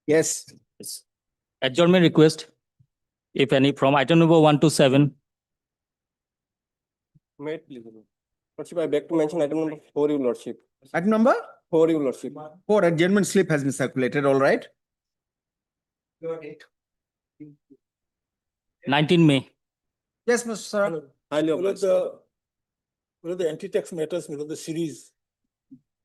Yes. Yes. Adjournment request, if any, from item number 1 to 7. Mate, please. Lordship, I beg to mention item number 4, your lordship. Item number 4, your lordship. 4, adjournment slip has been circulated, all right? 19 May. Yes, Mr. Saraf. Highly Well, obliged. the anti-tax matters, the series.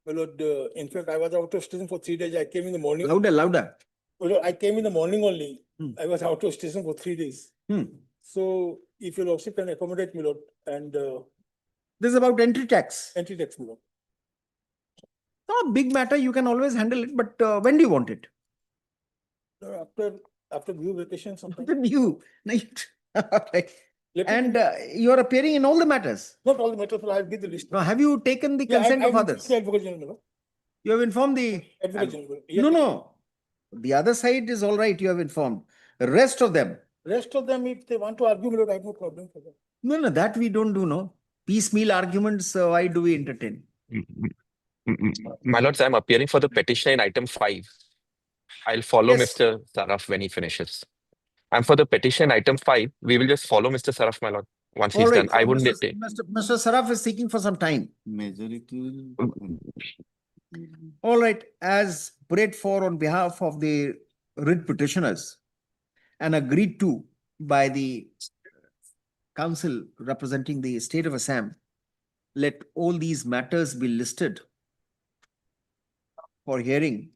Well, in fact, I was out of station for 3 days. I came in the morning. Louder, louder. Well, I came in the morning only. Hmm. I was out of station for 3 days. Hmm. So if your lordship can accommodate me, Lord, and This is about entry tax. anti-tax, Lord. Not a big matter, you can always handle it, but when do you want it? After view vacation sometime. You. No, you- Right. Let me And give- you are appearing in all the matters. Not all the matters, but I'll give the list. Now, have you taken the Yeah, consent of I'm others? the Advocate General, Lord. You have informed the. Advocate General. Yes, No, no. The other side is all right, you have informed. The rest of them. Rest of them, if they want to argue, Lord, I have no problem for that. No, that we don't do, no. Piecemeal arguments, why do we entertain? My lords, I'm appearing for the petition in item 5. I'll follow Yes. Mr. Saraf when he finishes. I'm for the petition item 5. We will just follow Mr. Saraf, my lord, once All he's right, done. I so wouldn't Mr. take. Mr. Saraf is seeking for some time. Majority. All right, as prayed for on behalf of the writ petitioners and agreed to by the council representing the state of Assam, let all these matters be listed for hearing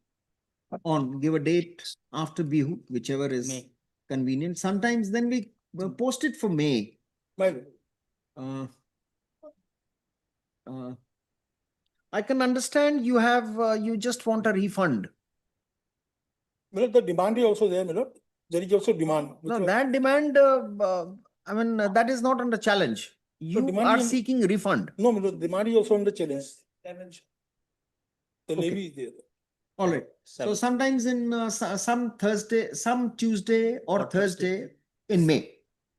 on, give a date after Bihu, whichever is May. convenient. Sometimes then we post it for May. My, Uh, I can understand you have, you just want a refund. Lord, the demand is also there, my Lord. There is also demand. which No, was- that demand, I mean, that is not under challenge. You demand are in- seeking refund. No, my Lord, demand is also under challenge. The Okay. levy is there. All right. So sometimes in some Thursday, some Tuesday or Thursday in May.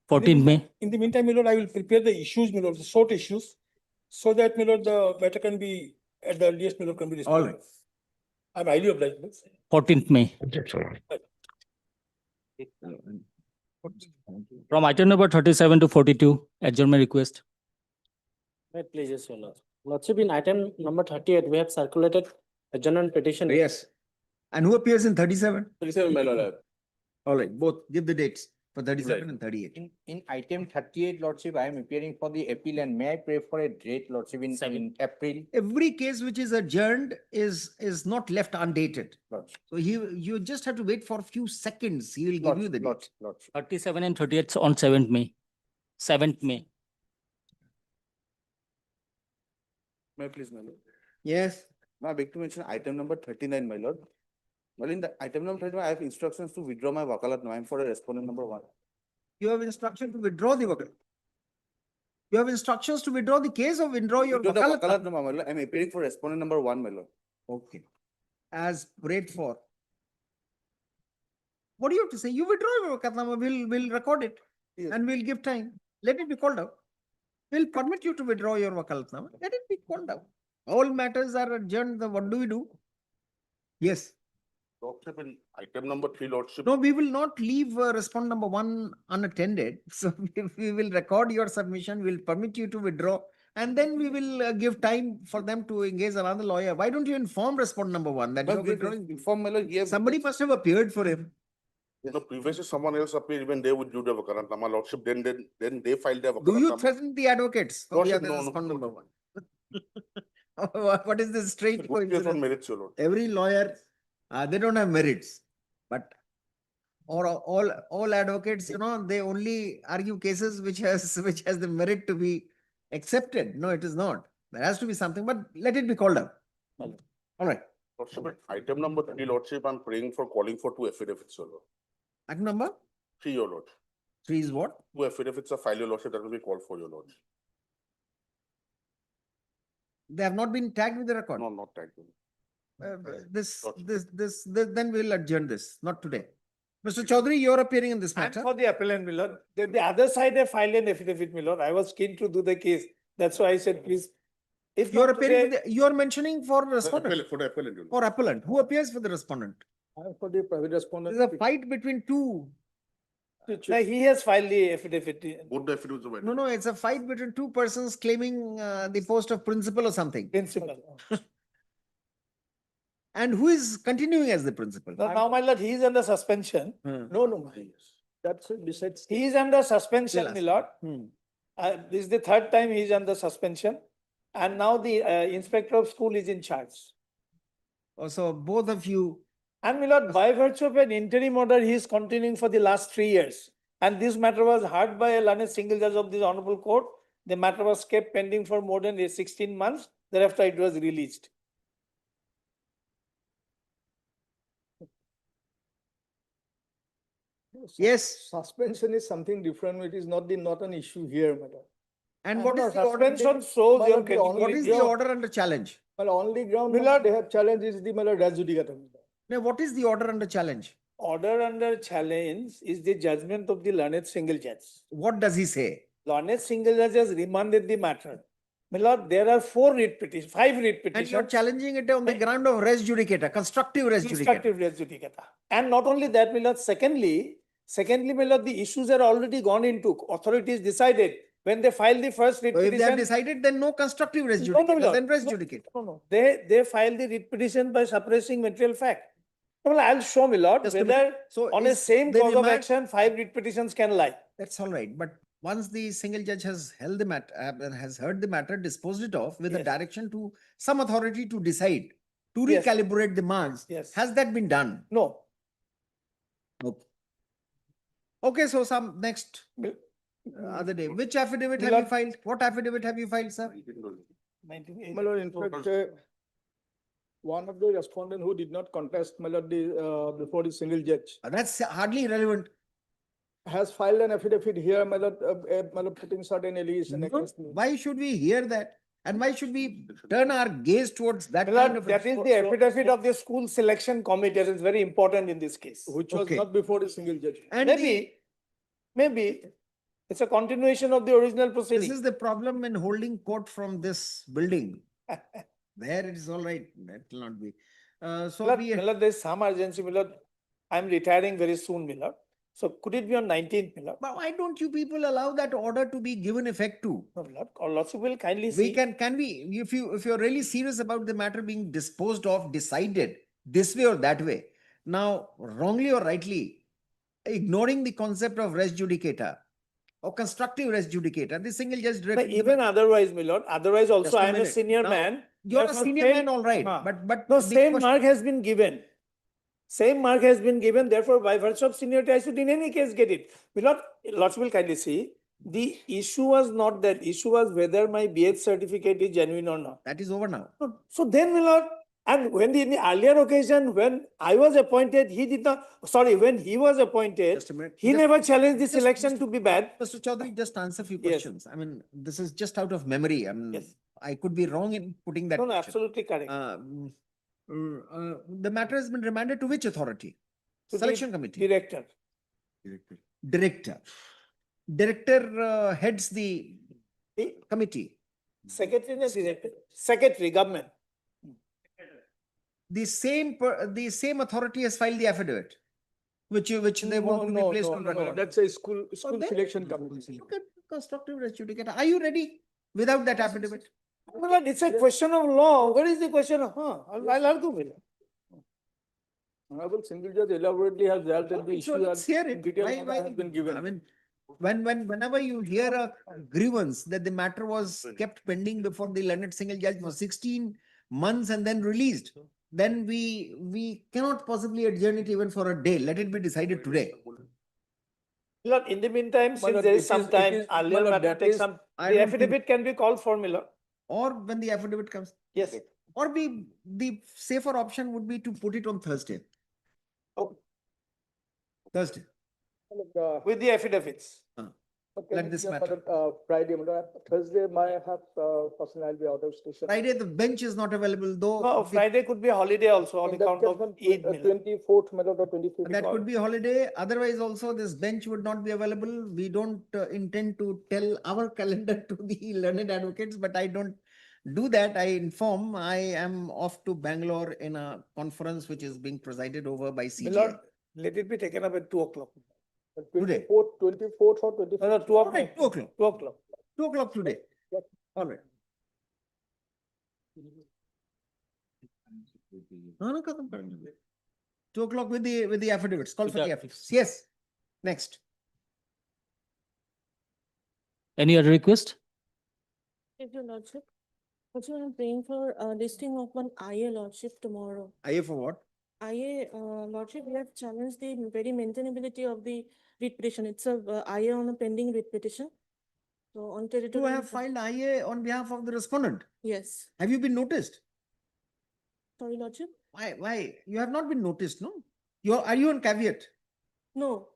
14 May. In the meantime, my Lord, I will prepare the issues, my Lord, the short issues, so that, my Lord, the matter can be, at the earliest, my Lord, can be All responded. I'm highly obliged. Lord. 14th May. From item number 37 to 42, adjournment request. May it please, yes, your lord. Lordship, in item number 38, we have circulated adjournment petition. Yes. And who appears in 37? 37, my Lord. All right, both give the dates for 37 Right. and 38. In item 38, Lordship, I am appearing for the appeal and may I pray for a date, Lordship, in April? Every case which is adjourned is not left undated. Lordship, So you just have to wait for a few seconds. He will give you the date. Lordship, Lordship. 37 and 38 on 7th May. 7th May. May I please, my Lord. Yes. Now, I beg to mention item number 39, my lord. Well, in the item number 39, I have instructions to withdraw my wakalat. Now, I am for a respondent number 1. You have instruction to withdraw the wakalat. You have instructions to withdraw the case or withdraw your Withdraw the wakalat. wakalat, no, my lord. I am appearing for respondent number 1, my lord. Okay. As prayed for. What do you have to say? You withdraw your wakalatnama, we'll record it Yes. and we'll give time. Let it be called out. We'll permit you to withdraw your wakalatnama. Let it be called out. All matters are adjourned. Then what do we do? Yes. Lordship, in item number 3, Lordship. No, we will not leave respondent number 1 unattended. So we will record your submission, we'll permit you to withdraw, and then we will give time for them to engage another lawyer. Why don't you inform respondent number 1 that you But are we withdrawing? inform, my lord, yes. Somebody must have appeared for him. Previously someone else appeared, even they withdrew their Vakaratnama, Lordship, then they filed their Do you Vakaratnama. threaten the advocates of the Lordship, other no, no, respondent no. number 1? What is this strange Good case on coincidence? merits, your Lord. Every lawyer, they don't have merits, but all advocates, they only argue cases which has the merit to be accepted. No, it is not. There has to be something, but let it be called out. All right. Lordship, at item number 3, Lordship, I'm praying for calling for 2 affidavits, your Lord. Item number 3, your Lord. 3 is what? 2 affidavits are filed, your Lordship, that will be called for, your Lord. They have not been tagged with the record. No, not tagged. Then we'll adjourn this, not today. Mr. Chaudhary, you're appearing in this I'm matter. for the appellant, my Lord. The other side, they filed an affidavit, my Lord. I was keen to do the case. That's why I said, please. If You're not appearing, today, you're mentioning for respondent For the appellant, your Lord. or appellant. Who appears for the respondent? I'm for the private respondent. There's a fight between two. No, he has filed the affidavit. Both the affidavits are valid. No, it's a fight between two persons claiming the post of principal or something. Principal. And who is continuing as the principal? Now, my lord, he is under suspension. Hmm. No, that's besides. He is under suspension, Tell us. my lord. Hmm. This is the third time he is under suspension. And now the inspector of school is in charge. So both of you, And my lord, by virtue of an interim order, he is continuing for the last 3 years. And this matter was heard by a learned single judge of this honorable court. The matter was kept pending for more than 16 months. Thereafter, it was released. yes. Suspension is something different. It is not an issue here, madam. And No, what no, is the order? suspension shows My your lord, the only What is the credibility. order under challenge? Well, only ground Milord- they have challenged is the res judicata. Now, what is the order under challenge? Order under challenge is the judgment of the learned single judge. What does he say? Learned single judge has remanded the matter. My lord, there are 4 writ petitions, 5 writ And petitions. you're challenging it on the ground of res judicata, constructive res judicata. Constructive res judicata. And not only that, my lord, secondly, my lord, the issues are already gone into, authorities decided, when they filed the first writ So if they have petition. decided, then no constructive res No, no, judicata, Lord. then res No. judicata. No, they filed the writ petition by suppressing material fact. Well, I'll show my lord Just a whether minute. So on a is same the cause of remand- action, 5 writ petitions can lie. That's all right, but once the single judge has held the matter, has heard the matter, disposed it off with a Yes. direction to some authority to decide, to Yes. recalibrate the marks. Yes. Has that been done? No. Okay. Okay, so some next Mil- other day, which affidavit have you Milord- filed? What affidavit have you filed, sir? 1980. My lord, in fact, one of the respondent who did not contest, my lord, before the single judge, That's hardly relevant. has filed an affidavit here, my lord, putting certain allegation No, against me. why should we hear that? And why should we turn our gaze towards that My kind lord, of? that is the affidavit of the school selection committee. That is very important in this case. Which was Okay. not before the single judge. And the- Maybe it's a continuation of the original this proceeding. is the problem in holding court from this building. There it is all right, that will not be. So Milord, we, Milord, there is some urgency, Milord. I'm retiring very soon, Milord. So could it be on 19th, Milord? but why don't you people allow that order to be given effect to? No, Milord, or Lordship will kindly We see. can we, if you're really serious about the matter being disposed of, decided this way or that way, now wrongly or rightly, ignoring the concept of res judicata or constructive res judicata, the single judge But directed. the even ma- otherwise, Milord, otherwise Just also a I am a minute. senior Now, man. You're a Therefore, senior same- man, all right, Huh. but. No, the same question- mark has been given. Same mark has been given, therefore by virtue of seniority, I should in any case get it. Milord, Lordship will kindly see, the issue was not that, issue was whether my BH certificate is genuine or not. That is over now. So then, Milord, and when in the earlier occasion, when I was appointed, he did not, sorry, when he was appointed, Just a minute. he Just- never challenged the just- selection just- to be bad. Mr. Chaudhary, just answer a few Yes. questions. I mean, this is just out of memory. I mean, Yes. I could be wrong in putting that. No, no, question. absolutely correct. The matter has been remanded to which authority? To the Selection committee. Director. Director. Director heads the The committee. secretary and director, secretary, government. The same authority has filed the affidavit, which they want to be placed on record. That's a school then- selection committee. Look at constructive res judicata. Are you ready without that affidavit? Milord, it's a question of law. What is the question of, I'll argue with you. Honorable single judge elaborately has dealt with the So issue let's and hear it. detailed Why- order why- has been I given. mean, whenever you hear a grievance that the matter was kept pending before the learned single judge for 16 months and then released, then we cannot possibly adjourn it even for a day. Let it be decided today. Milord, in the meantime, My since lord, there it is some is- it time, is- earlier my lord, matter that takes is- some, I the don't think- affidavit can be called for, Milord. Or when the affidavit comes. Yes. Or the safer option would be to put it on Thursday. Oh. Thursday. With the affidavits. Let this matter. Friday, Thursday, personally, I'll be out of station. Friday, the bench is not available, though. No, the- Friday could be a holiday also on In that account case, of then, Eid, Milord. 24th, or 25th. That could be a holiday. Otherwise, also this bench would not be available. We don't intend to tell our calendar to the learned advocates, but I don't do that, I inform I am off to Bangalore in a conference which is being presided over by CGI. Milord, let it be taken up at 2 o'clock. Today. 24th or 25th. No, no, 2 o'clock. Alright, 2 o'clock. 2 o'clock. 2 o'clock today. All right. No, no, khatam karenge. 2 o'clock with the affidavits. Call With for the the affidavits. Yes. Next. Any other request? If your lordship, also I'm praying for listing of one IA lordship tomorrow. IA for what? IA lordship, we have challenged the very maintainability of the writ petition. It's a IA on a pending writ petition. So on You territorial. have filed IA on behalf of the respondent. Yes, Have you been noticed? sorry lordship. Why? You have not been noticed, no? Are you on caveat? No,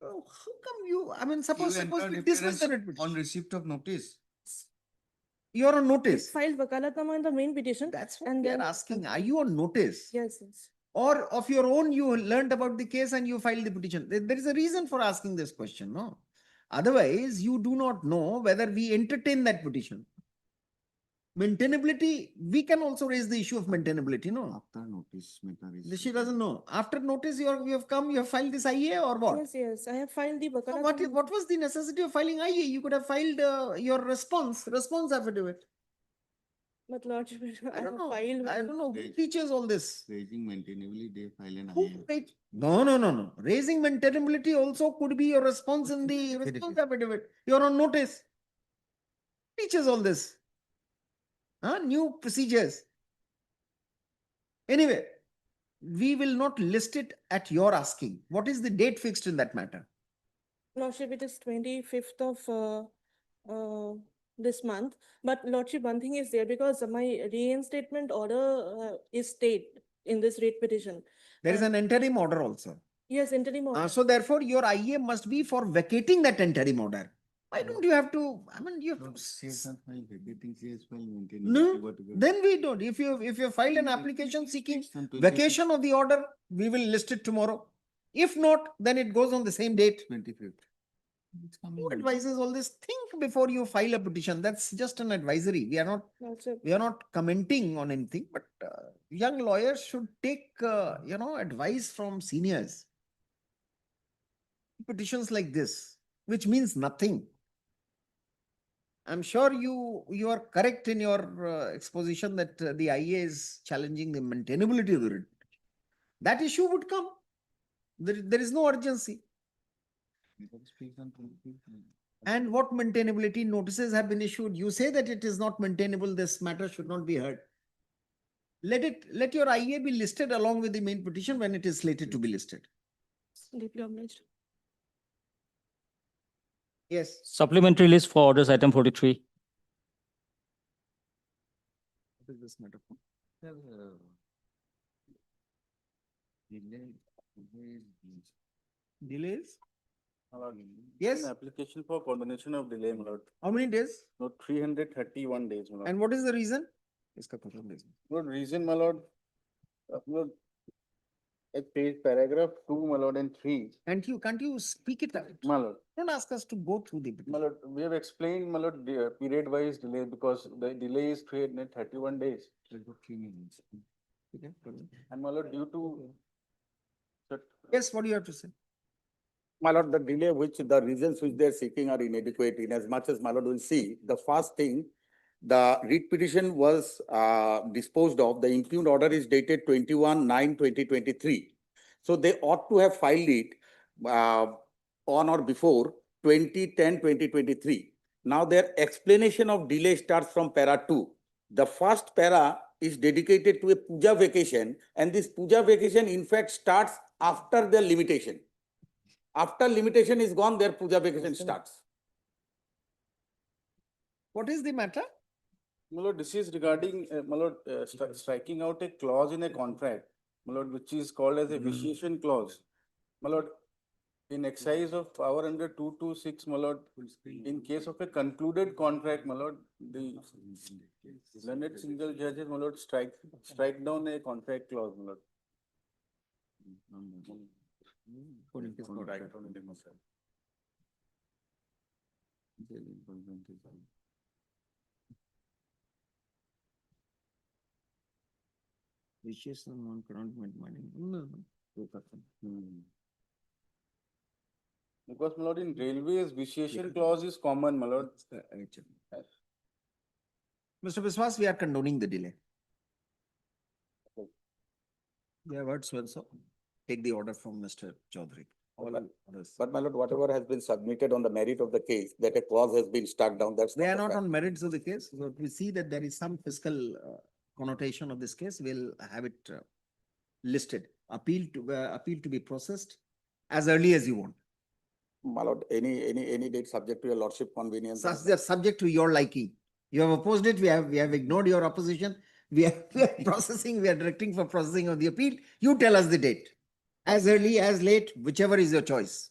Oh, how come you, I mean, suppose we dismiss the writ On petition. receipt of notice. You are on it's notice. filed vakalatnama in the main petition. That's what and we are then- asking. Are you on notice? Yes, yes. Or of your own, you learned about the case and you filed the petition? There is a reason for asking this question, no? Otherwise, you do not know whether we entertain that petition. Maintainability, we can also raise the issue of maintainability, no? After notice matter is. She doesn't know. After notice, you have come, you have filed this IA or what? Yes, yes, I have filed the So vakalatama. what was the necessity of filing IA? You could have filed your response affidavit. But lordship, I I have don't know. filed. I don't know who Right. teaches all this. Raising maintainably, they file an Who IA. wait? No. Raising maintainability also could be your response in the response affidavit. You're on notice. Teaches all this. New procedures. Anyway, we will not list it at your asking. What is the date fixed in that matter? Lordship, it is 25th of this month. But Lordship, one thing is there because my reinstatement order is stayed in this rate petition. There is an And- interim order also. Yes, interim order. So therefore, your IA must be for vacating that interim order. Why don't you have to, I mean, you have No, to. CSR file, vacating CS file, maintainability. No, whatever. then we don't. If you filed an application seeking Section 26, vacation of the order, we will list it tomorrow. If not, then it goes on the same date. 25th. It's coming. Who advises all this? Think before you file a petition. That's just an advisory. Lordship, We are not commenting on anything, but young lawyers should take, advice from seniors. Petitions like this, which means nothing. I'm sure you are correct in your exposition that the IA is challenging the maintainability of the writ. That issue would come. There is no urgency. And what maintainability notices have been issued? You say that it is not maintainable, this matter should not be heard. Let your IA be listed along with the main petition when it is slated to be listed. deeply obliged. Yes. Supplementary list for orders item 43. What is this matter for? Delays? Yes. An application for combination of delay, my lord. How many days? No, 331 days, my lord. And what is the reason? Iska kuch reason. Lord, reason, my lord. Lord, at page paragraph 2, my lord, and 3, Can't you speak it out? my lord. Don't ask us to go through the My petition. lord, we have explained, my lord, the period wise delay because the delay is 331 days. And my lord, due to. Yes, what do you have to say? My lord, the delay which the reasons which they are seeking are inadequate in as much as my lord will see. The first thing, the writ petition was disposed of. The impugned order is dated 21/9/2023. So they ought to have filed it on or before 20/10/2023. Now their explanation of delay starts from para 2. The first para is dedicated to a puja vacation, and this puja vacation in fact starts after the limitation. After limitation is gone, their puja vacation starts. What is the matter? My lord, this is regarding, my lord, striking out a clause in a contract, my lord, which is called as a vitiation clause. My lord, in excise of power under 226, my lord, in case of a concluded contract, my lord, the learned single judges, my lord, strike down a contract clause, my lord. Vicious and non-concurrent mining. No. Because my lord, in railways, vitiation clause is common, my lord. Mr. Biswas, we are condoning the delay. Okay. We have heard so and so. Take the order from Mr. Chaudhary. All orders. But my lord, whatever has been submitted on the merit of the case, that a clause has been struck down, that's. They are a not fact. on merits of the case. So if we see that there is some fiscal connotation of this case, we'll have it listed. Appeal to be processed as early as you want. My lord, any date subject to your lordship convenience. Subject to your liking. You have opposed it. We have ignored your opposition. We are processing. We are directing for processing of the appeal. You tell us the date. As early, as late, whichever is your choice.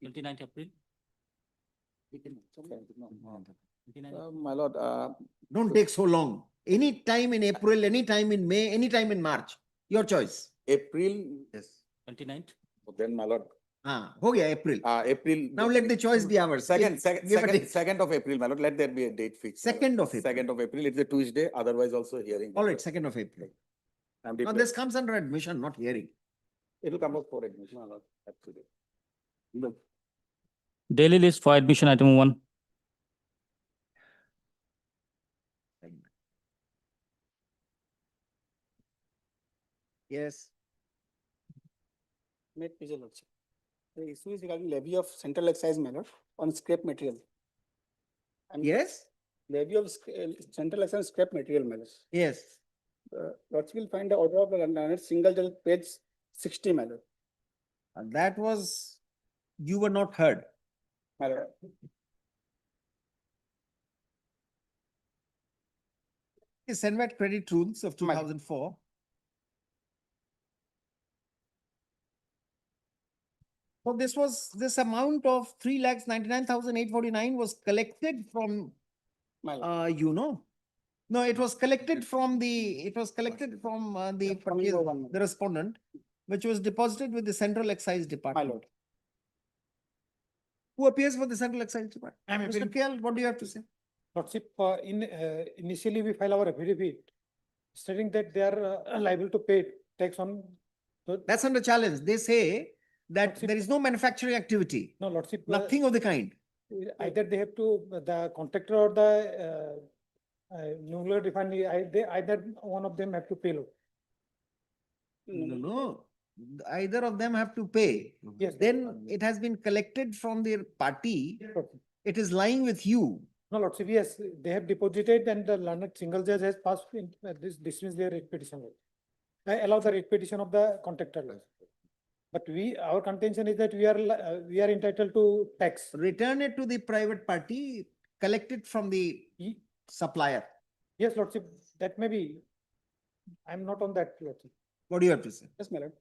29th April. My lord, Don't take so long. Any time in April, any time in May, any time in March. Your choice. April, Yes. 29th. then my lord, Ho gaya April. April. Now let the choice be ours. Second Give a date. of April, my lord, let there be a date fixed. my lord. 2nd of April. 2nd of April, it's a Tuesday, otherwise also hearing. All right, 2nd of April. I'm Now declaring. this comes under admission, not hearing. It will come up for admission, my lord, absolutely. Daily list for admission item 1. Yes. May it please your lordship. The issue is regarding levy of central excise manner on scrap material. And Yes. levy of central excise on scrap material matters. Yes. Lordship will find the order of the London single judge page 60 matter. And that was, you were not heard. Matter. The Senvat credit rules of 2004. So this amount of 3,99,849 was collected from, no, it was collected from the the respondent, which was deposited with the Central Excise My Department. lord. Who appears for the Central Excise Department? I'm Mr. KL, what do you have to say? Lordship, initially we file our affidavit stating that they are liable to pay tax on. That's under challenge. They say that Lordship- there is no manufacturing activity, No, Lordship. nothing of the kind. Either they have to, the contractor or the nuclear refinery, either one of them have to pay. No. Either of them have to pay. Yes. Then it has been collected from their party. Lordship. It is lying with you. No, Lordship, yes, they have deposited and the learned single judge has passed in dismiss their writ petition. Allow the writ petition of the contractor. But our contention is that we are entitled to tax. Return it to the private party, collect it from the supplier. Yes, Lordship, that may be. I'm not on that, Lordship. What do you have to say? Yes, my lord.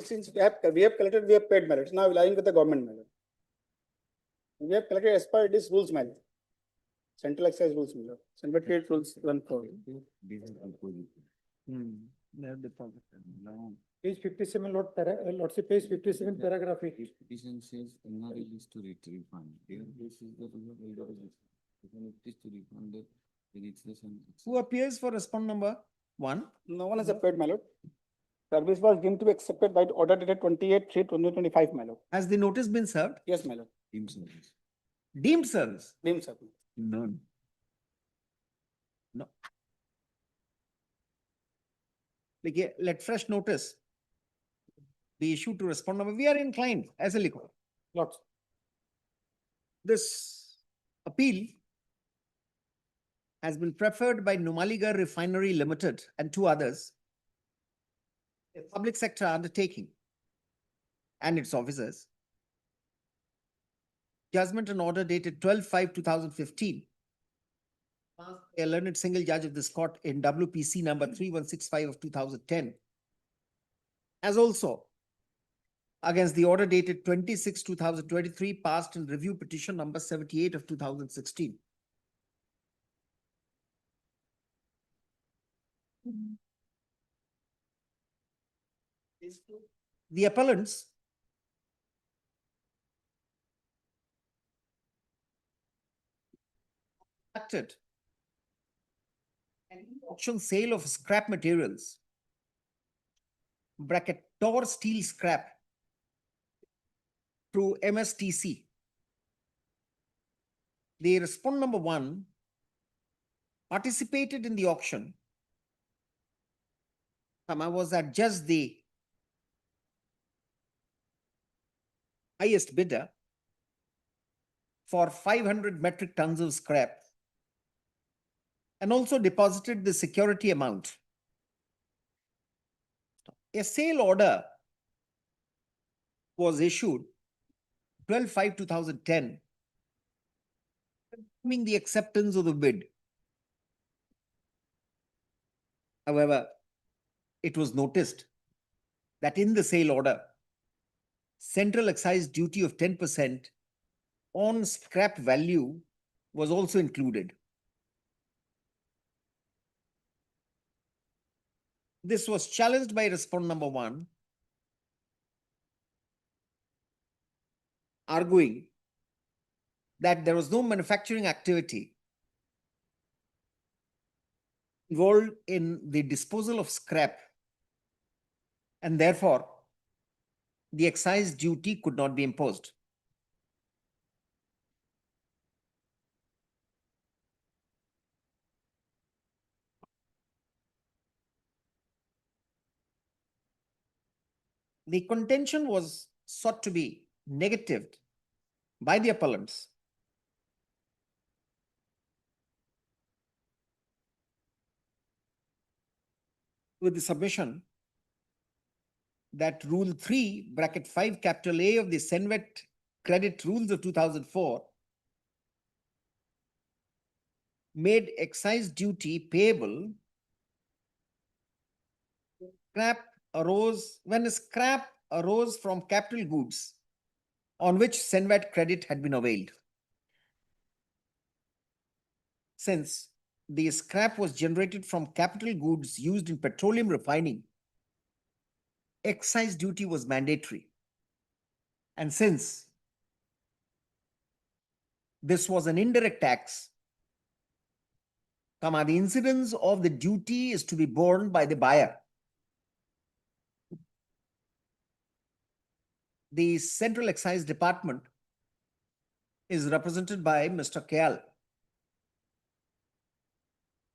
Since we have collected, we have paid my lord. Now we are lying with the government, my lord. We have collected as per this rules, my lord. Central excise rules, my lord. Central trade rules run for. Page 57, Lordship, page 57, paragraph 8. Petition says NRL is to refund. Here this is the result of it is to refund the registration. Who appears for respond number 1? No one has paid, my lord. Service was deemed to be accepted by order dated 28/3/2025, my lord. Has the notice been served? Yes, my lord. Team service. Deemed service? Deemed service. None. No. Like, let fresh notice be issued to respond number. We are inclined as a liquor. Lots. This appeal has been preferred by Numaligarh Refinery Limited and 2 others, a public sector undertaking and its officers. Judgment and order dated 12/5/2015. A learned single judge of this court in WPC number 3165 of 2010. As also against the order dated 26/2023 passed in review petition number 78 of 2016. The appellants acted an auction sale of scrap materials bracket tore steel scrap through MSTC. The respondent number one participated in the auction. I was adjudged the highest bidder for 500 metric tons of scrap and also deposited the security amount. A sale order was issued 12/5/2010, confirming the acceptance of the bid. However, it was noticed that in the sale order, central excise duty of 10% on scrap value was also included. This was challenged by respondent number one, arguing that there was no manufacturing activity involved in the disposal of scrap, and therefore the excise duty could not be imposed. The contention was sought to be negatived by the appellants with the submission that Rule 3, bracket 5, capital A of the Senvet Credit Rules of 2004 made excise duty payable when scrap arose from capital goods on which Senvet credit had been availed. Since the scrap was generated from capital goods used in petroleum refining, excise duty was mandatory. And since this was an indirect tax, the incidence of the duty is to be borne by the buyer. The Central Excise Department is represented by Mr. Kyal,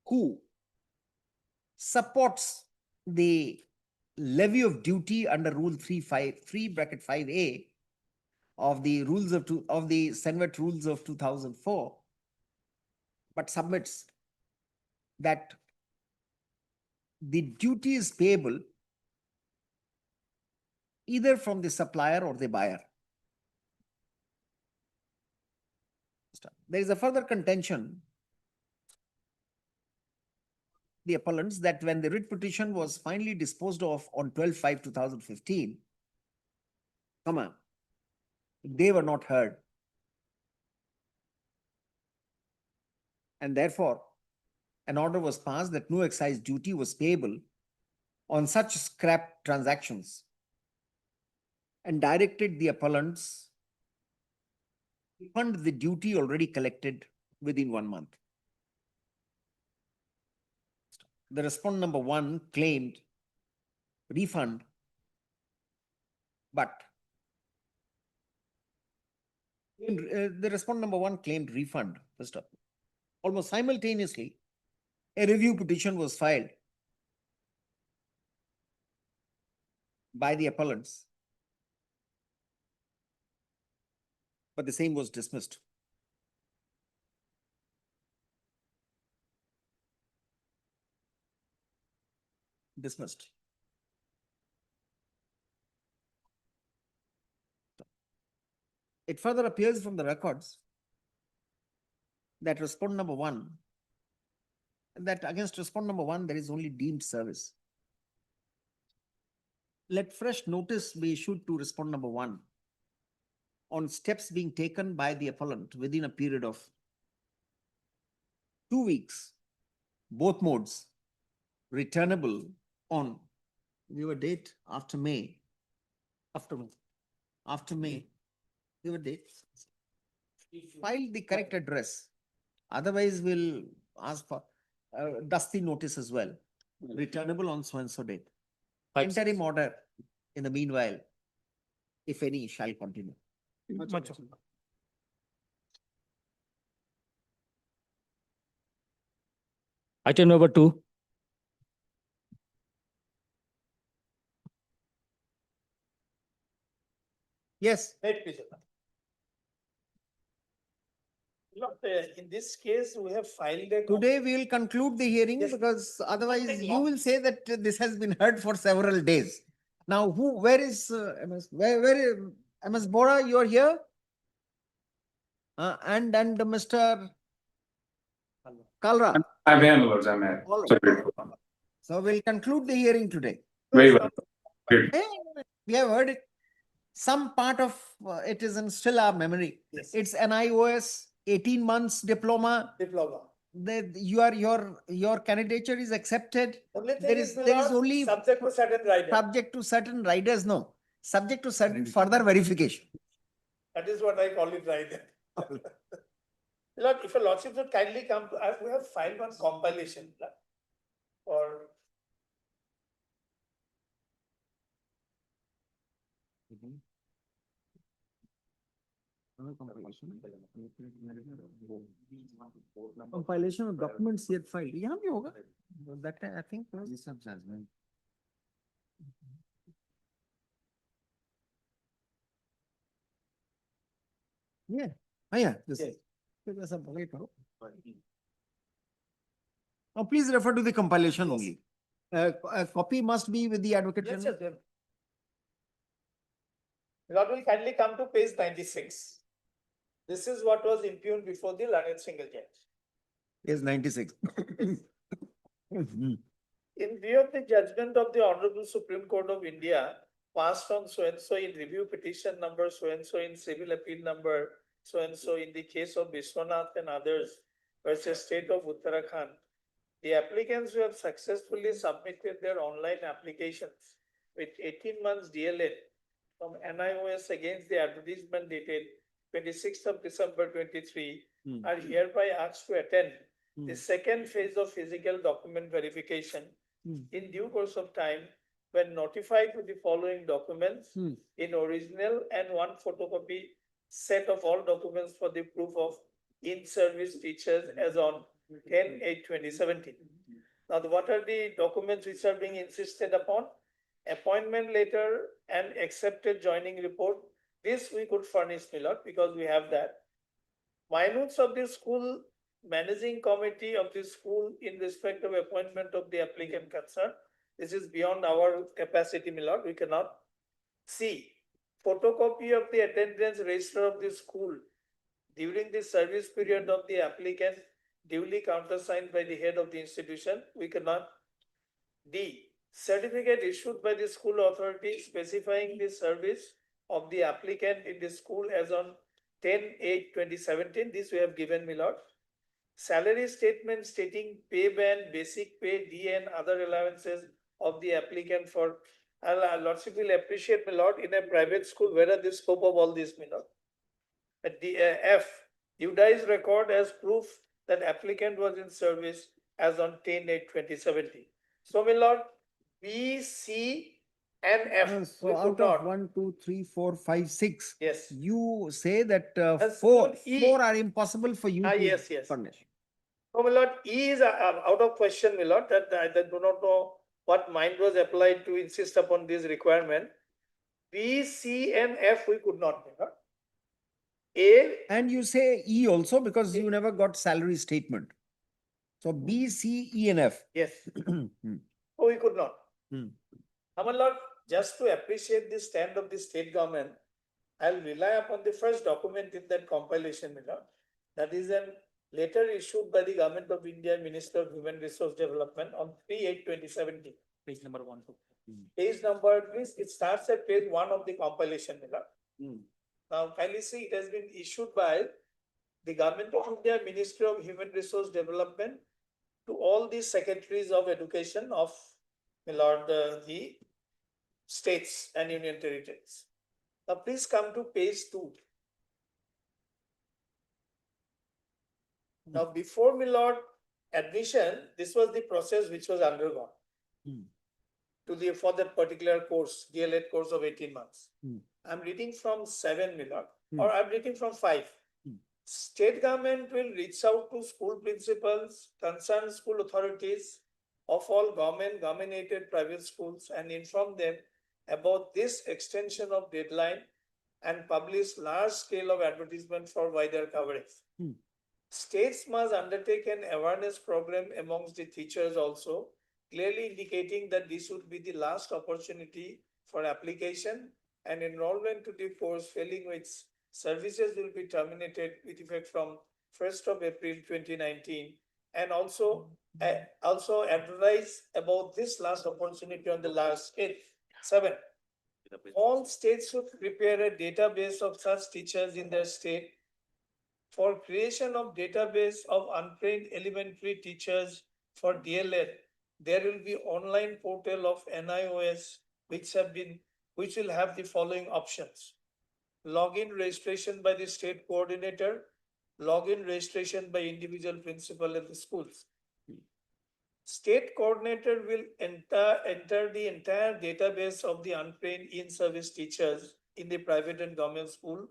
who supports the levy of duty under Rule 3 bracket 5A of the Senvet Rules of 2004, but submits that the duty is payable either from the supplier or the buyer. There is a further contention, the appellants, that when the writ petition was finally disposed of on 12/5/2015, they were not heard. And therefore, an order was passed that no excise duty was payable on such scrap transactions and directed the appellants to refund the duty already collected within 1 month. The respondent number one claimed refund, but the respondent number one claimed refund. Almost simultaneously, a review petition was filed by the appellants, but the same was dismissed. It further appears from the records that respondent number one, that against respondent number one, there is only deemed service. Let fresh notice be issued to respondent number one on steps being taken by the appellant within a period of 2 weeks, both modes, returnable on, give a date, after May, give a date, file the correct address. Otherwise, we'll ask for dusty notice as well, returnable on so and so date. interim order in the meanwhile, if any, shall continue. Much of. Item number 2. Yes, Wait, please. Look, in this case, we have filed a. today we will conclude the hearing Yes. because otherwise take you long. will say that this has been heard for several days. Now, where is MS? Where MS Bora? You are here? And Mr. Kalra. I'm here, my lords, I'm here. All right. Sorry. So we'll conclude the hearing today. Very well. Good. Eh, We have heard it. Some part of it is in still our memory. Yes. It's NIOS, 18 months diploma. Diploma. Your candidature is accepted. Only thing There is, is my there is lord, only subject to certain rider. subject to certain riders, no. Subject to certain further verification. That is what I call it rider. Lord, if a lordship would kindly come, we have filed one compilation or. Compilation of documents yet filed. यहाँ भी होगा. That I think. This of judgment. Yeah. Yeah. This Yes. is. फिर ऐसा बगल करो. Now please refer to the compilation Yes. only. A copy must be with the advocate. Yes, General. yes, yes. Lord will kindly come to page 96. This is what was impugned before the learned single judge. Is 96. In view of the judgment of the Honorable Supreme Court of India, passed on so-and-so in review petition number so-and-so in civil appeal number so-and-so in the case of Vishwanath and others versus State of Uttarakhand, the applicants who have successfully submitted their online applications with 18 months DLA from NIOS against the advertisement dated 26th of December 23 are hereby asked to attend the second phase of physical document verification in due course of time when notified with the following documents in original and one photocopy set of all documents for the proof of in-service teachers as on 10/8/2017. Now, what are the documents which are being insisted upon? Appointment letter and accepted joining report. This we could furnish, my lord, because we have that. Minutes of the school managing committee of the school in respect of appointment of the applicant concerned. This is beyond our capacity, my lord. We cannot see. Photocopy of the attendance register of the school during the service period of the applicant duly countersigned by the head of the institution. We cannot. D. Certificate issued by the school authority specifying the service of the applicant in the school as on 10/8/2017. This we have given, my lord. Salary statement stating pay band, basic pay, D and other allowances of the applicant for. Lordship will appreciate, my lord, in a private school, where are the scope of all this, my lord? At the F, UDI's record as proof that applicant was in service as on 10/8/2017. So, my lord, B, C, and F. So we out could of not. 1, 2, 3, 4, 5, 6. Yes. You say that That's four good. E. are impossible for you to Yes, yes. furnish. So, my lord, E is out of question, my lord, that I do not know what mind was applied to insist upon this requirement. B, C, and F we could not, my lord. A, And you say E also because you never got salary statement. So B, C, E and F. yes, Hmm. oh, we could not. Hmm. Now, my lord, just to appreciate the stand of the state government, I'll rely upon the first document in that compilation, my lord. That is a letter issued by the Government of India, Minister of Human Resource Development on 3/8/2017. Page number 1. Page number, please, it starts at page 1 of the compilation, my lord. Now, kindly see, it has been issued by the Government of India, Ministry of Human Resource Development to all the secretaries of education of, my lord, the states and union territories. Now, please come to page 2. Now, before, my lord, admission, this was the process which was undergone. for that particular course, DLED course of 18 months. Hmm. I'm reading from 7, Milord, Hmm. or I'm reading from 5. Hmm. State government will reach out to school principals, concerned school authorities of all government, government-aided private schools and inform them about this extension of deadline and publish large scale of advertisement for wider coverage. Hmm. States must undertake an awareness program amongst the teachers also, clearly indicating that this would be the last opportunity for application and enrollment to the course, failing which services will be terminated with effect from 1st of April 2019, and also advise about this last opportunity on the last 7. All states should prepare a database of such teachers in their state. For creation of database of untrained elementary teachers for DLED, there will be online portal of NIOS which will have the following options: login registration by the state coordinator, login registration by individual principal at the schools. State coordinator will enter the entire database of the untrained in-service teachers in the private and government school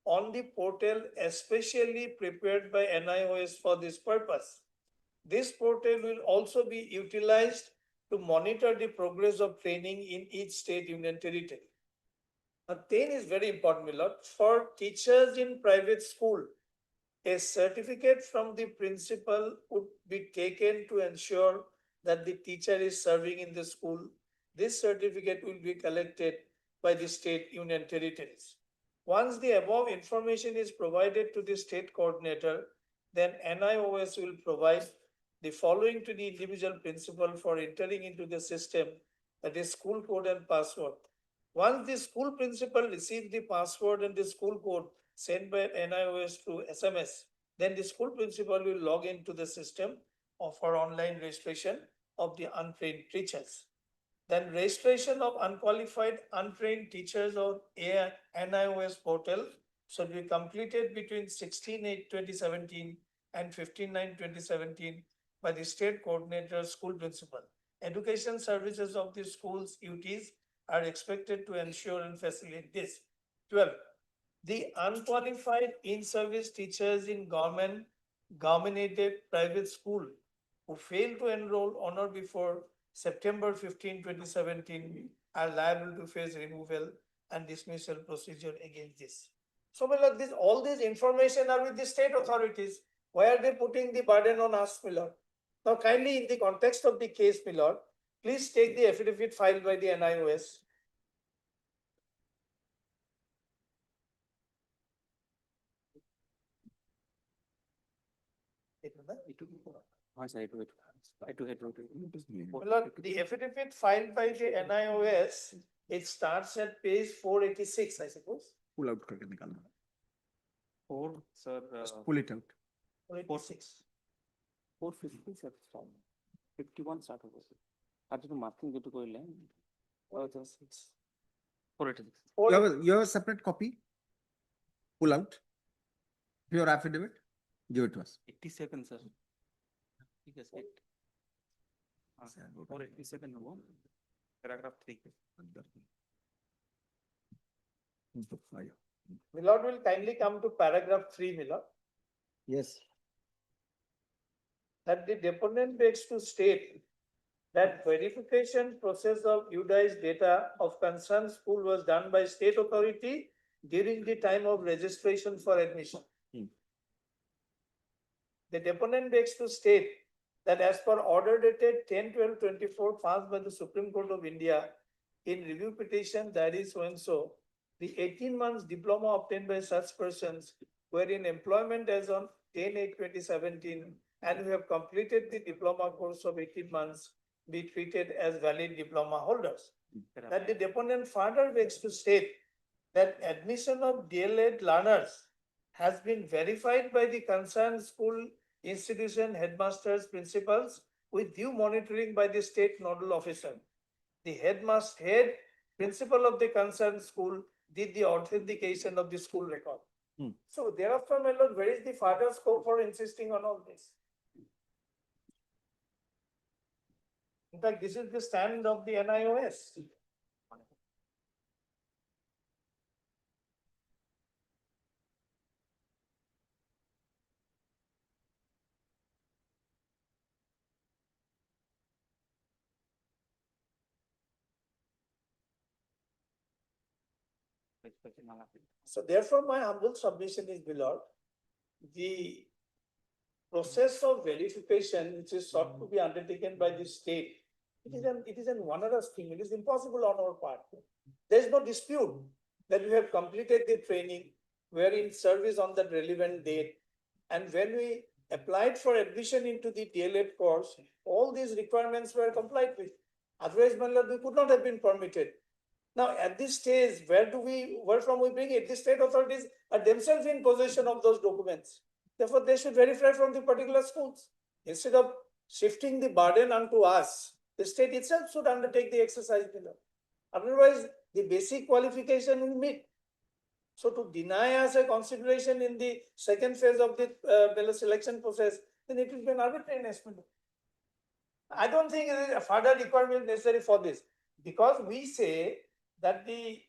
on the portal especially prepared by NIOS for this purpose. This portal will also be utilized to monitor the progress of training in each state union territory. Now, 10 is very important, Milord. For teachers in private school, a certificate from the principal would be taken to ensure that the teacher is serving in the school. This certificate will be collected by the state union territories. Once the above information is provided to the state coordinator, then NIOS will provide the following to the individual principal for entering into the system, that is school code and password. Once the school principal receives the password and the school code sent by NIOS through SMS, then the school principal will log into the system for online registration of the untrained teachers. Then registration of unqualified untrained teachers on NIOS portal should be completed between 16/8/2017 and 15/9/2017 by the state coordinator school principal. Education services of the school's UTs are expected to ensure and facilitate this. 12. The unqualified in-service teachers in government-aided private school who fail to enroll on or before September 15, 2017 are liable to face removal and dismissal procedure against this. So, Milord, all these information are with the state authorities. Why are they putting the burden on us, Milord? Now, kindly, in the context of the case, Milord, please take the affidavit filed by the NIOS. Milord, the affidavit filed by the NIOS, it starts at page 486, I suppose. Pull out करके निकालना. Sir, Just pull it out. 486. 450 sir, 51 start होगा sir. आज तो marking जो तो कोई ले. 486. 486. You have a separate copy? Pull out your affidavit. Give it to us. 87 sir. ठीक है sir. 487 होगा. Paragraph 3. Milord will kindly come to paragraph 3, Milord. Yes. That the deponent begs to state that verification process of UDI's data of concerned school was done by state authority during the time of registration for admission. The deponent begs to state that as per order dated 10/12/24 passed by the Supreme Court of India, in review petition that is so and so, the 18 months diploma obtained by such persons were in employment as on 10/8/2017 and who have completed the diploma course of 18 months be treated as valid diploma holders. That the deponent further begs to state that admission of DLED learners has been verified by the concerned school institution headmasters, principals with due monitoring by the state nodal officer. The head principal of the concerned school did the authentication of the school record. So thereafter, my lord, where is the further scope for insisting on all this? In fact, this is the stand of the NIOS. So therefore, my humble submission is, beloved, the process of verification which is sought to be undertaken by the state, it is an onerous thing. It is impossible on our part. There is no dispute that we have completed the training, we are in service on that relevant date, and when we applied for admission into the DLED course, all these requirements were complied with. Otherwise, my lord, we could not have been permitted. Now, at this stage, where from we bring it? The state authorities are themselves in possession of those documents. Therefore, they should verify from the particular schools. Instead of shifting the burden onto us, the state itself should undertake the exercise below. Otherwise, the basic qualification will meet. So to deny us a consideration in the second phase of the selection process, then it will be an arbitrary enactment. I don't think there is a further requirement necessary for this, because we say that the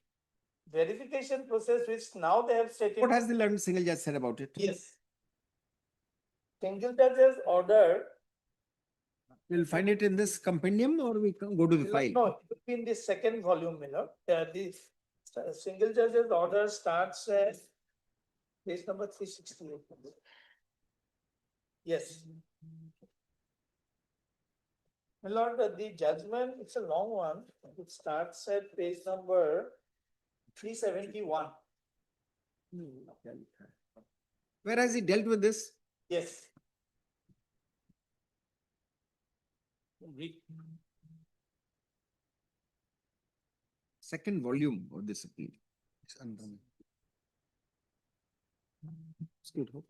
verification process which now they have stated. What has the learned single judge said about it? Yes. Single judge's order. We'll find it in this compendium or we can go to the file? No, it will be in the second volume, the single judge's order starts at page number 368. Yes. My lord, the judgment, it's a long one. It starts at page number 371. Where has he dealt with this? Yes. Second volume of this appeal. It's undone. It's good, hope.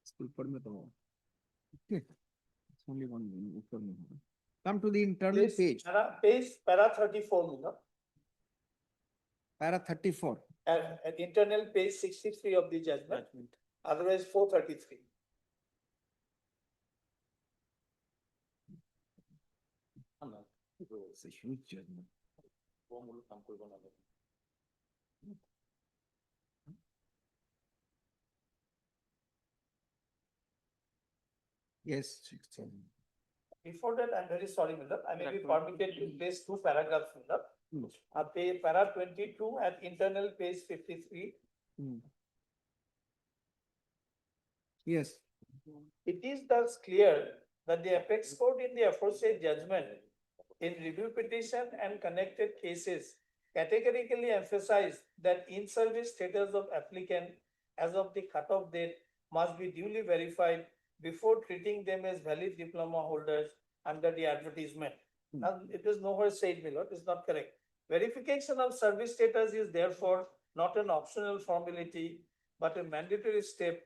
School permit. Okay. It's only one. Come to the internal page. Para 34, Para 34. at internal page 63 of the judgment, otherwise 433. It's a huge judgment. Yes. 16. Before that, I'm very sorry, Miller. I may be permitted to place two paragraphs, Miller. Para 22 at internal page 53. Yes. It is thus clear that the apex court in the aforesaid judgment in review petition and connected cases categorically emphasized that in-service status of applicant as of the cutoff date must be duly verified before treating them as valid diploma holders under the advertisement. Now, it is nowhere said, Miller, it is not correct. Verification of service status is therefore not an optional formality, but a mandatory step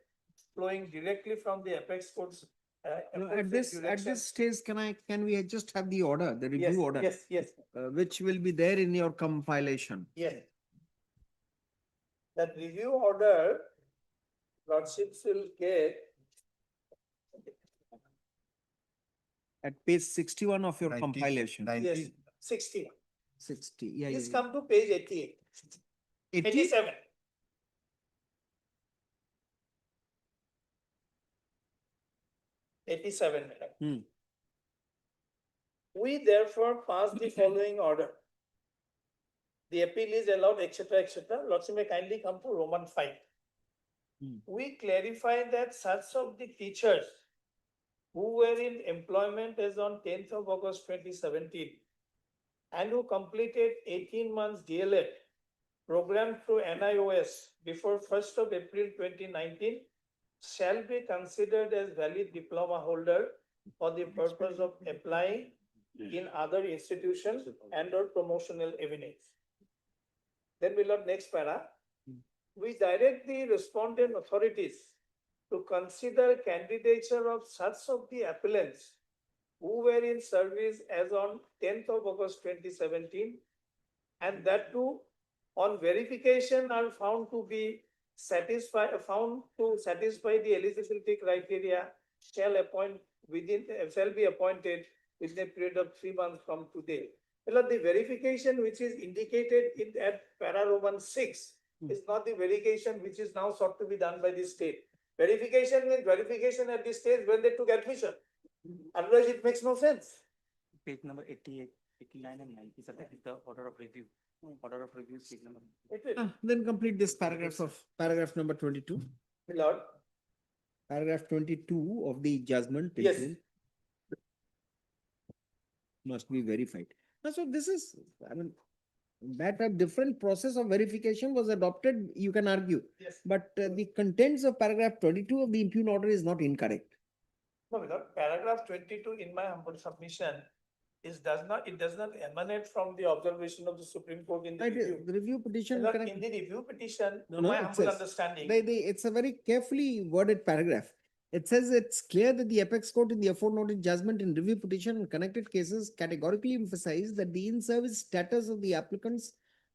flowing directly from the apex court's At this stage, can we just have the order, the review order? Yes. Which will be there in your compilation. Yes. That review order, lordships will get At page 61 of your 90, compilation. 90. yes, 60. 60, yeah. Please come to page 88. 87. Madam. We therefore pass the following order. The appeal is allowed, etc., etc. Lordship may kindly come to Roman 5. We clarify that such of the teachers who were in employment as on 10th of August 2017 and who completed 18 months DLED program through NIOS before 1st of April 2019 shall be considered as valid diploma holder for the purpose of applying in other institutions and or promotional evidence. Then we'll have next para. We direct the respondent authorities to consider candidature of such of the appellants who were in service as on 10th of August 2017 and that too on verification are found to satisfy the eligibility criteria shall be appointed within a period of 3 months from today. Well, the verification which is indicated in at para Roman 6 is not the verification which is now sought to be done by the state. Verification means verification at the stage when they took admission. Otherwise, it makes no sense. Page number 88, 89 and 90, sir, that is the order of review. Order of review, page number. Then complete this paragraph number 22. My lord, Paragraph 22 of the judgment. Yes. Must be verified. Now, so this is, I mean, that a different process of verification was adopted, you can argue. yes. But the contents of paragraph 22 of the impugn order is not incorrect. No, my lord, paragraph 22 in my humble submission it does not emanate from the observation of the Supreme Court in the Right, review. the review petition. My lord, correct. in the review petition, No, to no, my it humble says- understanding. It's a very carefully worded paragraph. It says it's clear that the apex court in the aforementioned judgment in review petition and connected cases categorically emphasize that the in-service status of the applicants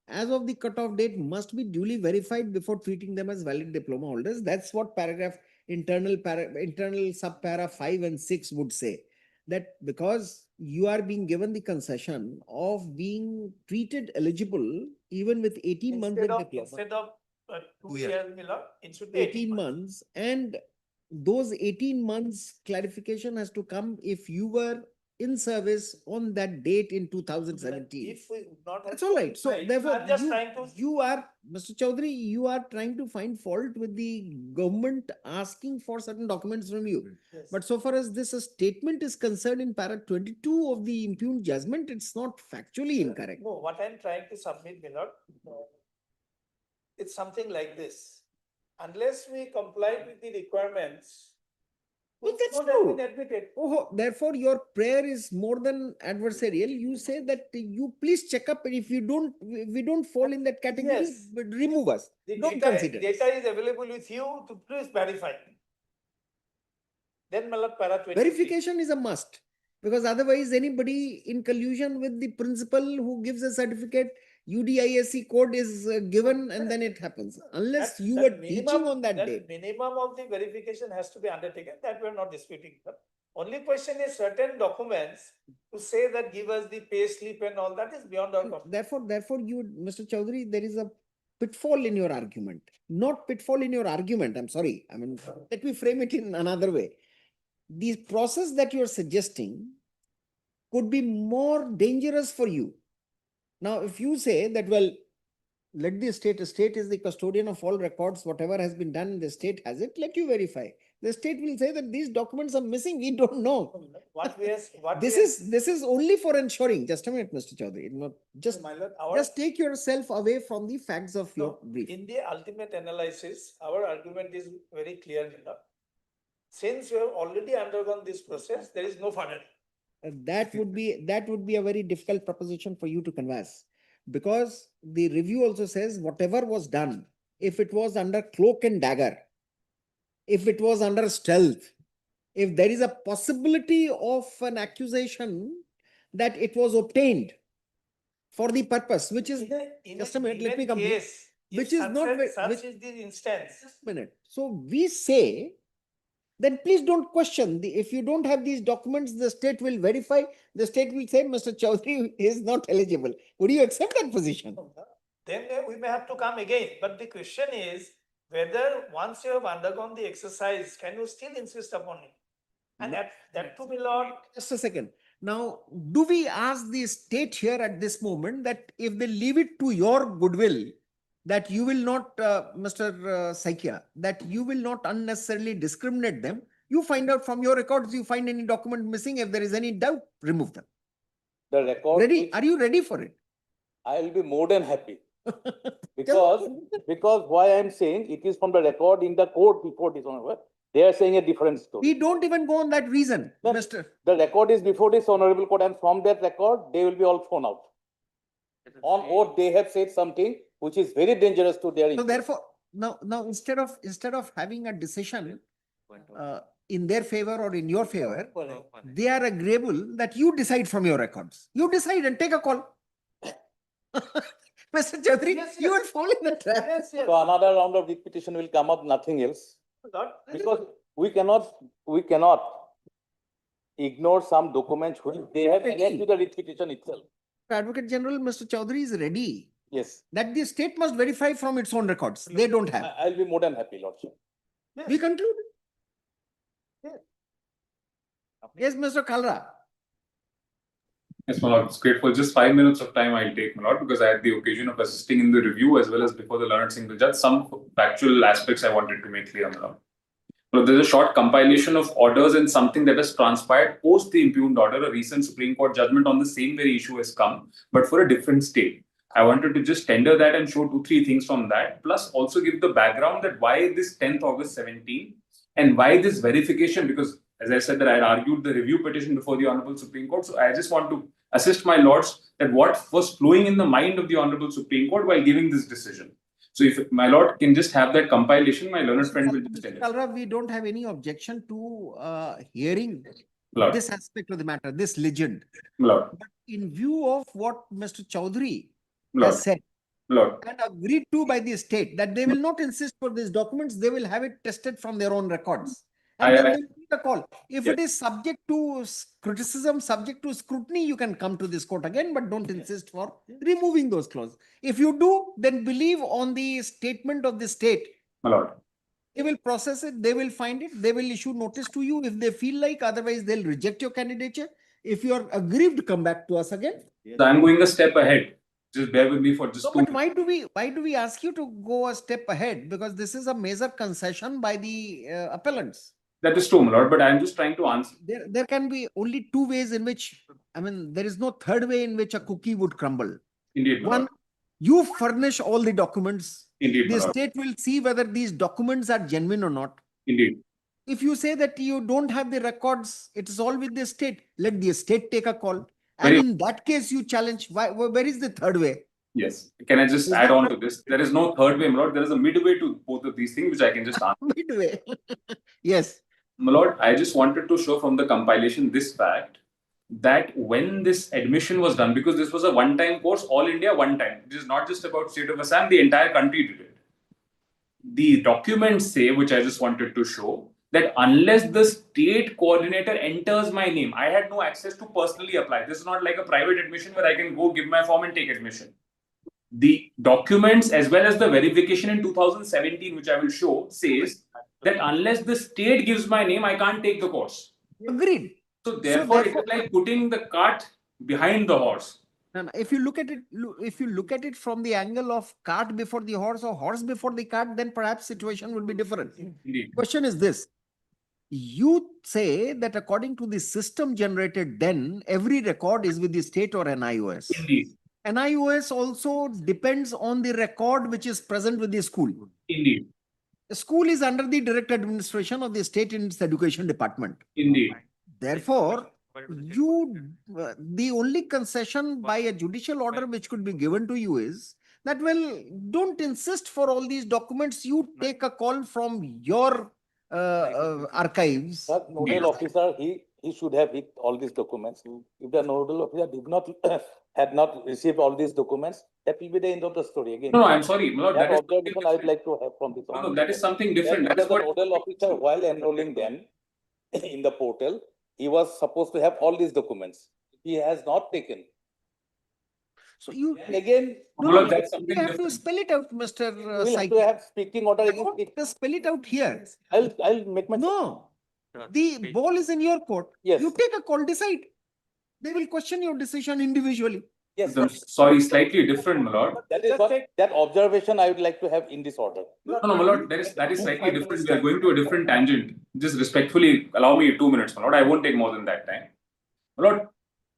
as of the cutoff date must be duly verified before treating them as valid diploma holders. That's what internal subpara 5 and 6 would say. That because you are being given the concession of being treated eligible even with 18 months in diploma. Instead of 2 years. years, my lord, it should be 18 months, and those 18 months clarification has to come if you were in service on that date in 2017. If we would not have. That's all right. So Right. therefore, I'm just trying to. you are, Mr. Chaudhary, you are trying to find fault with the government asking for certain documents from you. Yes. But so far as this statement is concerned in para 22 of the impugned judgment, it's not factually incorrect. No, what I'm trying to submit, my lord, it's something like this. Unless we comply with the requirements. Well, we that's don't have true. been admitted. Oh, therefore, your prayer is more than adversarial. You say that you please check up, and if we don't fall in that category, Yes. but remove us. The Don't data, consider. data is available with you to please verify. Then, my lord, para 23. Verification is a must, because otherwise anybody in collusion with the principal who gives a certificate, UDISC code is given and then it happens. Unless you were teaching on that date. Minimum of the verification has to be undertaken, that we are not disputing. But only question is certain documents to say that give us the pay slip and all that is beyond our competence. Therefore, you, Mr. Chaudhary, there is a pitfall in your argument. Not pitfall in your argument, I'm sorry. I mean, let me frame it in another way. The process that you're suggesting could be more dangerous for you. Now, if you say that, well, let the state is the custodian of all records, whatever has been done, the state has it, let you verify. The state will say that these documents are missing, we don't know. This is only for ensuring, just a minute, Mr. Chaudhary, not just, My lord, just take yourself away from the facts of your No, brief. in the ultimate analysis, our argument is very clear. Since you have already undergone this process, there is no further. That would be a very difficult proposition for you to converse, because the review also says whatever was done, if it was under cloak and dagger, if it was under stealth, if there is a possibility of an accusation that it was obtained for the purpose, which is, just a minute, let me complete. Which is not Such is the instance. Just a minute. So we say, then please don't question. If you don't have these documents, the state will verify. The state will say, Mr. Chaudhary is not eligible. Would you accept that position? Then we may have to come again. But the question is whether once you have undergone the exercise, can you still insist upon it? And that to be, Lord. Just a second. Now, do we ask the state here at this moment that if they leave it to your goodwill, that you will not, Mr. Saikia, that you will not unnecessarily discriminate them? You find out from your records, you find any document missing, if there is any doubt, remove them. The record. Ready? Are you ready for it? I will be more than happy. Because why I am saying it is from the record in the court before dishonorable. They are saying a different story. We don't even go on that reason, Mr. The record is before this honorable court, and from that record, they will be all thrown out. On oath, they have said something which is very dangerous to their. So therefore, now instead of having a decision in their favor or in your favor, they are agreeable that you decide from your records. You decide and take a call. Mr. Chaudhary, you will fall in the trap. So another round of repetition will come up, nothing else. Because we cannot ignore some documents which they have attached to the writ petition itself. Advocate General, Mr. Chaudhary is ready Yes, that the state must verify from its own records. They don't have. I'll be more than happy, Lordship. We conclude. Yes, Mr. Kalra. Yes, my lord, it's grateful. Just 5 minutes of time I'll take, my lord, because I had the occasion of assisting in the review as well as before the learned single judge. Some factual aspects I wanted to make clear, my lord. So there's a short compilation of orders and something that has transpired post the impugned order. A recent Supreme Court judgment on the same very issue has come, but for a different state. I wanted to just tender that and show 2-3 things from that, plus also give the background that why this 10th August 17 and why this verification, because as I said that I had argued the review petition before the Honorable Supreme Court. So I just want to assist my lords that what was flowing in the mind of the Honorable Supreme Court while giving this decision. So if my lord can just have that compilation, my learned friend will just tell Mr. it. Kalra, we don't have any objection to hearing Lord, this aspect of the matter, this legend. Lord, But in view of what Mr. Chaudhary Lord, has said Lord. and agreed to by the state that they will not insist for these documents, they will have it tested from their own records. And then they will make a call. If it is subject to criticism, subject to scrutiny, you can come to this court again, but don't insist for removing those clauses. If you do, then believe on the statement of the state. My lord. They will process it, they will find it, they will issue notice to you if they feel like, otherwise they'll reject your candidature. If you are aggrieved, come back to us again. So I'm going a step ahead. Just bear with me for just No, 2 but why do we ask you to go a step ahead? Because this is a major concession by the appellants. That is true, my lord, but I'm just trying to answer. There can be only 2 ways in which, I mean, there is no third way in which a cookie would crumble. Indeed, my One, lord. you furnish all the documents. Indeed, my The lord. state will see whether these documents are genuine or not. Indeed. If you say that you don't have the records, it is all with the state. Let the state take a call. And Very- in that case, you challenge. Where is the third way? Yes. Can I just Is add that on right? to this? There is no third way, my lord. There is a midway to both of these things, which I can just answer. Midway. Yes. My lord, I just wanted to show from the compilation this fact that when this admission was done, because this was a one-time course, all India one time. It is not just about state of Assam, the entire country did it. The documents say, which I just wanted to show, that unless the state coordinator enters my name, I had no access to personally apply. This is not like a private admission where I can go give my form and take admission. The documents as well as the verification in 2017, which I will show, says that unless the state gives my name, I can't take the course. Agreed. So therefore, it is like putting the cart behind the horse. No, if you look at it from the angle of cart before the horse or horse before the cart, then perhaps situation would be different. Indeed. Question is this. You say that according to the system generated then, every record is with the state or NIOS. Indeed. NIOS also depends on the record which is present with the school. Indeed. The school is under the direct administration of the state in its education department. Indeed. Therefore, the only concession by a judicial order which could be given to you is that, well, don't insist for all these documents. You take a call from your archives. That nodal officer, he should have hit all these documents. If the nodal officer did not had not received all these documents, that will be the end of the story again. No, I'm sorry, my lord. That That is observation I would like to have from this. no, that is something different. That That is what. the nodal officer, while enrolling them in the portal, he was supposed to have all these documents. He has not taken. So you And again, No, that's something you have to different. spell it out, Mr. we will have Saiki. to have speaking order against it. Just spell it out here. I'll make my. No, the ball is in your court. Yes. You take a call, decide. They will question your decision individually. Yes. Sorry, slightly different, my lord. That is what, that observation I would like to have in this order. No, my lord, that is slightly different. We are going to a different tangent. Just respectfully allow me 2 minutes, my lord. I won't take more than that time. My lord,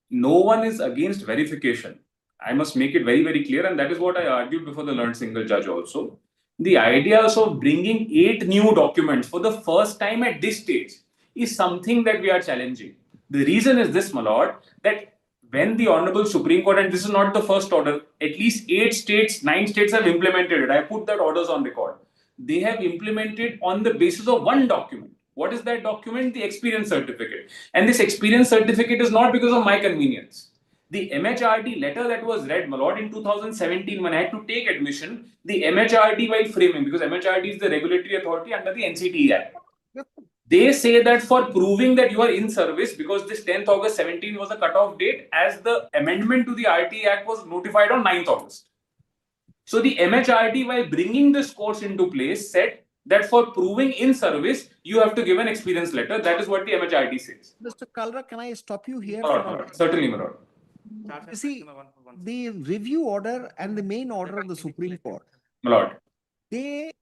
no one is against verification. I must make it very, very clear, and that is what I argued before the learned single judge also. The idea of bringing 8 new documents for the first time at this stage is something that we are challenging. The reason is this, my lord, that when the Honorable Supreme Court, and this is not the first order, at least 8 states, 9 states have implemented it. I put that orders on record. They have implemented on the basis of one document. What is that document? The experience certificate. And this experience certificate is not because of my convenience. The MHRD letter that was read, my lord, in 2017, when I had to take admission, the MHRD while framing, because MHRD is the regulatory authority under the NCT Act. They say that for proving that you are in service, because this 10th August 17 was the cutoff date, as the amendment to the RT Act was notified on 9th August. So the MHRT, while bringing this course into place, said that for proving in service, you have to give an experience letter. That is what the MHRT says. Mr. Kalra, can I stop you here My for lord, my a lord. Certainly, my lord. You see, the review order and the main order of the Supreme Court, My lord. they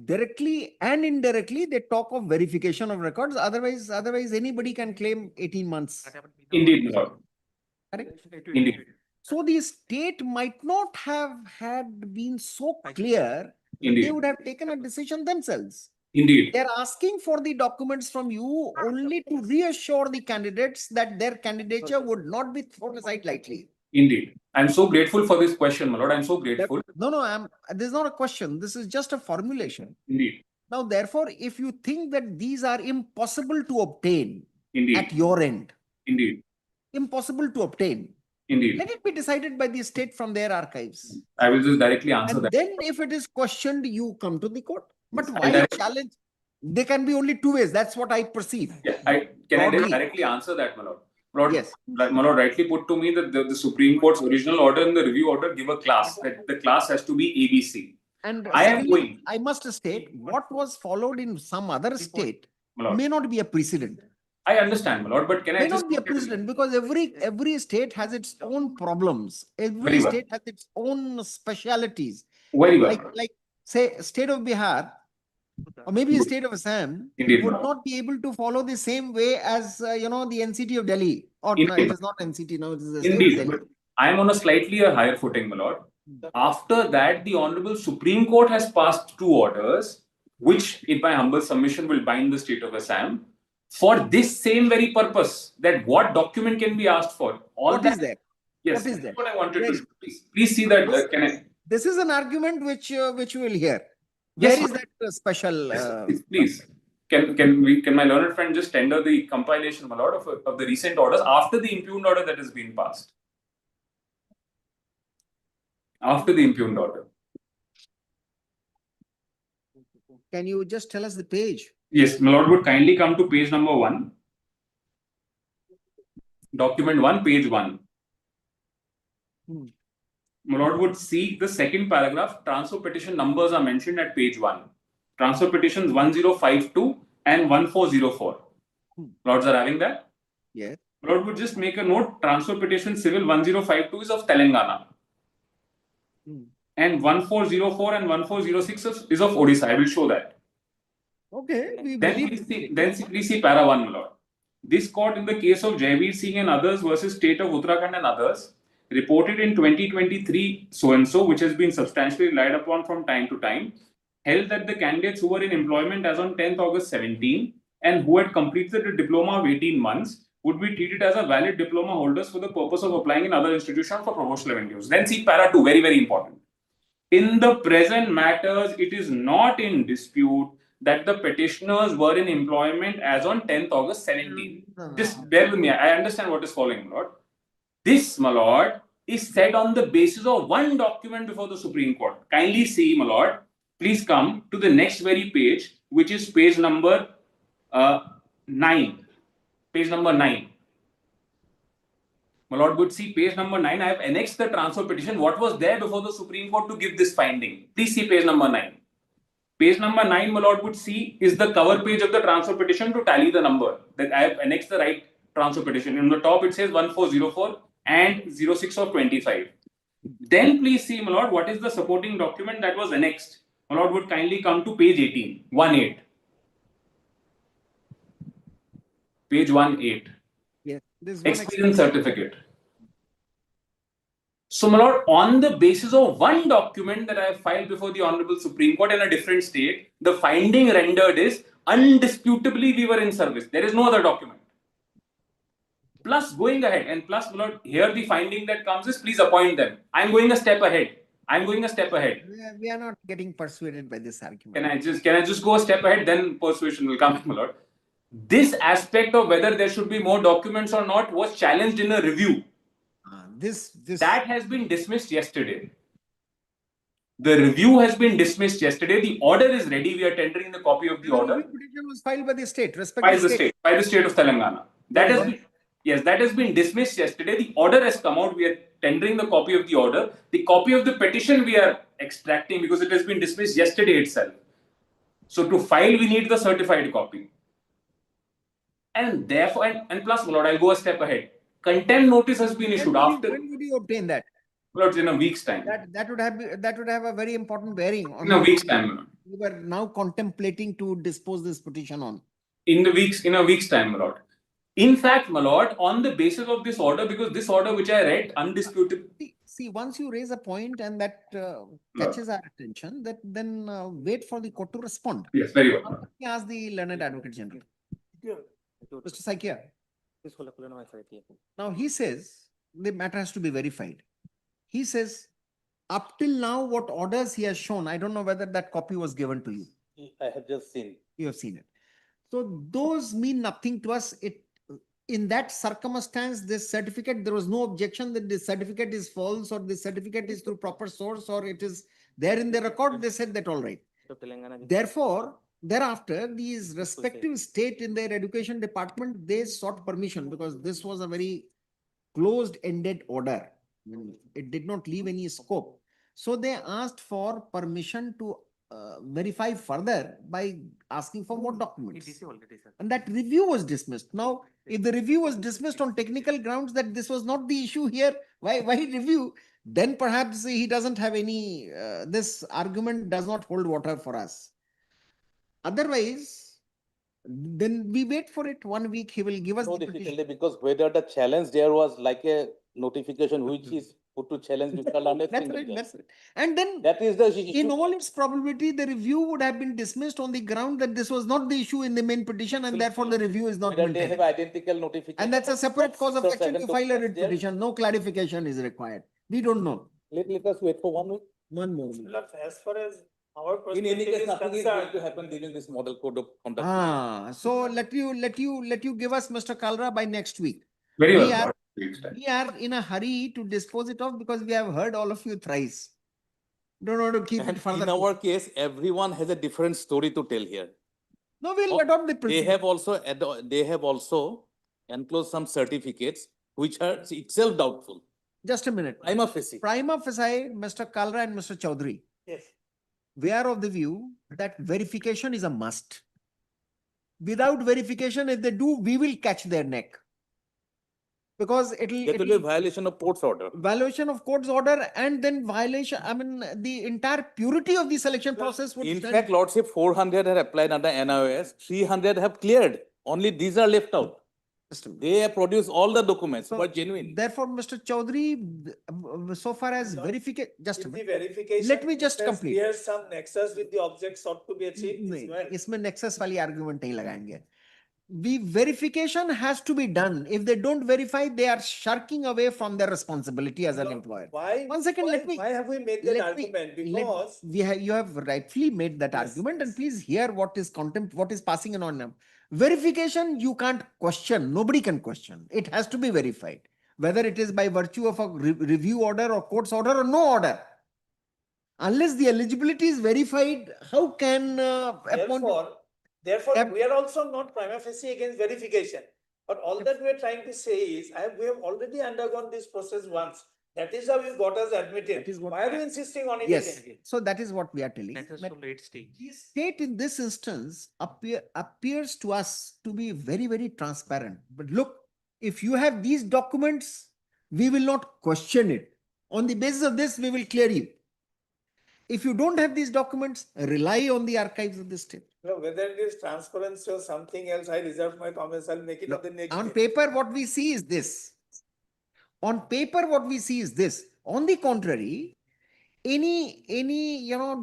directly and indirectly, they talk of verification of records. Otherwise anybody can claim 18 months. Indeed, my lord. Correct? Indeed. So the state might not have had been so clear that they Indeed. would have taken a decision themselves. Indeed. They're asking for the documents from you only to reassure the candidates that their candidature would not be thrown aside lightly. Indeed. I'm so grateful for this question, my lord. I'm so grateful. No, this is not a question. This is just a formulation. Indeed. Now, therefore, if you think that these are impossible to obtain Indeed. at your end, Indeed. impossible to obtain, Indeed. let it be decided by the state from their archives. I will just directly answer And that. then if it is questioned, you come to the court. But Yes, I'll why direct- challenge? There can be only two ways. That's what I perceive. Yeah, can I Broadly. directly answer that, my lord? My lord, Yes. like my lord rightly put to me that the Supreme Court's original order and the review order give a class, that the class has to be ABC. And I am secondly, going. I must state what was followed in some other state My lord. may not be a precedent. I understand, my lord, but can I May just not be a precedent because every state has its own problems. Every Very well. state has its own specialities. Very well, my lord. Like say state of Bihar or maybe a state of Assam Indeed, would my lord. not be able to follow the same way as the NCT of Delhi, or no, Indeed. it is not NCT now, it is the state of Indeed, Delhi. but I am on a slightly a higher footing, my lord. After that, the Honorable Supreme Court has passed two orders, which, in my humble submission, will bind the state of Assam for this same very purpose. That what document can be asked for? All What that, is there? Yes, What is that's there? what I wanted Where to. Please see that. Can I? This is an argument which you will hear. Yes, Where is sir. that special? Please. Can my learned friend just tender the compilation, my lord, of the recent orders after the impugned order that has been passed? After the impugned order. Can you just tell us the page? Yes, my lord would kindly come to page number 1. Document 1, page 1. My lord would see the second paragraph. Transfer petition numbers are mentioned at page 1. Transfer petitions 1052 and 1404. Lords are having that? Yes. Lord would just make a note. Transfer petition civil 1052 is of Telangana. And 1404 and 1406 is of Odisha. I will show that. Okay. Please see para 1, my lord. This court, in the case of Jaivir Singh and others versus state of Uttarakhand and others, reported in 2023 so-and-so, which has been substantially relied upon from time to time, held that the candidates who were in employment as on 10th August 17 and who had completed a diploma of 18 months would be treated as a valid diploma holders for the purpose of applying in other institutions for promotional avenues. Then see para 2, very, very important. In the present matters, it is not in dispute that the petitioners were in employment as on 10th August 17. Just bear with me. I understand what is following, my lord. This, my lord, is said on the basis of one document before the Supreme Court. Kindly see, my lord. Please come to the next very page, which is page number 9. Page number 9. My lord would see page number 9. I have annexed the transfer petition. What was there before the Supreme Court to give this finding? Please see page number 9. Page number 9, my lord would see, is the cover page of the transfer petition to tally the number. That I have annexed the right transfer petition. In the top, it says 1404 and 06 of 25. Then please see, my lord, what is the supporting document that was annexed. My lord would kindly come to page 18, 1-8. Page 1-8. Yes. This Experience certificate. So, my lord, on the basis of one document that I have filed before the Honorable Supreme Court in a different state, the finding rendered is undisputably we were in service. There is no other document. Plus, going ahead, and plus, my lord, here the finding that comes is please appoint them. I am going a step ahead. We are not getting persuaded by this argument. Can I just go a step ahead? Then persuasion will come, my lord. This aspect of whether there should be more documents or not was challenged in a review. That has been dismissed yesterday. The review has been dismissed yesterday. The order is ready. We are tendering the copy of the The order review petition was filed by the state, by respective the state. state, by the state of Telangana. That has been, yes, that has been dismissed yesterday. The order has come out. We are tendering the copy of the order. The copy of the petition we are extracting because it has been dismissed yesterday itself. So to file, we need the certified copy. And therefore, and plus, my lord, I'll go a step ahead. Contempt notice has been issued after, When would you obtain that? my lord, in a week's time. That would have a very important bearing on In a week's time, my lord. we were now contemplating to dispose this petition on. In a week's time, my lord. In fact, my lord, on the basis of this order, because this order which I read, undisputed. See, once you raise a point and that catches our attention, then wait for the court to respond. Yes, very well. Let me ask the learned advocate general. Mr. Saikia. Now he says the matter has to be verified. He says up till now what orders he has shown, I don't know whether that copy was given to you. I have just seen. You have seen it. So those mean nothing to us. In that circumstance, this certificate, there was no objection that this certificate is false or this certificate is through proper source or it is there in the record. They said that all right. Therefore, thereafter, these respective state in their education department, they sought permission because this was a very closed-ended order. It did not leave any scope. So they asked for permission to verify further by asking for more documents. And that review was dismissed. Now, if the review was dismissed on technical grounds that this was not the issue here, why review? Then perhaps he doesn't have any, this argument does not hold water for us. Otherwise, then we wait for it. 1 week, he will give us No the petition. difficulty because whether the challenge there was like a notification which is put to challenge Mr. Lanet. That's right, that's right. And then That is the issue. in all its probability, the review would have been dismissed on the ground that this was not the issue in the main petition and therefore the review is not Whether they maintained. have identical notification. And that's a separate cause of So action to second file a writ there- petition. No clarification is required. We don't know. Let us wait for 1 week. One more. As far as our In any perspective case, is nothing is going concerned, to happen during this model code of conduct. So let you give us Mr. Kalra by next week. Very We well. are- We are in a hurry to dispose it off because we have heard all of you thrice. Don't want to keep And it further. in our case, everyone has a different story to tell here. No, we'll Oh, adopt the They procedure. have also enclosed some certificates which are itself doubtful. Just a minute. Prima facie. Prima facie, Mr. Kalra and Mr. Chaudhary, yes. we are of the view that verification is a must. Without verification, if they do, we will catch their neck. Because That will be a violation of court's order. violation of court's order and then violation, I mean, the entire purity of the selection process would In stand. fact, Lordship, 400 have applied under NIOS, 300 have cleared. Only these are left out. They have produced all the documents, So, but genuine. Therefore, Mr. Chaudhary, so far as verification, just a If the minute. verification. Let me just process complete. clears some nexus with the object sought to be achieved. नहीं, it's well. इसमें nexus वाली argument नहीं लगाएंगे. The verification has to be done. If they don't verify, they are shirking away from their responsibility as an employer. Why? 1 second, why- let me. Why have we made that let me- argument? let- Because. you have rightfully made that Yes, argument, and yes. please hear what is what is passing in on them. Verification, you can't question. Nobody can question. It has to be verified, whether it is by virtue of a review order or court's order or no order. Unless the eligibility is verified, how can Therefore, Yep. we are also not prima facie against verification. But all that we are trying to say is, we have already undergone this process once. That is how you got us admitted. That is what- Why are you insisting on it Yes, again? so that is what we are telling. That is that so late stage. the state in this instance appears to us to be very, very transparent. But look, if you have these documents, we will not question it. On the basis of this, we will clear you. If you don't have these documents, rely on the archives of the state. No, whether it is transparency or something else, I reserve my comments. I'll make it on the next. On day. paper, what we see is this. On paper, what we see is this. On the contrary, any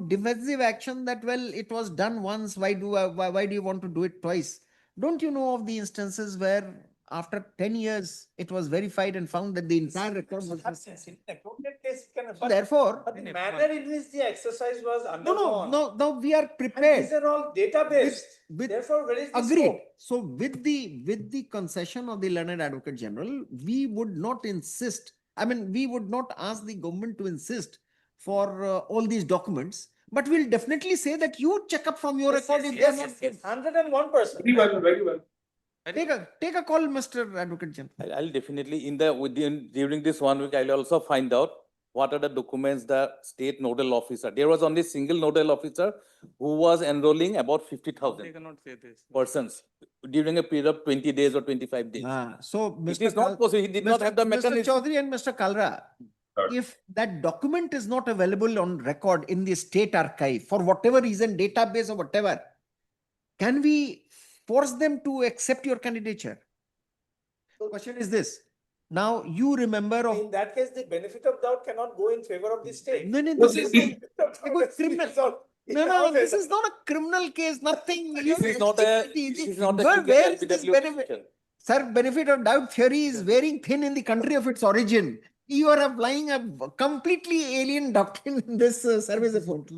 divisive action that, well, it was done once, why do you want to do it twice? Don't you know of the instances where after 10 years it was verified and found that the entire record was Yes, in a courted case, it can- but- therefore But the manner in which the exercise was undergone. no, we are And prepared. these are all database. With- Therefore, where is the Agreed. scope? So with the concession of the learned advocate general, we would not insist. I mean, we would not ask the government to insist for all these documents, but we'll definitely say that you check up from your record if they are not. 101%. Very well, very well. Take a call, Mr. Advocate General. I'll definitely during this 1 week, I'll also find out what are the documents the state nodal officer. There was only single nodal officer who was enrolling about 50,000 cannot say this. persons during a period of 20 days or 25 days. So, It Mr. is not possible. He did not have the Mr. mechanism. Chaudhary and Mr. Kalra, if that document is not available on record in the state archive for whatever reason, database or whatever, can we force them to accept your candidature? Question is this. Now you remember of In that case, the benefit of doubt cannot go in favor of the state. no, Well, this is it- criminal. No, this is not a criminal case. Nothing. This is not a Where is this benefit? Sir, benefit of doubt theory is wearing thin in the country of its origin. You are applying a completely alien doctrine in this service effort.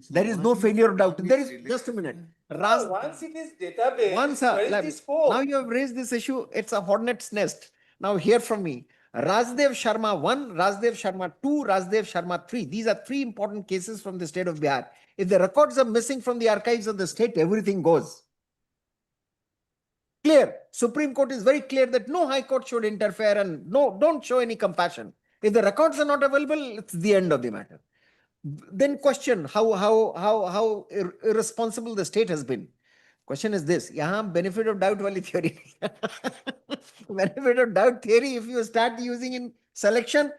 There is no failure of doubt. There is just a minute. Once it is database, Once, where is the scope? now you have raised this issue. It's a hornet's nest. Now hear from me. Rajdev Sharma 1, Rajdev Sharma 2, Rajdev Sharma 3. These are three important cases from the state of Bihar. If the records are missing from the archives of the state, everything goes. Clear. Supreme Court is very clear that no High Court should interfere and no, don't show any compassion. If the records are not available, it's the end of the matter. Then question how irresponsible the state has been. Question is this. Yahan benefit of doubt wali theory. Benefit of doubt theory, if you start using in selection,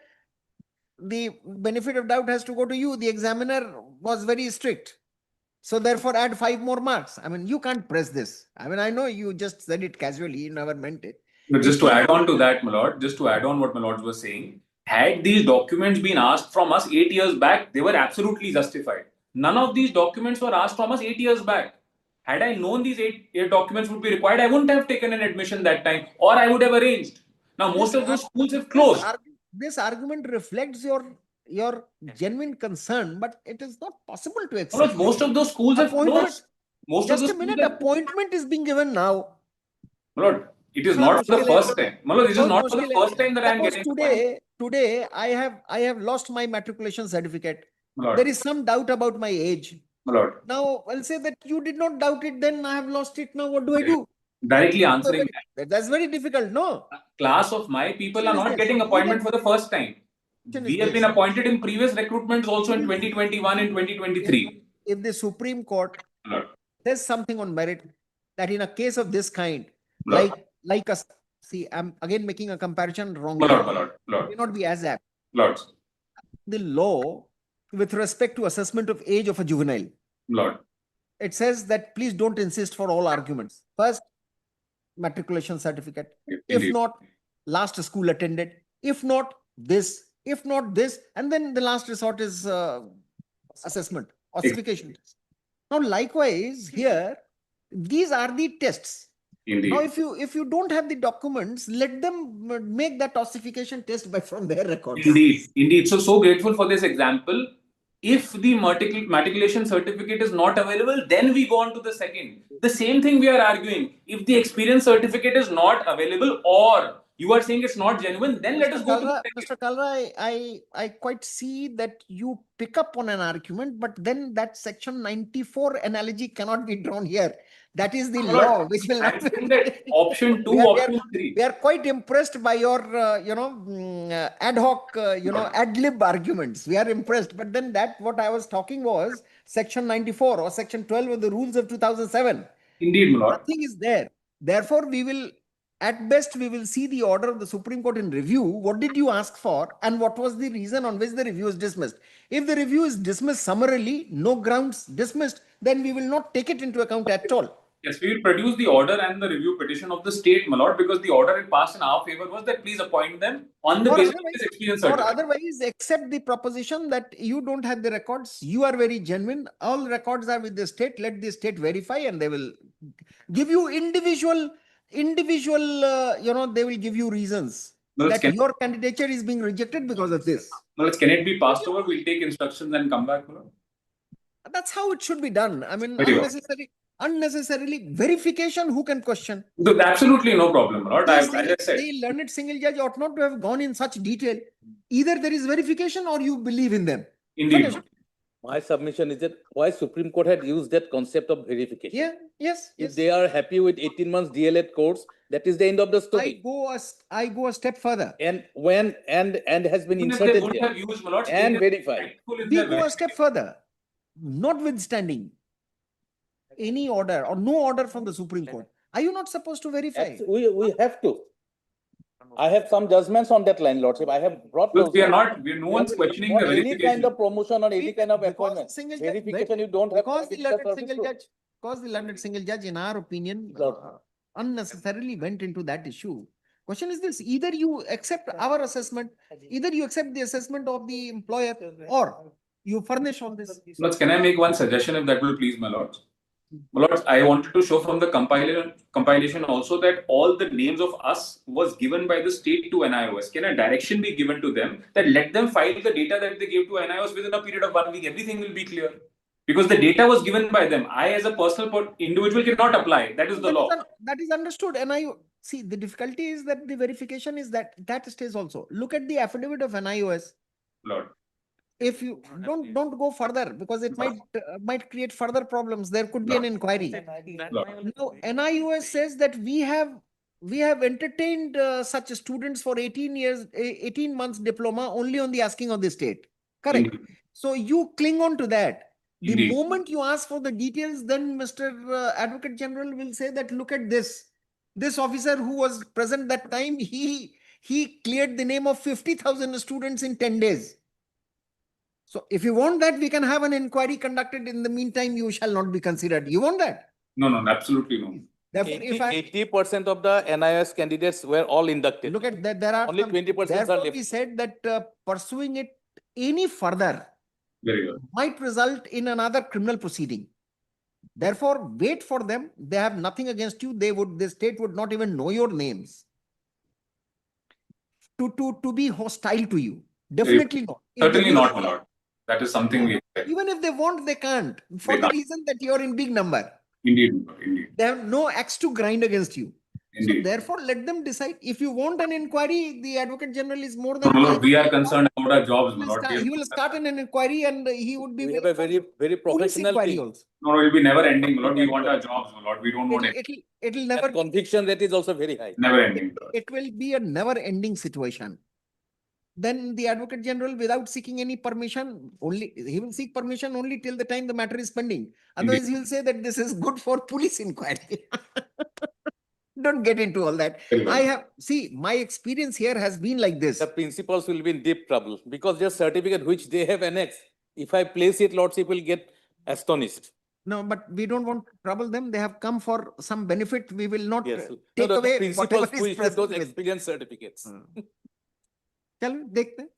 the benefit of doubt has to go to you. The examiner was very strict. So therefore add 5 more marks. I mean, you can't press this. I mean, I know you just said it casually, you never meant it. But just to add on to that, my lord, just to add on what my lord was saying, had these documents been asked from us 8 years back, they were absolutely justified. None of these documents were asked from us 8 years back. Had I known these eight documents would be required, I wouldn't have taken an admission that time, or I would have arranged. Now, most of those schools have closed. This argument reflects your genuine concern, but it is not possible to No, accept. most of those schools have closed. Most of Just those a minute, schools have- appointment is being given now. My lord, it is not for the first time. My lord, this is बहुत not for the मुश्किल है. first time that I am Suppose getting appointed. today I have lost my matriculation certificate. My lord, There is some doubt about my age. my lord, Now I'll say that you did not doubt it, then I have lost it. Now what do I do? directly answering that. That's very difficult, no? Class of my people are Question is not this. getting appointment for the first time. Question is We have this. been appointed in previous recruitments also in 2021 and 2023. If the Supreme Court My lord, says something on merit, that in a case of this kind, my lord, like us, see, I'm again making a comparison wrong. my lord, my lord, my May lord, not be as apt. lords, The law with respect to assessment of age of a juvenile, lord, it says that please don't insist for all arguments. First, matriculation certificate. If indeed. not, last school attended. If not, this. If not this, and then the last resort is assessment, ossification test. Now, likewise, here, these are the tests. Indeed. Now, if you don't have the documents, let them make that ossification test by from their records. Indeed, indeed. So grateful for this example. If the matriculation certificate is not available, then we go on to the second. The same thing we are arguing. If the experience certificate is not available, or you are saying it's not genuine, then let us go to the second. Mr. Kalra, I quite see that you pick up on an argument, but then that section 94 analogy cannot be drawn here. That is the law, which will I not think that option 2, We are- option 3. We are quite impressed by your, ad hoc, ad lib arguments. We are impressed. But then what I was talking was section 94 or section 12 of the rules of 2007. Indeed, my lord. Nothing is there. Therefore, at best, we will see the order of the Supreme Court in review. What did you ask for? And what was the reason on which the review is dismissed? If the review is dismissed summarily, no grounds dismissed, then we will not take it into account at all. Yes, we will produce the order and the review petition of the state, my lord, because the order it passed in our favor was that please appoint them on the basis of this experience Or certificate. otherwise, accept the proposition that you don't have the records, you are very genuine, all records are with the state, let the state verify and they will give you individual, they will give you reasons No, that can- your candidature is being rejected because of this. Well, can it be passed over? We'll take instructions and come back, my lord. That's how it should be done. I mean, Very well. unnecessarily verification, who can question? So, absolutely no problem, my lord. As I said, The learned single judge ought not to have gone in such detail. Either there is verification or you believe in them. Indeed. Finished. My submission is that why Supreme Court had used that concept of verification. Yeah, yes, If yes. they are happy with 18 months DLED course, that is the end of the I story. go a step further. And when, and has been Even if they inserted would there have used, my lord, and they verified. rightful in We their go a step verification. further. Notwithstanding any order or no order from the Supreme Court, are you not supposed to verify? We have to. I have some judgments on that line, Lordship. I have brought Look, those. we are not, no one's For questioning the any kind verification. of promotion or any kind of Because appointment, single judge- verification, you don't have. Because the to have learned service single proof. judge, because the learned single judge, in our opinion, Lord. unnecessarily went into that issue. Question is this: either you accept our assessment, either you accept the assessment of the employer, or you furnish all this. Lords, can I make one suggestion if that will please my lords? My lords, I wanted to show from the compilation also that all the names of us was given by the state to NIOS. Can a direction be given to them that let them file the data that they gave to NIOS within a period of 1 week? Everything will be clear. Because the data was given by them. I as a personal individual cannot apply. That is the law. That is understood. And see, the difficulty is that the verification is that stays also. Look at the affidavit of NIOS. Lord. If you don't go further, because it might create further problems. There could be an inquiry. Now, NIOS says that we have entertained such students for 18 months diploma only on the asking of the state. Correct. Indeed. So you cling on to that. The Indeed. moment you ask for the details, then Mr. Advocate General will say that look at this. This officer who was present that time, he cleared the name of 50,000 students in 10 days. So if you want that, we can have an inquiry conducted. In the meantime, you shall not be considered. You want that? No, absolutely no. Therefore, if I 80% of the NIOS candidates were all inducted. look at that, there are Only some- 20% are therefore left. we said that pursuing it any further Very well. might result in another criminal proceeding. Therefore, wait for them. They have nothing against you. The state would not even know your names to be hostile to you. Definitely not. If they Certainly really not, my want- lord. That is something we expect. Even if they want, they can't. For They the can't. reason that you are in big number. Indeed, my lord, indeed. They have no axe to grind against you. So Indeed. therefore, let them decide. If you want an inquiry, the Advocate General is more No, than my lord, we are glad. concerned about our jobs, my lord. He will start an inquiry and he would be We have a very police professional inquiry team. also. No, it will be never ending, my lord. We want our jobs, my lord. We don't want it. It'll And never conviction rate is also very high. Never ending. my lord. it will be a never ending situation. Then the Advocate General, without seeking any permission, he will seek permission only till the time the matter is pending. Otherwise, he will say that this is good for police inquiry. Don't get into all that. Very well. My experience here has been like this. The principals will be in deep trouble because their certificate which they have annexed, if I place it, Lordship will get astonished. No, but we don't want to trouble them. They have come for some benefit. We will not Yes. take the away principals whatever who is issue those present with. experience certificates. Shall we take them?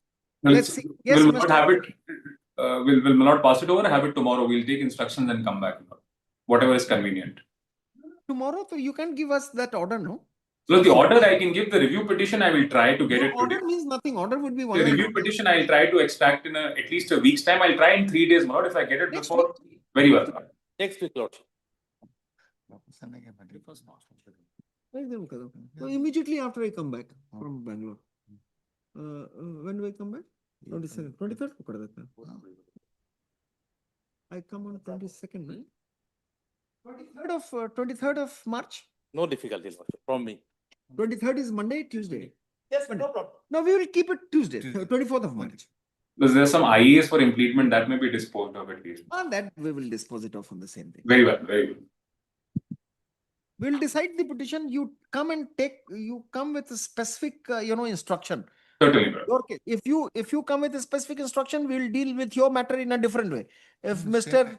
Well, Let's see. Yes, we'll Mr. not have it. Will not pass it over. Have it tomorrow. We'll take instructions and come back. Whatever is convenient. Tomorrow, so you can't give us that order, no? So the order I can give, the review petition, I will try to get No, it today. order means nothing. Order would be one The line. review petition, I'll try to extract in at least a week's time. I'll try in 3 days, my lord. If I get it Next before, very well. Next week, Lordship. So immediately after I come back from Bangalore. When do I come back? 22nd. 23rd को कर देते हैं. I come on 22nd, right? 23rd of March. No difficulty, Lordship, from me. 23rd is Monday, Tuesday. Yes, no problem. No, we will keep it Tuesday, 24th of March. There's some IAS for implement that may be disposed of at least. And that we will dispose it off on the same thing. Very well, very well. We will decide the petition. You come with a specific, instruction. Certainly, brother. Your case. If you come with a specific instruction, we will deal with your matter in a different way. If Mr.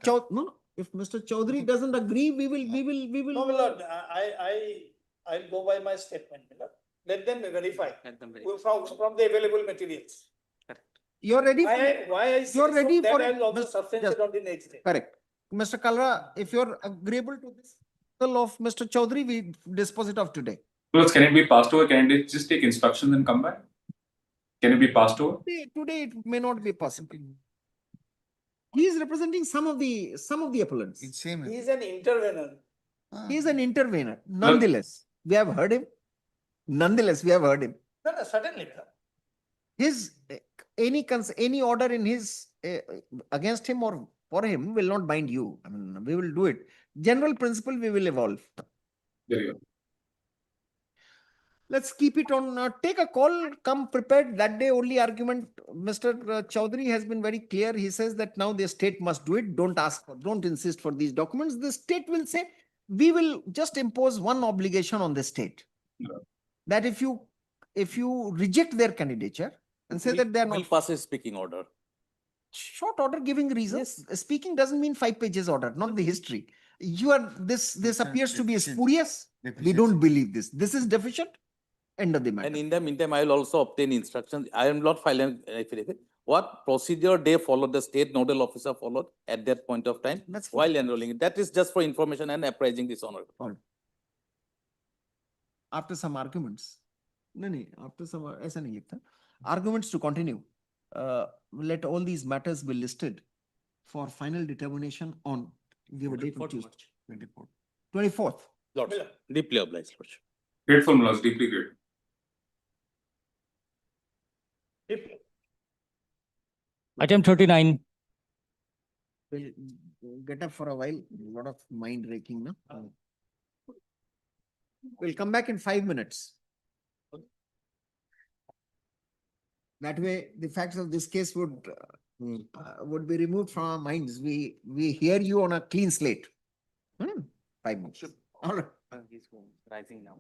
Chaudhary doesn't agree, we will. No, my lord, I'll go by my statement, my lord. Let them verify from the available materials. You're ready. Why I say You're ready so, for that it. I'll also substantiate on the next day. Correct. Mr. Kalra, if you're agreeable to this of Mr. Chaudhary, we dispose it off today. Plus, can it be passed over? Can it just take instructions and come back? Can it be passed over? Today it may not be possible. He is representing some of the appellants. It's same. He is an intervener. He is an intervener. Nonetheless, we have heard him. No, certainly. His any order in his against him or for him will not bind you. I mean, we will do it. General principle we will evolve. There you go. Let's keep it on, take a call, come prepared. That day only argument, Mr. Chaudhary has been very clear. He says that now the state must do it. Don't ask for, don't insist for these documents. The state will say, we will just impose one obligation on the state. Yeah. That if you reject their candidature and say that they are Will not, pass a speaking order. short order giving reasons. Speaking doesn't mean 5 pages order, not the history. You are, this appears to be spurious. We don't believe this. This is deficient. End of the matter. And in the meantime, I will also obtain instructions. I am not filing affidavit. What procedure they followed, the state nodal officer followed at that point of time That's while enrolling. That is just for information and apprising this honor. After some arguments, no, after some, ऐसा नहीं लिखता. Arguments to continue. Let all these matters be listed for final determination on, give a date of Tuesday. 24th. Lords, deeply obliged, Lordship. Grateful, my lords, deeply grateful. Item 39. We'll get up for a while. A lot of mind raking, no? We'll come back in 5 minutes. That way, the facts of this case would be removed from our minds. We hear you on a clean slate. 5 minutes. All right. He's rising now.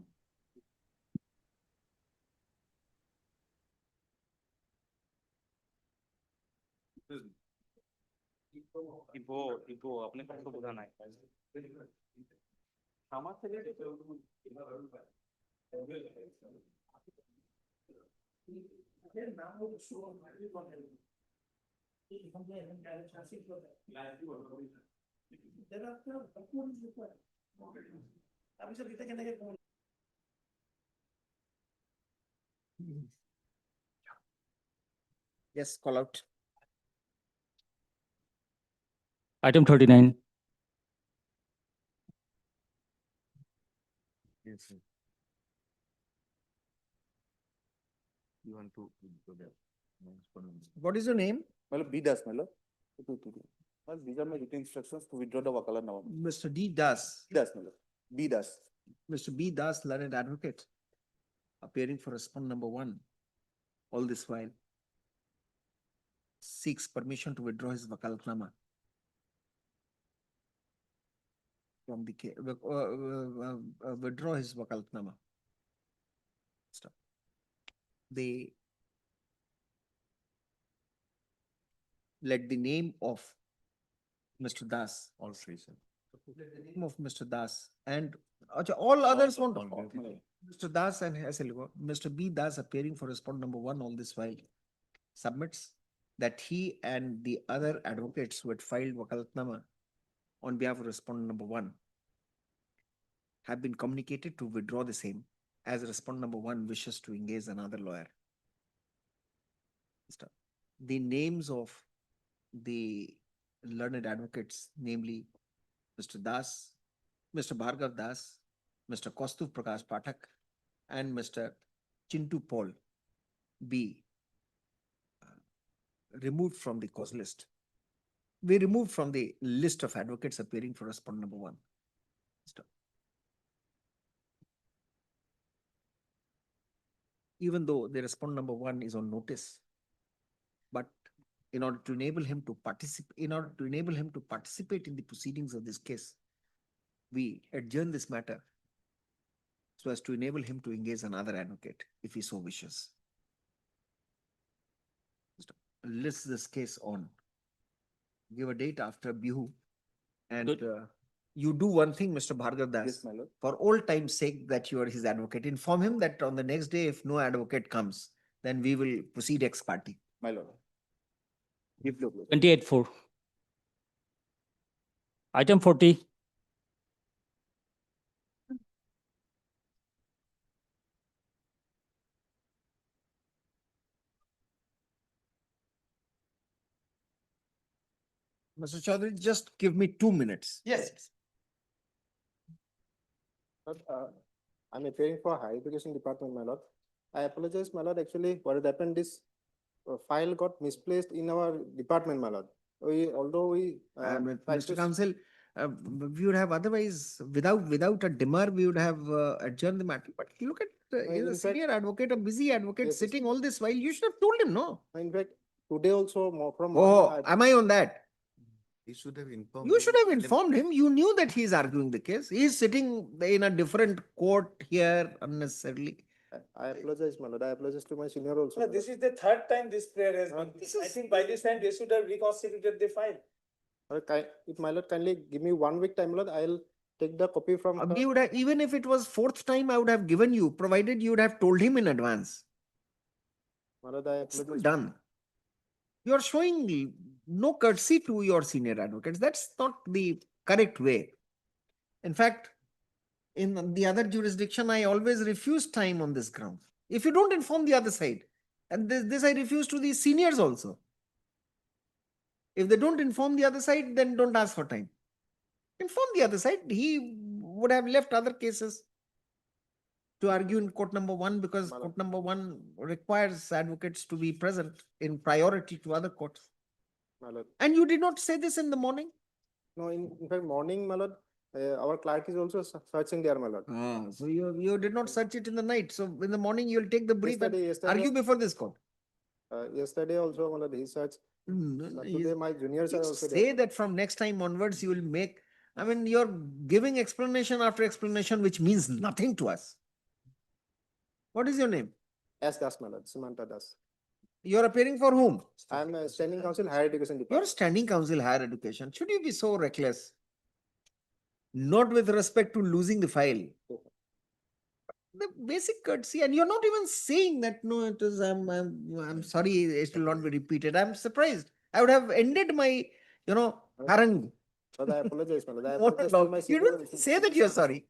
इबो अपने को तो बुझाना है আমার থেকে Yes, call out. Item 39. Yes, sir. You want to go there? What is your name? मतलब B das मतलब बस these are my written instructions to withdraw the wakalat now. Mr. D. Das. Das मतलब B das. Mr. B. Das, learned advocate, appearing for respondent number 1, all this while, seeks permission to withdraw his wakalatnama from the case, withdraw his wakalatnama. Stop. Let the name of Mr. Das, Alteration. let the name of Mr. Das and all others want to. all Mr. Das and Mr. B. Das appearing for respondent number 1 all this while submits that he and the other advocates who had filed wakalatnama on behalf of respondent number 1 have been communicated to withdraw the same as respondent number 1 wishes to engage another lawyer. Stop. The names of the learned advocates, namely Mr. Das, Mr. Bhargav Das, Mr. Kaustuv Prakash Pathak, and Mr. Chintu Paul, be removed from the cause list. We removed from the list of advocates appearing for respondent number 1. Stop. Even though the respondent number 1 is on notice, but in order to enable him to participate, in the proceedings of this case, we adjourn this matter so as to enable him to engage another advocate if he so wishes. List this case on. Give a date after Bihu. And you do one thing, Mr. Bhargav Das, Yes, my lord. for all time's sake that you are his advocate. Inform him that on the next day, if no advocate comes, then we will proceed ex parte. My lord. Give the 28-4. Item 40. Mr. Chaudhary, just give me 2 minutes. Yes. I'm appearing for Higher Education Department, my lord. I apologize, my lord. Actually, what had happened is file got misplaced in our department, my lord. Although we. tried Mr. to- Counsel, we would have otherwise, without a demur, we would have adjourned the matter. But look at, he's in a fact- senior advocate, a busy advocate Yes, yes. sitting all this while. You should have told him, no? In fact, today also from. Oh, morning, am I on that? He should have informed. You should have him. informed him. You knew that he is arguing the case. He is sitting in a different court here unnecessarily. I apologize, my lord. I apologize to my senior also. No, my this lord. is the third time this prayer has been. this I is- think by this time they should have reconstituted the file. If my lord kindly give me 1 week time, my lord, I'll take the copy from. her. We would have, even if it was fourth time, I would have given you, provided you would have told him in advance. My lord, I It's not apologize. done. You are showing no courtesy to your senior advocates. That's not the correct way. In fact, in the other jurisdiction, I always refuse time on this ground. If you don't inform the other side, and this I refuse to the seniors also. If they don't inform the other side, then don't ask for time. Inform the other side. He would have left other cases to argue in court number 1 because Madam. court number 1 requires advocates to be present in priority to other courts. My lord. And you did not say this in the morning? No, in fact, morning, my lord, our clerk is also searching there, my lord. So you did not search it in the night. So in the morning, you will take the brief and Yesterday, argue before this court. yesterday also, my lord, he searched. But today, my juniors are You also say there. that from next time onwards, you will make, I mean, you're giving explanation after explanation, which means nothing to us. What is your name? S. Das, my lord, Sumanta Das. You're appearing for whom? I'm a standing counsel, higher education You're department. standing counsel higher education. Should you be so reckless? Not with respect to losing the file. The basic courtesy, and you're not even saying that, no, it is, I'm sorry, it will not be repeated. I'm surprised. I would have ended my, harangue. But I apologize, my lord. I More apologize to long. my You senior. don't say that you're sorry.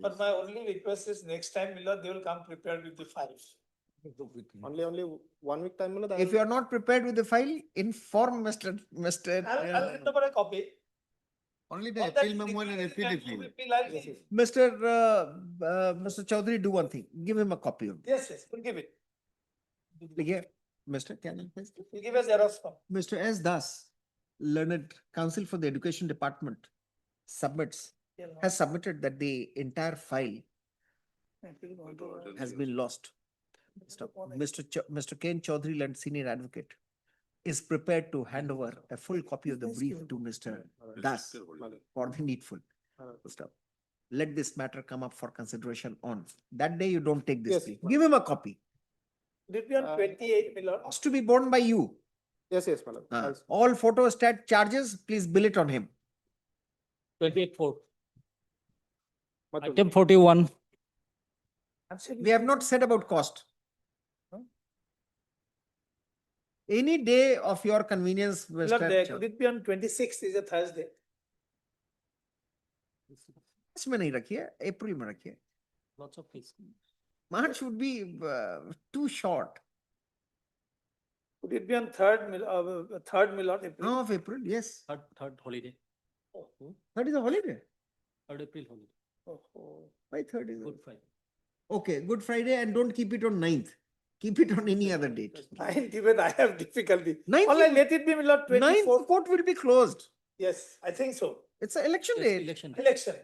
But my only request is next time, Milord, they will come prepared with the files. Only 1 week time, my lord. If you are not prepared with the file, inform Mr. I'll hand over a copy. Only Of the that appeal memo and an decree, appeal. I'll give. Mr. Chaudhary, do one thing. Give him a copy of Yes, we'll give it. it. Yeah. Mr. Can I please? We'll give a Xerox copy. Mr. S. Das, learned counsel for the education department, has submitted that the entire file has been lost. Mr. Ken Chaudhary, learned senior advocate, is prepared to hand over a full copy of the brief to Mr. Das for the needful stuff. Let this matter come up for consideration on. That day you don't take this Yes. brief. Give him a copy. Would it be on 28, Milord? Cost to be borne by you. Yes, my lord. All photostat charges, please bill it on him. 28-4. But- Item 41. We have not said about cost. Any day of your convenience, Milord, Mr. could it be on 26th is a Thursday? मार्च में नहीं रखिए, अप्रैल में रखिए. Lots of fees. March would be too short. Could it be on third, Milord, April? No, of April, yes. Third holiday. Third is a holiday. 3rd April holiday. Why third is? Good Friday. Okay, Good Friday, and don't keep it on 9th. Keep it on any other date. 9th even I have difficulty. 9th Only you- let it be, Milord, 9th 24th. court will be closed. Yes, I think so. It's an election Yes, date. election. Election.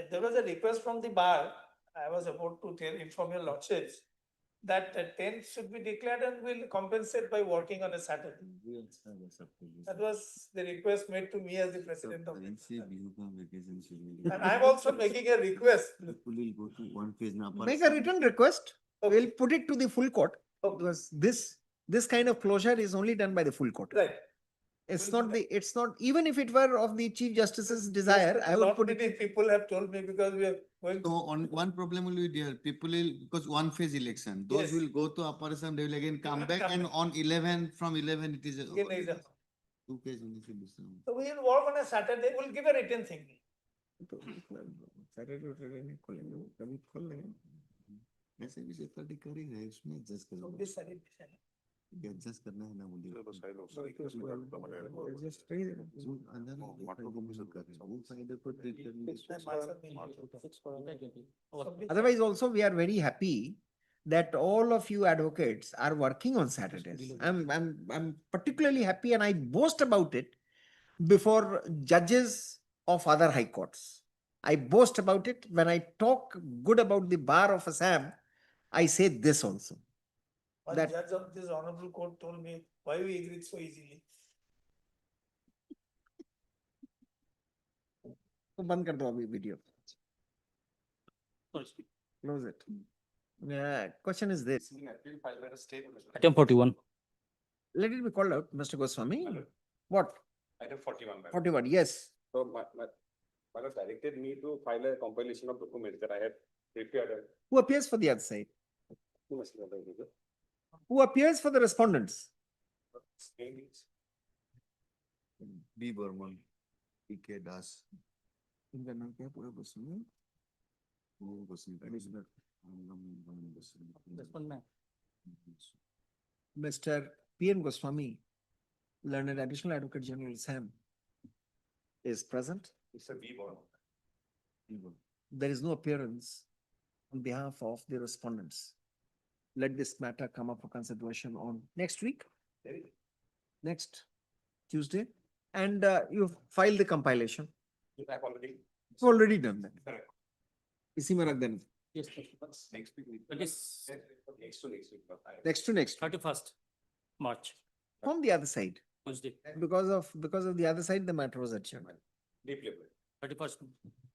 There was a request from the bar. I was about to inform your lordships that the 10th should be declared and will compensate by working on a Saturday. That was the request made to me as the president of the. And I'm also making a request. Make a written request. Okay. We'll put it to the full court. Okay. Because this kind of closure is only done by the full court. Right. It's not, even if it were of the Chief Justice's desire, I would Not put many it. people have told me because we are going. So on one problem will be there, people will, because one phase election, those Yes. will go to operation, they will again come Come back, and back. on 11, from 11 it is. Again, is a- Two phase only should be done. So we will work on a Saturday. We'll give a written thing. ऐसे भी separate कर ही रहे, उसमें adjust कर लो। So this Saturday. ये adjust करना है ना मुझे। Syllabus side also. जो अंदर वो फायदे को treat करने की- Otherwise also, we are very happy that all of you advocates are working on Saturdays. I'm particularly happy and I boast about it before judges of other high courts. I boast about it. When I talk good about the bar of Assam, I say this also. One That- judge of this honorable court told me, why we agreed so easily. तो बंद कर दो अभी video. Close it. Question is this. Item 41. Let it be called out, Mr. Goswami. What? Item 41. 41, yes. So my lord directed me to file a compilation of documents that I had prepared. Who appears for the other side? Who appears for the respondents? B. Burman, P.K. Das. इनका नाम क्या है पूरा Goswami? Mr. P.N. Goswami, learned additional advocate general Sam, is present. Mr. B. Burman. There is no appearance on behalf of the respondents. Let this matter come up for consideration on next week, next Tuesday, and you file the compilation. You have already. It's already done that. Correct. इसी में रख देना. Yes. Next week. Next Next to next week. Next to next. 31st March, From the other side. Tuesday, Because of the other side, the matter was adjourned. Deeply applied. 31st.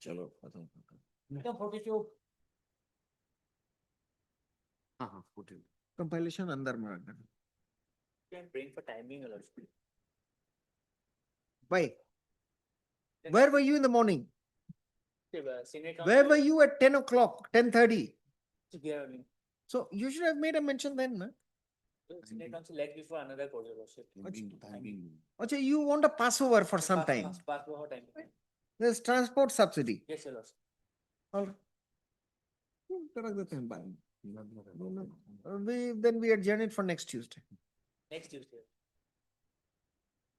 चलो. Item 42. हाँ, 14. Compilation अंदर में रख देना. Can bring for timing alert. Why? Where were you in the morning? Senior Where were you at 10 o'clock, 10:30? counsel? So you should have made a mention then, man. Senior counsel leg before another court, your lordship. Okay, you want a passover for some time. Pass over time. There's transport subsidy. Yes, your lordship. All right. रख देते हैं बाद में. Then we adjourn it for next Tuesday. Next Tuesday,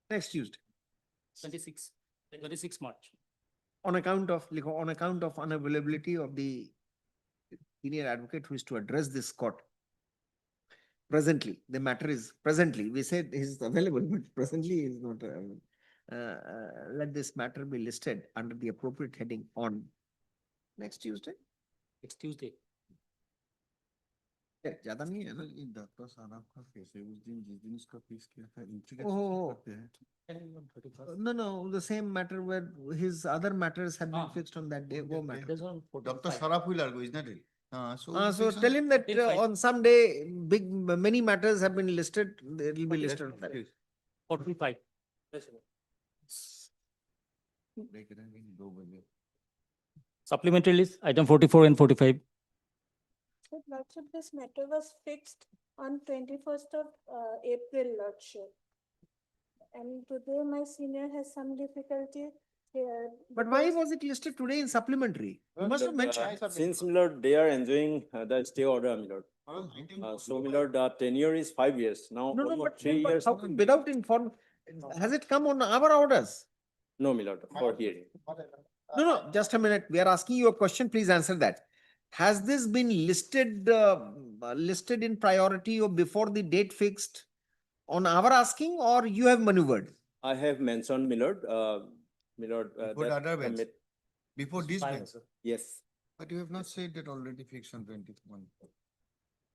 Next Tuesday. 26 March. On account of unavailability of the senior advocate who is to address this court. Presently, the matter is presently, we said he is available, but presently he is not available. Let this matter be listed under the appropriate heading on next Tuesday. Next Tuesday. ज्यादा नहीं है ना. Doctor साहब का कैसे उस दिन जिस दिन उसका फीस किया था entry Oh. करते हैं. No, the same matter where his other matters had been fixed on that day. Wo matter. There's one. Dr. Saraf will argue, isn't it? So tell him that on some day, many matters have been listed, they will be listed on that. 45. Yes, your lord. देख रहे हैं 2 बजे. Supplementary list, item 44 and 45. So, Lordship, this matter was fixed on 21st of April, Lordship. And today my senior has some difficulty here. But why because- was it listed today in supplementary? You must have mentioned. Since Milord, they are enjoying the stay order, Milord. So Milord, tenure is 5 years. Now No, almost but 3 years. how come without inform, has it come on our orders? No, Milord, for hearing. No, just a minute. We are asking you a question. Please answer that. Has this been listed, listed in priority or before the date fixed on our asking, or you have maneuvered? I have mentioned Milord, Milord. Before the that other bench. commit- Before this bench. Yes, But you have not said that already fixed on 21.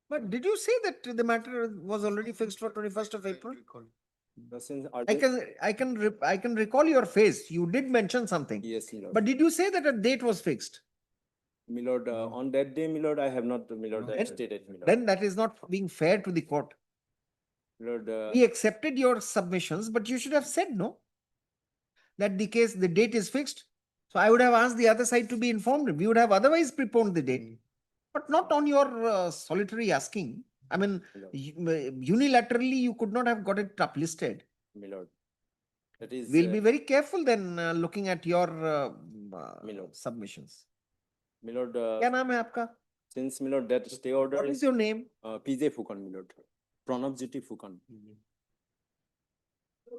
But did you say that the matter was already fixed for 21st of April? since. I can recall your face. You did mention something. Yes, Milord. But did you say that a date was fixed? Milord, on that day, Milord, I have not, Milord, No. stated, Milord. Then that is not being fair to the court. Milord, We accepted your submissions, but you should have said no. That the case, the date is fixed. So I would have asked the other side to be informed. We would have otherwise preponed the date. But not on your solitary asking. I mean, unilaterally, you could not have got it uplisted. Milord. That is. We'll be very careful then looking at your Milord. submissions. Milord, क्या नाम है आपका? since Milord, that stay order What is your name? PJ Fukan, Milord. Pranab GT Fukan.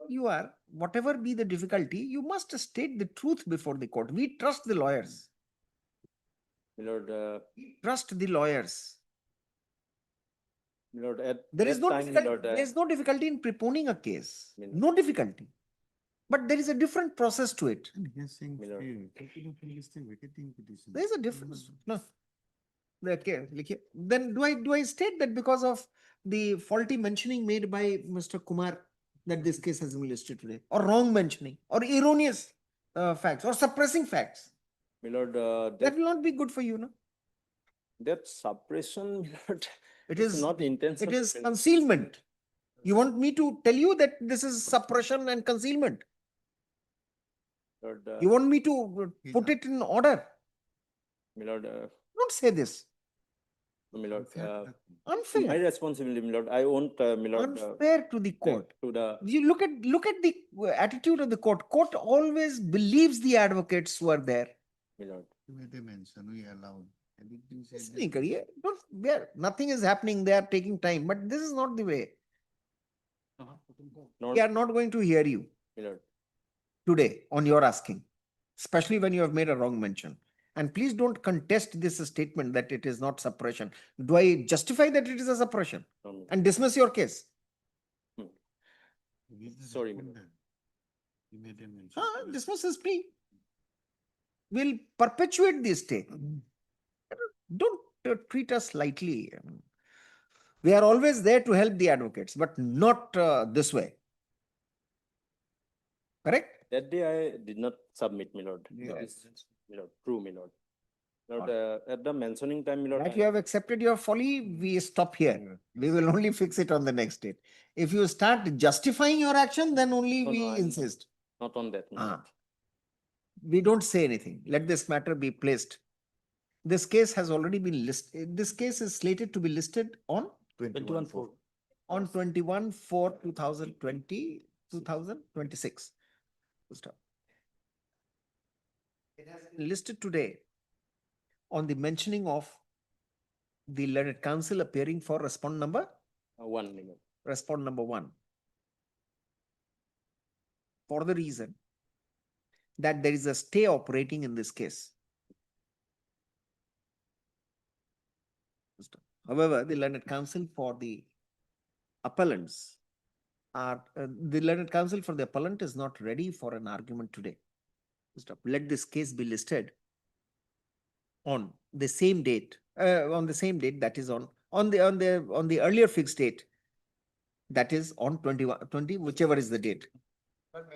You are, whatever be the difficulty, you must state the truth before the court. We trust the lawyers. Milord, We trust the lawyers. My lord, at There is that no time, my difficulty, lord, there is no difficulty in preponing a case, Min- no difficulty. But there is a different process to it. My lord. There is a difference. No. Okay, then do I state that because of the faulty mentioning made by Mr. Kumar that this case has been listed today, or wrong mentioning, or erroneous facts, or suppressing facts? My lord, That that, will not be good for you, no? that suppression, my lord, It it's is, not intentional. it is concealment. You want me to tell you that this is suppression and concealment? Lord, You want me to put it in order? my lord, Don't say this. my lord, my Unfair. responsibility, my lord, I won't, my lord, Unfair to the court. to the, You look at the attitude of the court. Court always believes the advocates who are there. my lord. Listening करिए. Don't, nothing is happening. They are taking time, but this is not the way. We are not going to hear you My lord. today on your asking, especially when you have made a wrong mention. And please don't contest this statement that it is not suppression. Do I justify that it is a suppression No, my lord. and dismiss your case? Sorry, my lord. Dismiss his plea. We'll perpetuate this stay. Don't treat us lightly. We are always there to help the advocates, but not this way. Correct? That day I did not submit, my lord. That is, my lord, true, my lord. Lord, at the mentioning time, my lord, That you have accepted your folly, we stop here. We will only fix it on the next date. If you start justifying your action, then only No, we no, I'm insist. not on that. my lord. We don't say anything. Let this matter be placed. This case has already been listed. This case is slated to be listed on 21-4. on 21/4/2020, 2026. Stop. It has been listed today on the mentioning of the learned counsel appearing for respond number 1, my lord. respond number 1. For the reason that there is a stay operating in this case. However, the learned counsel for the appellants are, the learned counsel for the appellant is not ready for an argument today. Stop. Let this case be listed on the same date, that is on the earlier fixed date, that is on 20, whichever is the date. But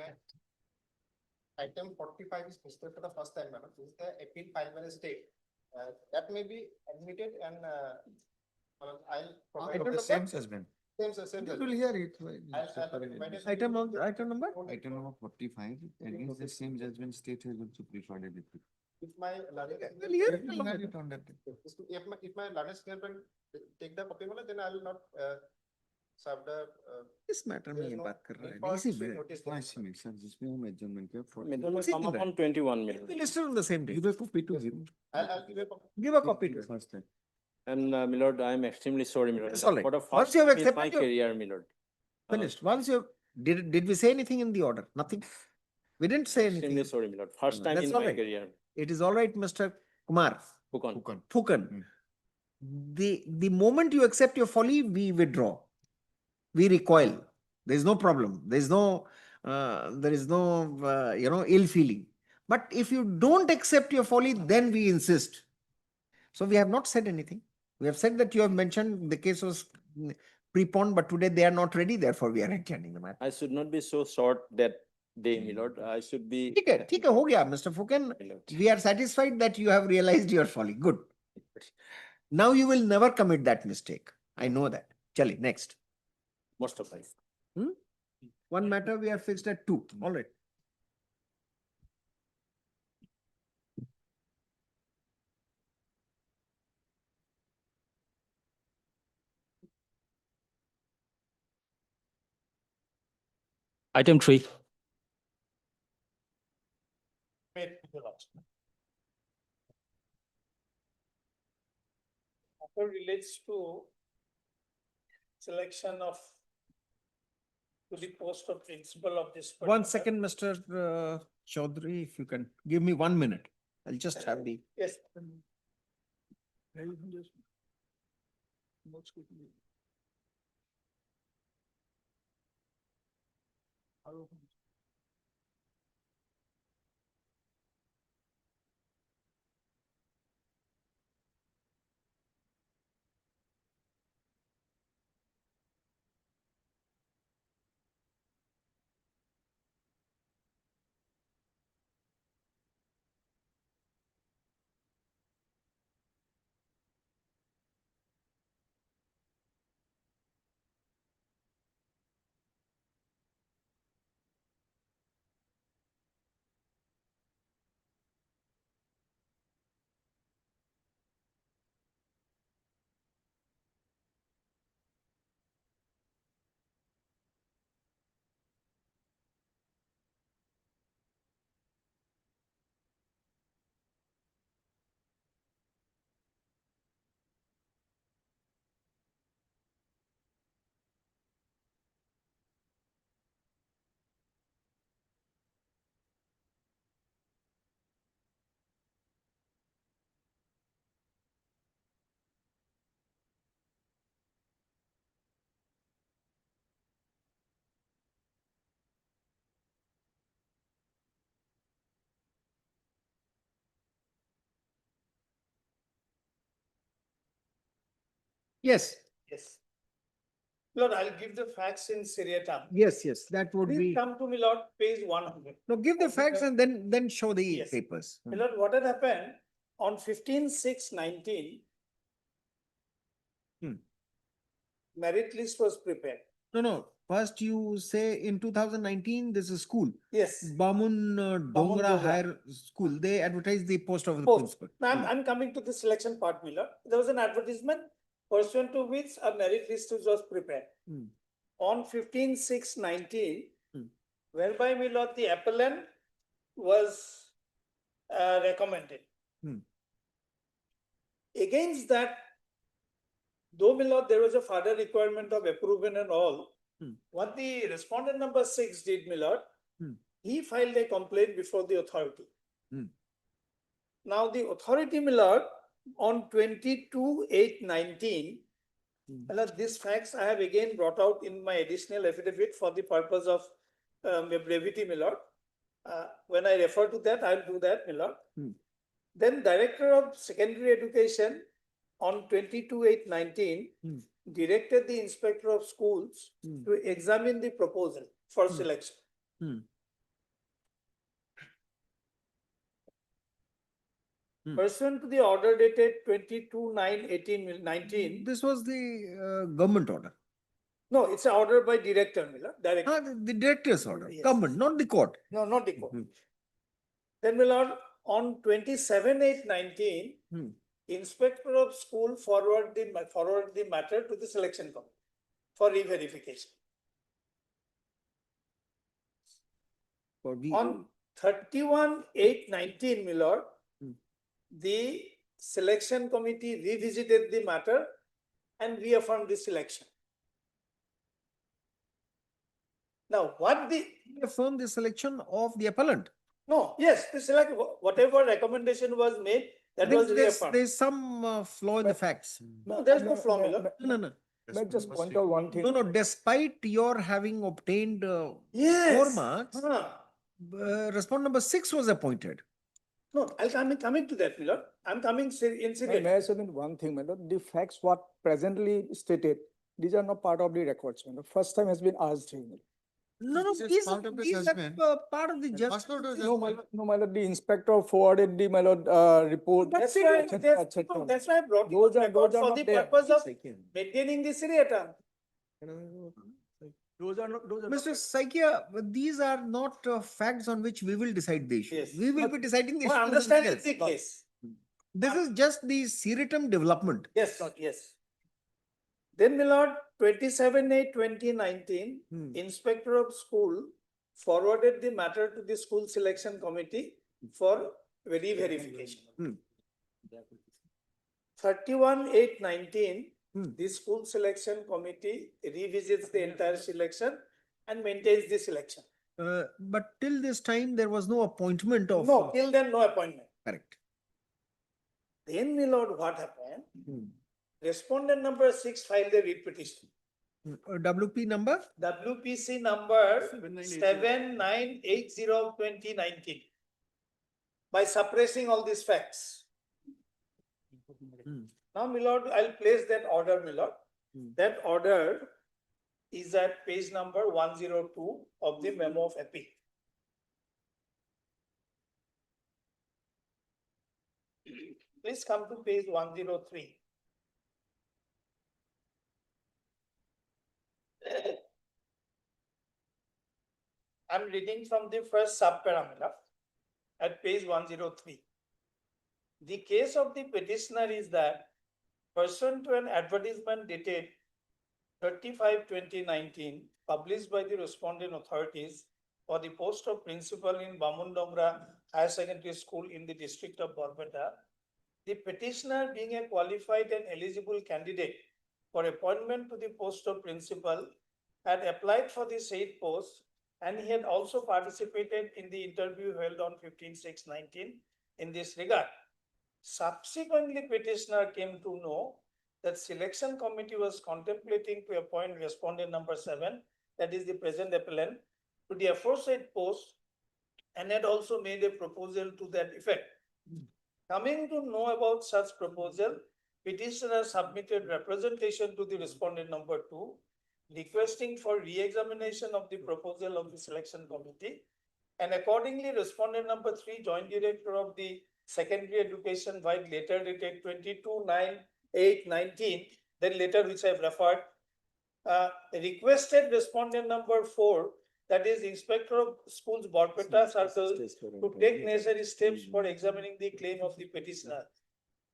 item 45 is listed for the first time, madam. This is the appeal filed by the state. That may be admitted and I'll provide the same judgment. Same, sir, same. You will judgment. hear it. I'll provide it. Item number? Item number 45, against the same judgment state has also preferred it. If my learned Well, here You will have it on that. if my learned fingerprint take the copy, madam, then I will not serve the. इस matter में there is ये no बात कर रहा है default इसी to में notice I the- see, sir, जिसमें हम adjournment किया for. May the Same come up right. on 21, my Be lord. listed on the same day. Give a copy to him. I'll give a copy. Give a copy to him. First time. And, my lord, I am extremely sorry, my lord. It's all right. For the Once first you have time in my accepted your- career, my lord. Finished. Once you did we say anything in the order? Nothing. We didn't say Extremely anything. sorry, my lord. First time That's in all my right. career. It is all right, Mr. Kumar. Fukan. Fukan. The moment you accept your folly, we withdraw. We recoil. There is no problem. There is no ill feeling. But if you don't accept your folly, then we insist. So we have not said anything. We have said that you have mentioned the case was preponed, but today they are not ready. Therefore, we are adjourning the matter. I should not be so short that day, my lord. I should be. ठीक है, हो गया, Mr. Fukan. My lord. We are satisfied that you have realized your folly. Good. Now you will never commit that mistake. I know that. Chale, next. Most of life. One matter we are fixed at 2. All right. Item 3. Matter relates to selection of to the post of principal of this. One particular- second, Mr. Chaudhary, if you can give me 1 minute. I'll just have the. Yes. Yes, Yes. Lord, I'll give the facts in seriatim. yes, yes, that would Please be, come to me, Lord, page 100. no, give the facts and then show the Yes. papers. My Lord, what had happened on 15/6/19? Hmm. Merit list was prepared. No, no, first you say in 2019, this is school. Yes. Bamun Dongra Dongra. Higher School, they advertised the post of the Post. principal. Now, I'm coming to the selection part, my Lord. There was an advertisement pursuant to which a merit list was prepared. Hmm. On 15/6/19, Hmm. whereby, my Lord, the appellant was recommended. Hmm. Against that, though, my Lord, there was a further requirement of approval and all, Hmm. what the respondent number 6 did, my Lord, Hmm. he filed a complaint before the authority. Hmm. Now, the authority, my Lord, on 22/8/19, my Lord, these facts I have again brought out in my additional affidavit for the purpose of brevity, my Lord. When I refer to that, I'll do that, my Lord. Hmm. Then Director of Secondary Education on 22/8/19 Hmm. directed the Inspector of Schools Hmm. to examine the proposal for Hmm. selection. Hmm. Hmm. Pursuant to the order dated 22/9/18/19. This was the government order. No, it's an order by director, Miller. Director. The director's order, Yes. government, not the court. No, not the court. Hmm. Then, Miller, on 27/8/19, Hmm. Inspector of School forward the matter to the selection committee for re-verification. For the, On 31/8/19, my Lord, Hmm. the selection committee revisited the matter and reaffirmed the selection. Now, what the affirm the selection of the appellant. no, yes, the select whatever recommendation was made, I that think was reaffirmed. there's some flaw in the facts. No, there's no flaw, my Lord. No. May I just point out one thing? No, despite your having obtained 4 Yes. marks, Huh. respondent number 6 was appointed. No, I'm coming to that, my Lord. I'm coming in serious. May I say one thing, my lord? The facts what presently stated, these are not part of the records, my lord. First time has been asked. No, these are part of the judgment. No, my lord, no, my lord, the inspector forwarded the, my lord, report. That's why, et that's cetera. why I brought Those it are- record those are for not the there. purpose of maintaining the seriatim. Those are not, Mr. Saikia, these are not facts on which we will decide the issue. Yes. We will be deciding the issue. I on understand something the else. case. This is just the seriatim development. Yes, yes. Then, my Lord, 27/8/2019, Hmm. Inspector of School forwarded the matter to the school selection committee for re-verification. Hmm. 31/8/19, Hmm. the school selection committee revisits the entire selection and maintains the selection. But till this time, there was no appointment of. No, till then, no appointment. Correct. Then, my Lord, what happened? Hmm. Respondent number 6 filed a writ petition. WP number? WPC number 7980. 7980/2019. By suppressing all these facts. Now, my lord, I'll place that order, my lord. That order is at page number 102 of the memo of appeal. Please come to page 103. I'm reading from the first subparagraph at page 103. The case of the petitioner is that pursuant to an advertisement dated 35/2019, published by the respondent authorities for the post of principal in Bamundongra Higher Secondary School in the district of Barpeta, the petitioner, being a qualified and eligible candidate for appointment to the post of principal, had applied for the said post, and he had also participated in the interview held on 15/6/19 in this regard. Subsequently, petitioner came to know that selection committee was contemplating to appoint respondent number 7, that is the present appellant, to the aforesaid post, and had also made a proposal to that effect. Coming to know about such proposal, petitioner submitted representation to the respondent number 2, requesting for re-examination of the proposal of the selection committee, and accordingly respondent number 3, joint director of the secondary education, by letter dated 22/9/8/19, then letter which I have referred, requested respondent number 4, that is Inspector of Schools Barpeta Circle, to take necessary steps for examining the claim of the petitioner.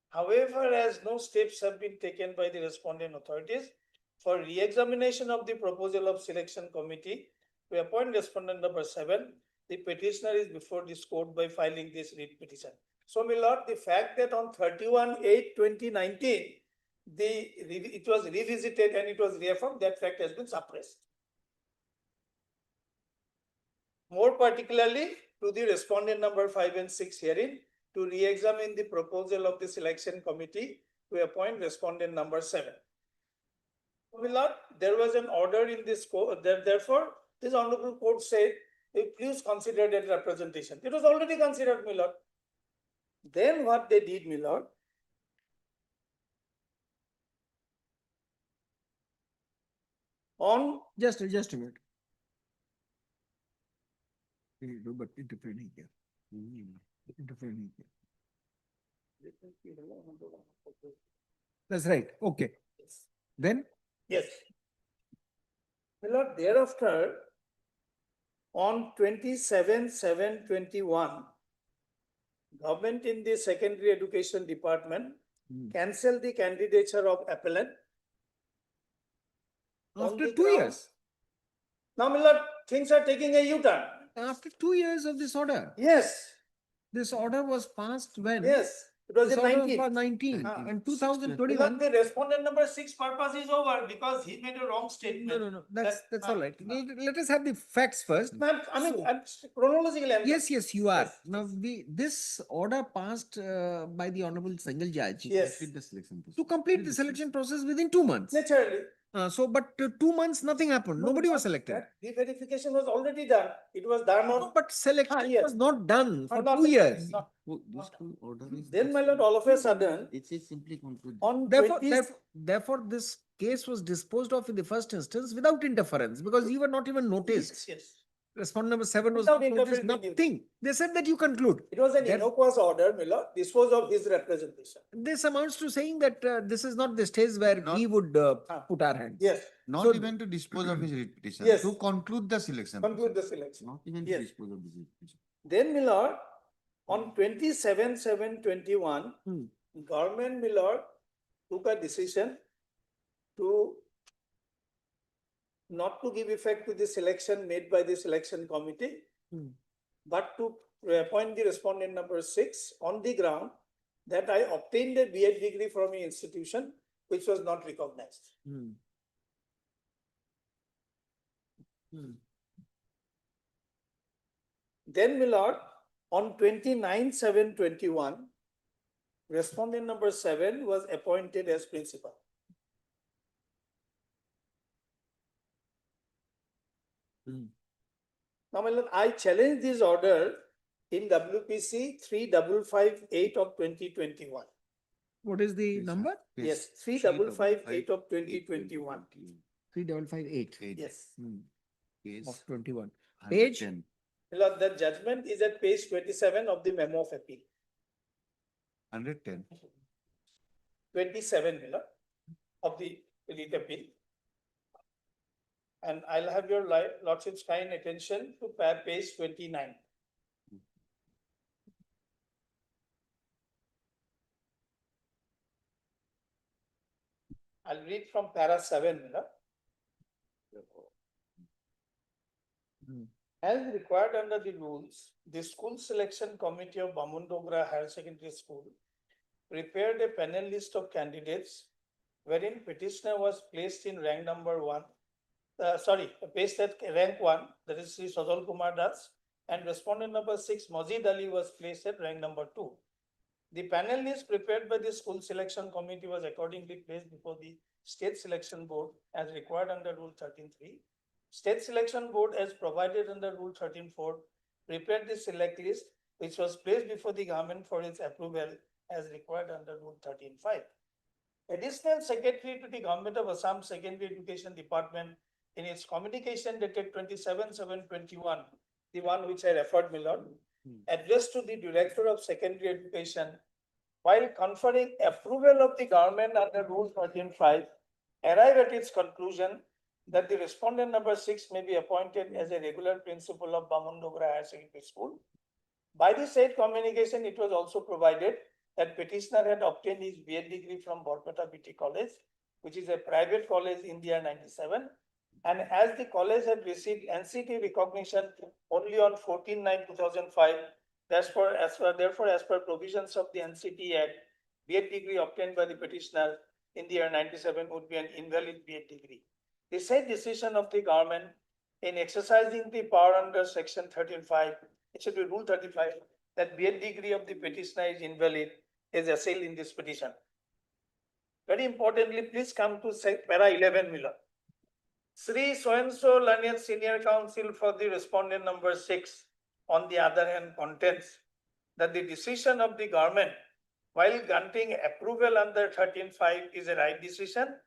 However, as no steps have been taken by the respondent authorities for re-examination of the proposal of selection committee to appoint respondent number 7, the petitioner is before this court by filing this writ petition. So, my lord, the fact that on 31/8/2019, it was revisited and it was reaffirmed, that fact has been suppressed. More particularly, to the respondent number 5 and 6 herein, to re-examine the proposal of the selection committee to appoint respondent number 7. My lord, there was an order in this court, therefore, this honorable court said, please consider that representation. It was already considered, my lord. Then what they did, my lord, on Just a minute. But interfere नहीं किया. Interfere नहीं किया. That's right. Okay. Then? yes. My lord, thereafter, on 27/7/21, government in the secondary education department cancelled the candidature of appellant. on After the 2 ground- years. Now, my lord, things are taking a U-turn. After 2 years of this order. Yes, This order was passed when? yes, it was This in order 19. was 19 Ah. and My 2021. lord, the respondent number 6 purpose is over because he made a wrong statement. No. That's That- all right. Let us have the facts first. Ma'am, I mean, So- I'm chronologically. I'm- Yes, you are. Yes, Now, this order passed by the Honorable Single Judge Yes, to complete the selection process within 2 months. naturally. But 2 months, nothing happened. No, Nobody was but selected. that re-verification was already done. It was done No, on. but selection yes. was not done for not- 2 years. not- This two order is. Then, my lord, all of a sudden, It is simply concluded. on Therefore, 20 therefore, this case was disposed of in the first instance without interference because you were not even noticed. yes. Respondent number 7 was Without not noticed, interfering with you. nothing. They said that you conclude. It was an Then- innocuous order, my lord. This was of his representation. This amounts to saying that this is not the stage where we would put our hands. Yes, Not So- even to dispose of his writ petition. Yes. To conclude the selection. conclude the process. selection. Not even to Yes. dispose of his writ petition. Then, my lord, on 27/7/21, government, my lord, took a decision to not to give effect to the selection made by the selection committee, but to appoint the respondent number 6 on the ground that I obtained a B.Ed degree from an institution which was not recognized. Then, my lord, on 29/7/21, respondent number 7 was appointed as principal. Now, my lord, I challenge this order in WPC 3558 of 2021. What is the number? Yes, 3558 of 2021. 3558 Yes. of 21. Page? My lord, the judgment is at page 27 of the memo of appeal. 110. 27, my lord, of the writ appeal. And I'll have your lordship's kind attention to page 29. I'll read from para 7, my lord. As required under the rules, the school selection committee of Bamundogra Higher Secondary School prepared a panel list of candidates wherein petitioner was placed in rank number 1. Placed at rank 1, that is Sri Sajal Kumar Das, and respondent number 6, Mazid Ali, was placed at rank number 2. The panel list prepared by the school selection committee was accordingly placed before the state selection board as required under Rule 13.3. State selection board, as provided under Rule 13.4, prepared the select list which was placed before the government for its approval as required under Rule 13.5. Additional Secretary to the Government of Assam Secondary Education Department, in its communication dated 27/7/21, the one which I referred, my lord, addressed to the Director of Secondary Education, while conferring approval of the government under Rule 13.5, arrived at its conclusion that the respondent number 6 may be appointed as a regular principal of Bamundogra Higher Secondary School. By the said communication, it was also provided that petitioner had obtained his B.Ed degree from Borpeta BT College, which is a private college in the year 97. And as the college had received NCT recognition only on 14/9/2005, therefore, as per provisions of the NCT Act, B.Ed degree obtained by the petitioner in the year 97 would be an invalid B.Ed degree. The said decision of the government in exercising the power under Section 13.5, it should be Rule 35, that B.Ed degree of the petitioner is invalid, is assailed in this petition. Very importantly, please come to para 11, Miller. Sri so-and-so learned senior counsel for the respondent number 6, on the other hand, contends that the decision of the government while granting approval under 13.5 is a right decision,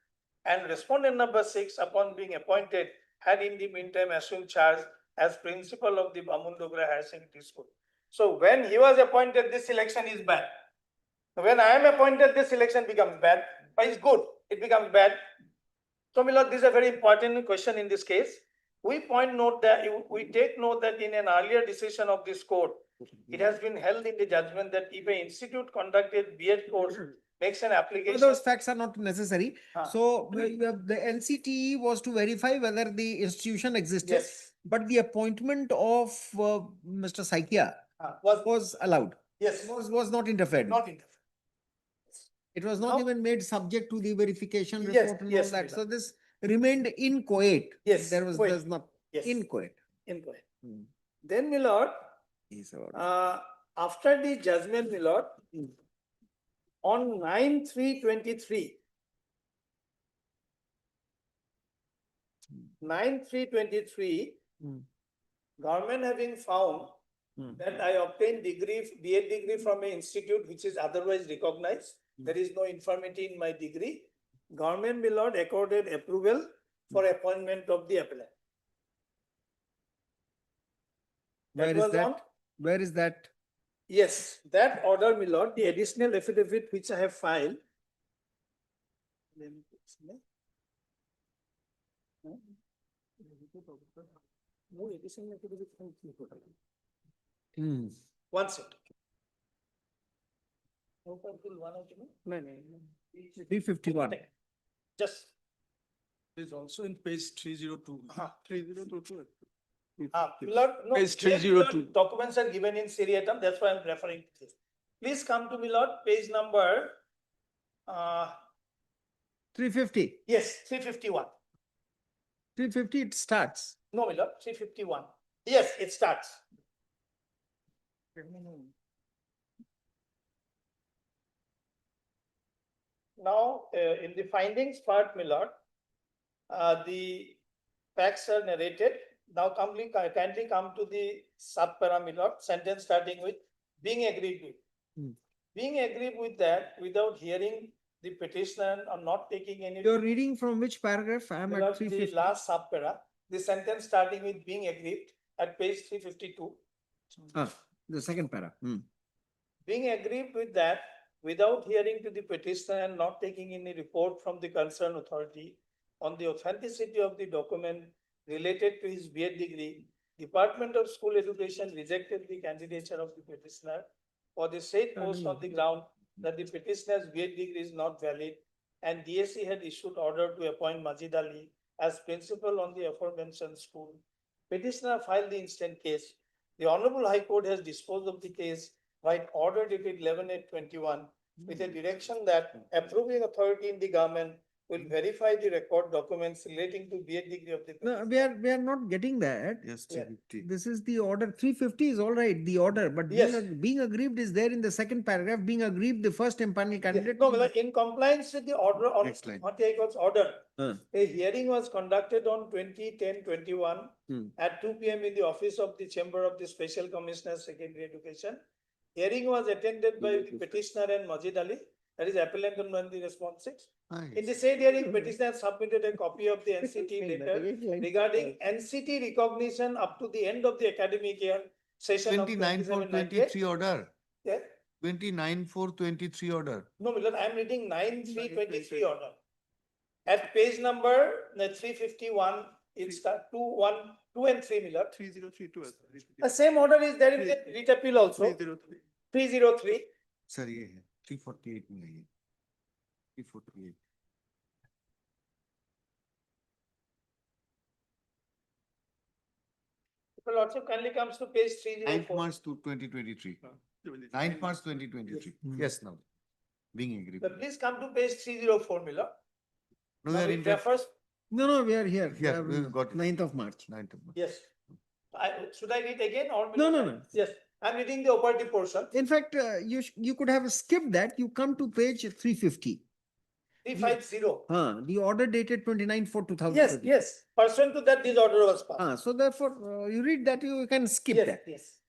and respondent number 6, upon being appointed, had in the meantime assumed charge as principal of the Bamundogra Higher Secondary School. So when he was appointed, this election is bad. When I am appointed, this election becomes bad, but it's good, it becomes bad. So, my lord, this is a very important question in this case. We take note that in an earlier decision of this court, it has been held in the judgment that if an institute conducted B.Ed course makes an application. Those facts are not necessary. So the NCTE was to verify whether the institution existed. Yes. But the appointment of Mr. Saikia was allowed. Yes. Was not interfered. Not interfered. It was not even made subject to the verification Yes, report and yes, all that. Mila. So this remained inchoate. Yes, There's not Yes. inchoate. Incorrect. Then, my lord, after the judgment, my lord, on 9/3/23, 9/3/23, government having found that I obtained B.Ed degree from an institute which is otherwise recognized, there is no infirmity in my degree, government, my lord, accorded approval for appointment of the appellant. Where is that? Where is that? Yes, that order, my lord, the additional affidavit which I have filed. One second. 351. Just. Is also in page 302. 302. Lord, no, Page here, 302. Lord, documents are given in seriatim, that's why I'm referring to this. Please come to me, Lord, page number, 350. yes, 351. 350 it starts. No, my lord, 351. Yes, it starts. Now, in the findings part, my lord, the facts are narrated now kindly come to the sub-parameter sentence starting with being agreed with. Hmm. Being agreed with that without hearing the petitioner or not taking any. You're reading from which paragraph? I am at Because 350. the last sub-para, the sentence starting with being aggrieved at page 352. Ah, the second para. Being aggrieved with that, without hearing to the petitioner and not taking any report from the concerned authority on the authenticity of the document related to his B.Ed degree, Department of School Education rejected the candidature of the petitioner for the said post on the ground that the petitioner's B.Ed degree is not valid, and DSC had issued order to appoint Majid Ali as principal on the aforementioned school. Petitioner filed the instant case. The Honorable High Court has disposed of the case by order dated 11/8/21 with a direction that approving authority in the government will verify the record documents relating to B.Ed degree of the. No, we are not getting that. Yes, Yeah. 350. This is the order. 350 is all right, the order, but Yes. being aggrieved is there in the second paragraph. Being aggrieved, the first empaneled candidate. No, in compliance with the order on Next line. Gauhati High Court's order, Huh. a hearing was conducted on 20/10/21 at 2 p.m. in the office of the Chamber of the Special Commissioner Secondary Education. Hearing was attended by the petitioner and Majid Ali, that is appellant and the respondent. In the said hearing, petitioner submitted a copy of the NCT letter regarding NCT recognition up to the end of the academic year session of 29/4/23 order. Yeah. 29/4/23 order. No, Milord, I am reading 9/3/23 order. At page number 351, it's 2 and 3, Milord. 3032. The same order is there in the writ appeal also. 303. Sir, ये है 348 में है ये 348. The lordship kindly comes to page 9th 304. March 2023. 9th March 2023. Yes, now. Being agreed. But please come to page 304, Milord. No, Now we are it in that. refers, No, we are here. Yeah, we got it. 9th of March. 9th of March. yes. Should I read again or? No, no, no. Yes, I'm reading the operative portion. In fact, you could have skipped that. You come to page 350. 350. The order dated 29/4/2020. Yes, yes. Pursuant to that, this order was passed. So therefore, you read that, you can skip Yes, that. yes.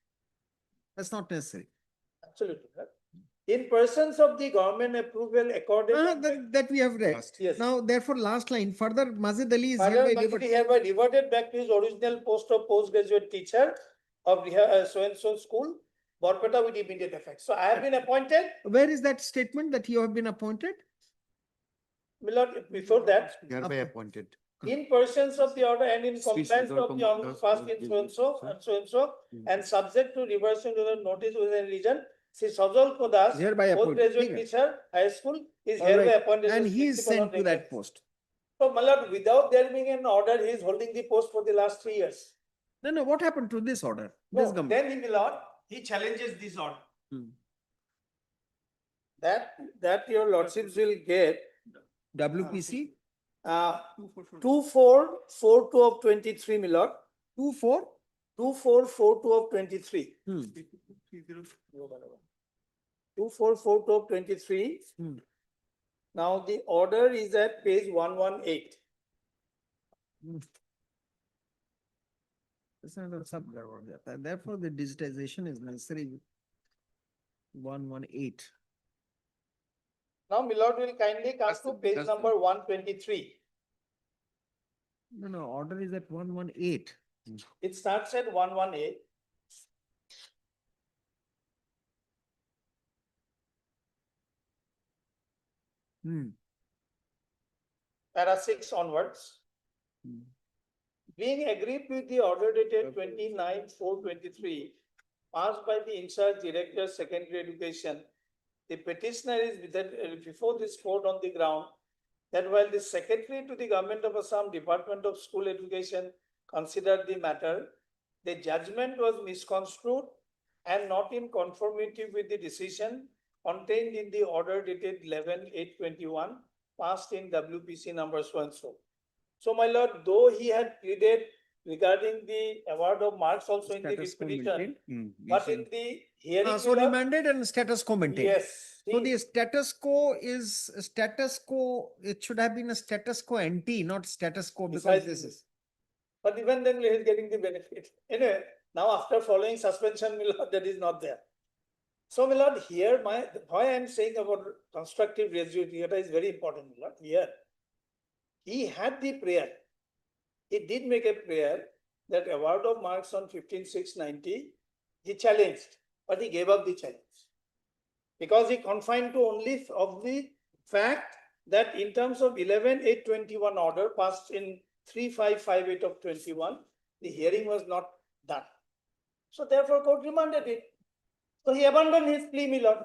That's not necessary. Absolutely. Right. In persons of the government approval accorded. That we have read. Yes. Now, therefore, last line, further Mazid Ali is Further, hereby Majid hereby reverted back to his original post of postgraduate teacher of so-and-so school, Borpeta with immediate effect. So I have been appointed, Where is that statement that you have been appointed? Milord, before that, Hereby appointed. in persons of the order and in Speech compliance without of the honorable does passed not in give so-and-so you- and so-and-so, and subject to reversion to the notice within region, Sri Sajal Kodas, Hereby appointed. postgraduate Okay. teacher, high school, is All hereby right. appointed. And as he is principal sent on to that request. post. So, my lord, without there being an order, he is holding the post for the last 3 years. No, what happened to this order? No, This government. then he will not, he challenges this order. Hmm. That your lordships will get, WPC 2442 of 23, my lord, 24. 2442 of 23. Hmm. 2442 of 23. Hmm. Now the order is at page 118. This is another sub-government. Therefore, the digitization is necessary. 118. Now, my lord will kindly come That's to the- page that's the- number 123. No, order is at 118. It starts at 118. Para 6 onwards. Hmm. Being agreed with the order dated 29/4/23 passed by the in-charge director secondary education, the petitioner is before this court on the ground that while the secretary to the government of Assam Department of School Education considered the matter, the judgment was misconstrued and not in conformity with the decision contained in the order dated 11/8/21 passed in WPC number so and so. So, my lord, though he had pleaded regarding the award of marks also in the Status quo petition, maintained. but in the hearing. So my lord, remanded and status quo maintained. yes. So the status quo is status quo, it should have been a status quo ante, not status quo because Besides this this. is. But even then, he is getting the benefit. Anyway, now after following suspension, my lord, that is not there. So, my lord, here why I am saying about constructive res judicata is very important, my lord. Here, he had the prayer. He did make a prayer that award of marks on 15,690, he challenged, but he gave up the challenge. Because he confined to only of the fact that in terms of 11,821 order passed in 3558 of 21, the hearing was not done. So therefore court remanded it. So he abandoned his plea, my lord.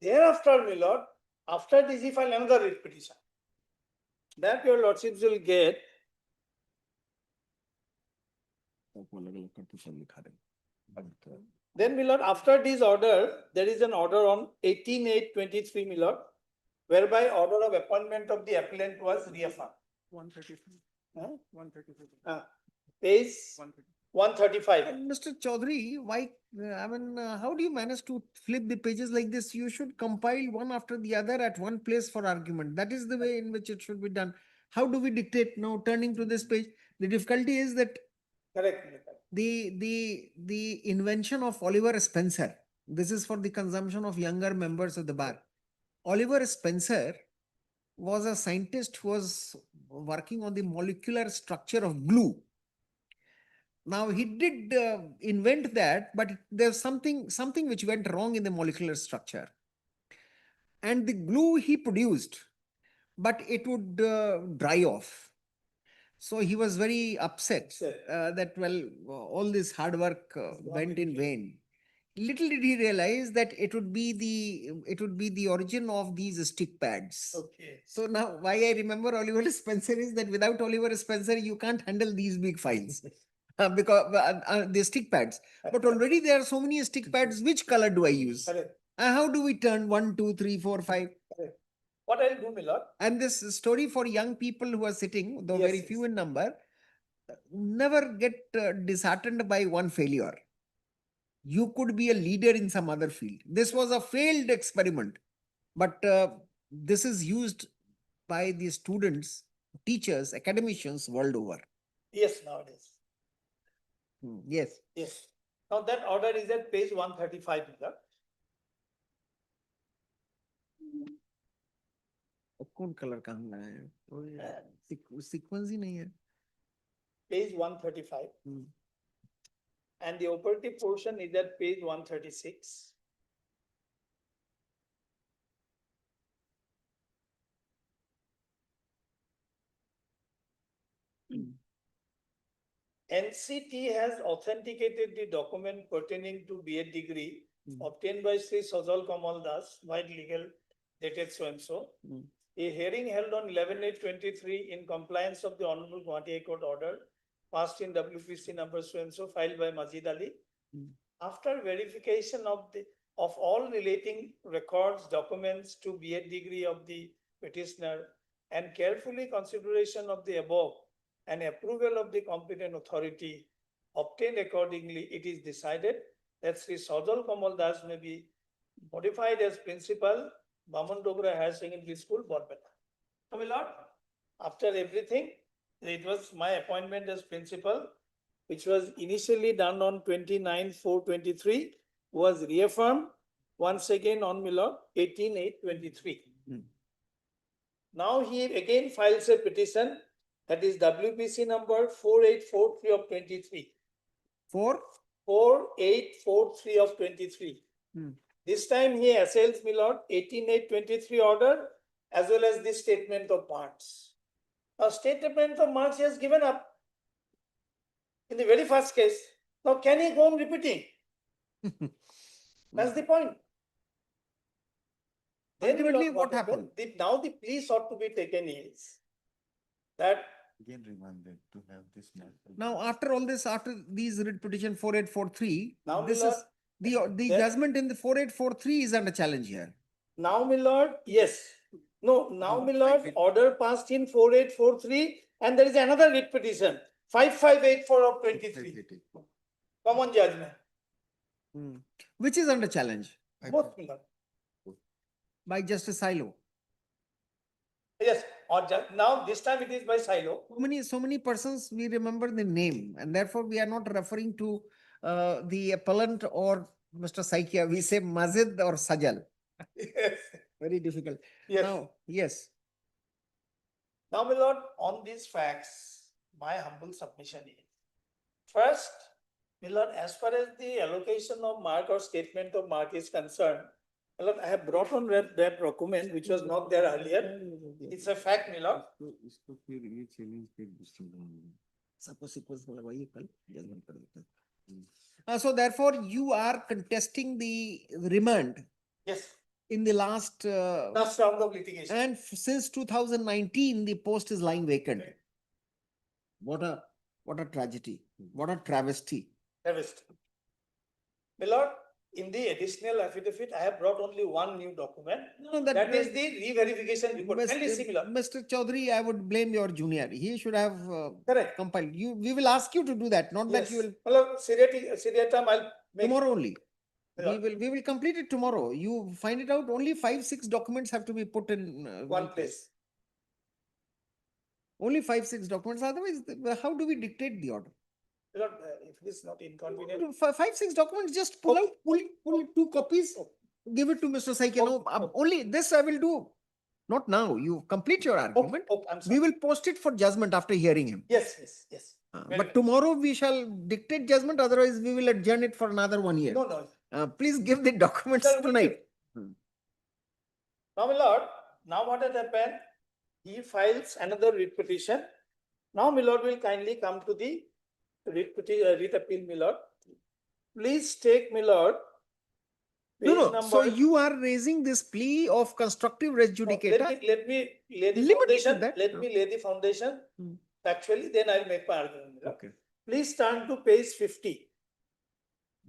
Thereafter, my lord, after this he filed another writ petition. That your lordships will get. Then, my lord, after this order, there is an order on 18,823, my lord, whereby order of appointment of the appellant was reaffirmed. 133. Huh? 133. Page 135. And Mr. Chaudhary, why, how do you manage to flip the pages like this? You should compile one after the other at one place for argument. That is the way in which it should be done. How do we dictate now turning to this page? The difficulty is that Correct. the invention of Oliver Spencer, this is for the consumption of younger members of the bar. Oliver Spencer was a scientist who was working on the molecular structure of glue. Now he did invent that, but there's something which went wrong in the molecular structure. And the glue he produced, but it would dry off. So he was very upset that, well, all this hard work went in vain. Little did he realize that it would be the origin of these stick pads. Okay. So now why I remember Oliver Spencer is that without Oliver Spencer, you can't handle these big files. Because the stick pads. But already there are so many stick pads. Which color do I use? Correct. How do we turn 1, 2, 3, 4, 5? Correct. What I'll do, my lord? And this story for young people who are sitting, though Yes, very few in number, never get disheartened by one failure. You could be a leader in some other field. This was a failed experiment, but this is used by the students, teachers, academicians world over. Yes, nowadays. Yes. Yes. Now that order is at page 135, my lord. कौन colour कहाँ लगाया है sequence ही नहीं है Page 135. And the operative portion is at page 136. NCT has authenticated the document pertaining to B.Ed degree obtained by Sri Sajal Kamal Das, white legal, dated so and so. A hearing held on 11/8/23 in compliance of the Honorable Gauhati High Court order passed in WPC number so and so filed by Majid Ali. After verification of all relating records, documents to B.Ed degree of the petitioner and carefully consideration of the above and approval of the competent authority obtained accordingly, it is decided that Sri Sajal Kamal Das may be modified as principal, Baman Dogra Higher Secondary School, Borbeta. So, my lord, after everything, it was my appointment as principal, which was initially done on 29/4/23, was reaffirmed once again on, my lord, 18/8/23. Now he again files a petition, that is WPC number 4843 of 23. 4843 of 23. This time he assails, my lord, 18/8/23 order as well as the statement of marks. A statement of marks he has given up in the very first case. Now can he go on repeating? That's the point. Then Ultimately, what happened? Now the plea sought to be taken is that Again remanded to have this matter. Now, after all this, after these writ petition 4843, Now, my this lord, is the judgment in the 4843 is under challenge here. now, my lord, yes. No, now, my lord, order passed in 4843 and there is another writ petition, 5584 of 23. Common judgment. Which is under challenge Both, my lord. by Justice Silo. Yes, or now this time it is by silo. So many persons, we remember the name, and therefore we are not referring to the appellant or Mr. Saikia. We say Mazid or Sajal. Yes. Very difficult. Yes. Now, yes. Now, my lord, on these facts, my humble submission is, first, my lord, as far as the allocation of mark or statement of mark is concerned, my lord, I have brought on that document which was not there earlier. It's a fact, my lord. इसको फिर ये challenge पे दूसरी बार Suppose it was लगाइए कल, judgment कर देते हैं. So therefore, you are contesting the remand Yes, in the last last round of litigation. and since 2019, the post is lying vacant. What a tragedy! What a travesty! Harvest. My lord, in the additional affidavit, I have brought only one new document. No, That is the re-verification report. Kindly see, my lord. Mr. Chaudhary, I would blame your junior. He should have Correct. compiled. We will ask you to do that, not that Yes. you will My lord, seriatim, I'll make. tomorrow only. Yeah. We will complete it tomorrow. You find it out. Only 5-6 documents have to be put in One place. Only 5-6 documents. Otherwise, how do we dictate the order? My lord, if it is not inconvenient. 5-6 documents. Just pull out, pull 2 copies. Give it to Mr. Saike. No, only this I will do. Not now. You complete your argument. I'm sorry. We will post it for judgment after hearing him. Yes, yes, yes. Very But well. tomorrow we shall dictate judgment. Otherwise, we will adjourn it for another 1 year. No. Please give the documents Sir, tonight. Now, my lord, now what has happened? He files another writ petition. Now, my lord will kindly come to the writ appeal, my lord. Please take, my lord. No. So you are raising this plea of constructive res judicata. Let me lay the Limited to foundation. that. Let me lay the foundation. Actually, then I'll make my argument. my lord. Okay. Please turn to page 50.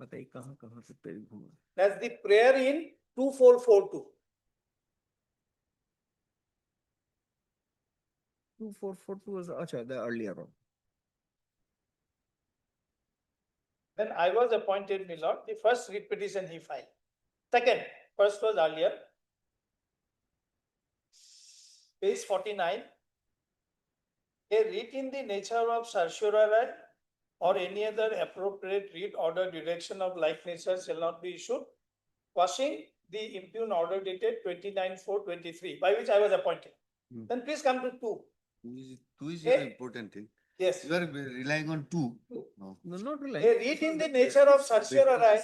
बताइए कहाँ से page घूमा? That's the prayer in 2442. 2442 was the earlier one. When I was appointed, my lord, the first writ petition he filed. Second, first was earlier. Page 49. A writ in the nature of certiorari or any other appropriate writ, order, direction of like nature shall not be issued, quashing the impugned order dated 29/4/23, by which I was appointed. Then please come to 2. Two is Eh? an important thing. Yes. You are relying on 2. No, not really. A writ in the nature of certiorari.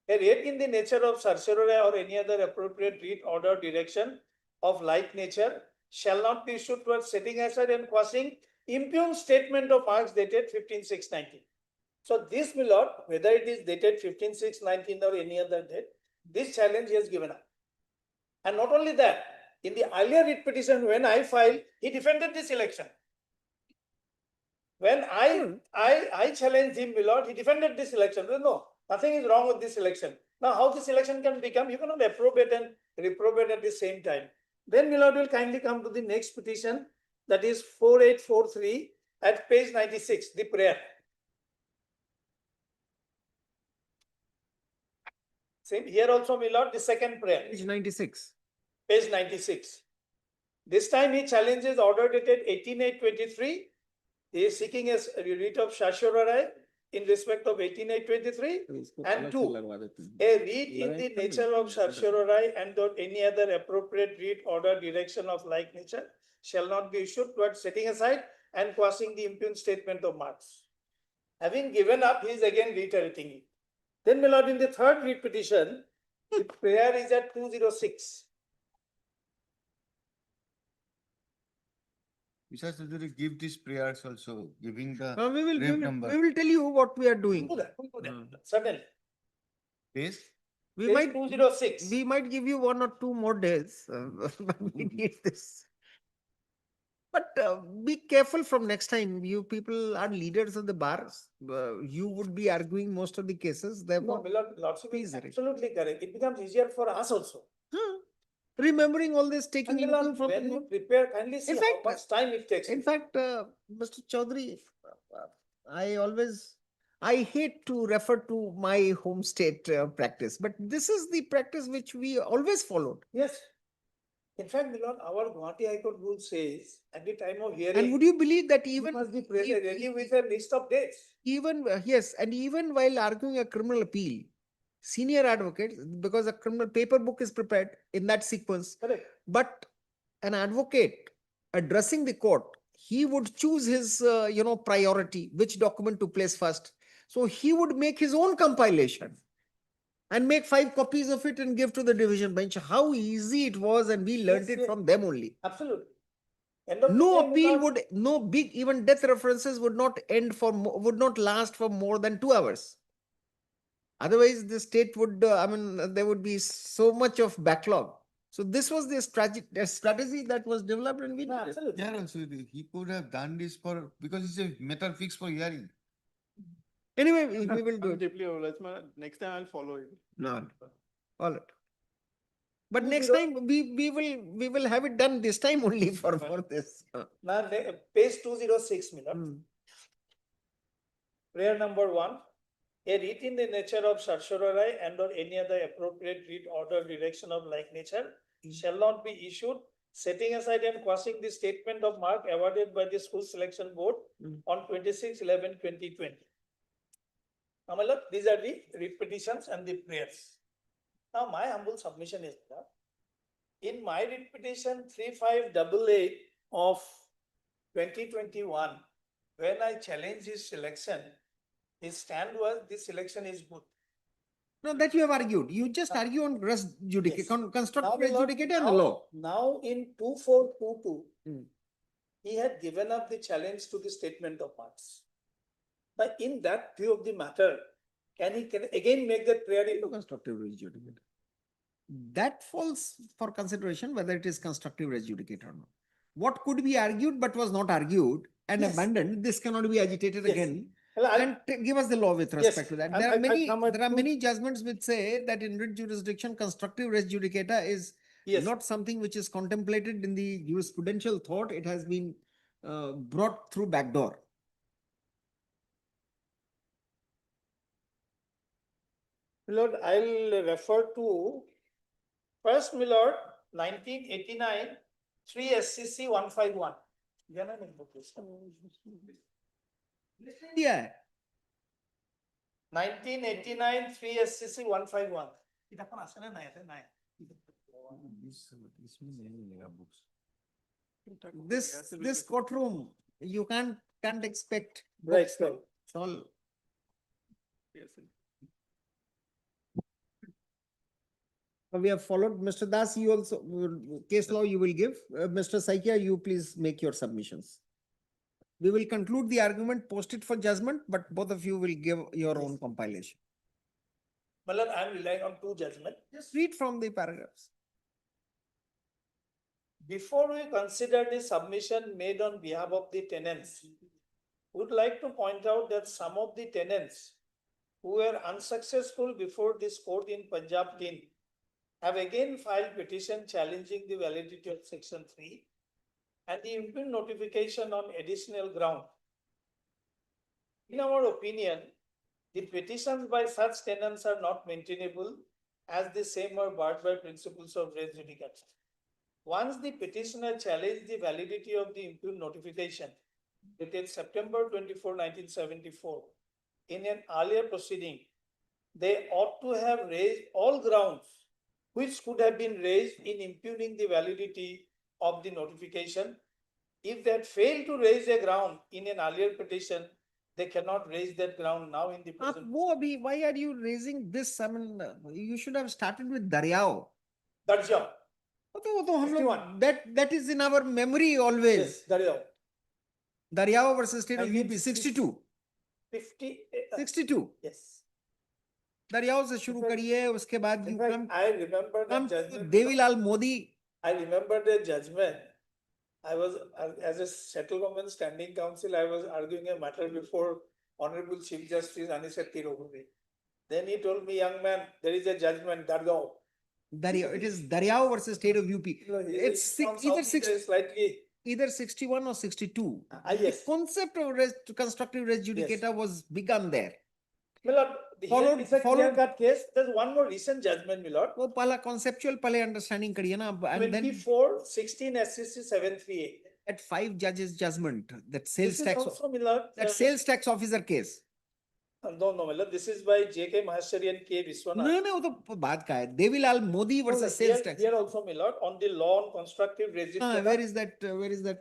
A writ in the nature of certiorari or any other appropriate writ, order, direction of like nature shall not be issued towards setting aside and quashing impugned statement of marks dated 15/6/19. So this, my lord, whether it is dated 15/6/19 or any other date, this challenge he has given up. And not only that, in the earlier writ petition, when I filed, he defended this election. When I challenged him, my lord, he defended this election. No, nothing is wrong with this election. Now, how this election can become, you cannot approbate and reprobate at the same time. Then, my lord will kindly come to the next petition, that is 4843 at page 96, the prayer. Same here also, my lord, the second prayer. Page 96. Page 96. This time he challenges order dated 18/8/23. He is seeking a writ of certiorari in respect of 18/8/23 and 2. A writ in the nature of certiorari and or any other appropriate writ, order, direction of like nature shall not be issued towards setting aside and quashing the impugned statement of marks. Having given up, he is again reiterating it. Then, my lord, in the third writ petition, the prayer is at 206. Mr. give these prayers also, giving the We number. will tell you what we are doing. Do that, certainly. Yes. We Page might 206. We might give you 1 or 2 more days. But we need this. But be careful from next time. You people are leaders of the bars. You would be arguing most of the cases. No, Therefore, my lord, lordship is please, absolutely correct. It becomes easier for us also. remembering all this, taking And my anything lord, from when the you note. prepare, kindly see In how fact, much time it takes. In fact, Mr. Chaudhary, I hate to refer to my home state practice, but this is the practice which we always followed. Yes. In fact, Milord, our Gauhati High Court rule says at the time of hearing. And would you believe that you even must be present ready with a list of dates. even yes, and even while arguing a criminal appeal, senior advocates, because a criminal paper book is prepared in that sequence, Correct. but an advocate addressing the court, he would choose his priority, which document to place first. So he would make his own compilation and make 5 copies of it and give to the division bench. How easy it was, and we learned Yes, it yes. from them only. Absolutely. End of the No day, appeal Milord, would, no big, even death references would not would not last for more than 2 hours. Otherwise, the state would, there would be so much of backlog. So this was the strategy that was developed, and we No, did it. absolutely. Yeah, also he could have done this because it's a matter fixed for hearing. Anyway, we will do I'm it. deeply obliged, next time I'll follow you. No, all right. But 20 next time we will have it done this time only for this. Now, page 206, Milord. Prayer number 1. A writ in the nature of certiorari and or any other appropriate writ order direction of like nature shall not be issued, setting aside and quashing the statement of mark awarded by the school selection board on 26/11/2020. Now, my lord, these are the writ petitions and the prayers. Now, my humble submission is that in my writ petition 3588 of 2021, when I challenged his selection, his stand was this selection is good. No, that you have argued. You just argue on res judicata, Yes. constructive Now, res Milord, judicata and the law. Now in 2422, Hmm. he had given up the challenge to the statement of marks. But in that view of the matter, can he again make that prayer into Constructive res judicata. That falls for consideration whether it is constructive res judicata or not. What could be argued but was not argued and Yes. abandoned, this cannot be agitated Yes. again. Well, And give us the law with respect to that. There are I- many judgments which say that in writ jurisdiction, constructive res judicata is Yes. not something which is contemplated in the jurisprudential thought. It has been brought through backdoor. Milord, I'll refer to first, Milord, 1989, 3 SCC 151. Yeah. 1989, 3 SCC 151. This courtroom, you can't expect. Right, books. right. It's all. We have followed. Mr. Das, you also, case law you will give. Mr. Saikia, you please make your submissions. We will conclude the argument, post it for judgment, but both of you will give your own compilation. Malad, I am relying on 2 judgments. Just read from the paragraphs. Before we consider the submission made on behalf of the tenants, would like to point out that some of the tenants who were unsuccessful before this court in Punjab 10 have again filed petition challenging the validity of section 3 and the impugned notification on additional ground. In our opinion, the petitions by such tenants are not maintainable as the same are barred by principles of res judicata. Once the petitioner challenged the validity of the impugned notification dated September 24, 1974, in an earlier proceeding, they ought to have raised all grounds which could have been raised in impugning the validity of the notification. If they had failed to raise a ground in an earlier petition, they cannot raise that ground now in the present. Why are you raising this? I mean, you should have started with Daryao. Darjao. That is in our memory always. Yes, Daryao. Daryao versus state of UP, 62. 62. Yes. Daryao se shuru kariye, uske baad you come. I remember the judgment. Devilal Modi. I remember the judgment. I was, as a settlement standing counsel, I was arguing a matter before Honorable Chief Justice Anisetti Rohuri. Then he told me, young man, there is a judgment, Dargao. It is Daryao versus state of UP. It's either 61 or 62. Yes. The concept of constructive res judicata was begun there. My lord, Followed- it's a followed- clear-cut case. There's one more recent judgment, my lord. वो पहला conceptual पहले understanding करिए ना, and then 24/16 SCC 738. that 5 judges judgment, that This sales is tax, also, my lord. that sales tax officer case. No, my lord. This is by J.K. Maheshwari and K. Vishwanath. No, वो तो बात का है. Devilal Modi No, versus here- sales tax. Here also, my lord, on the law on constructive residual. Where is that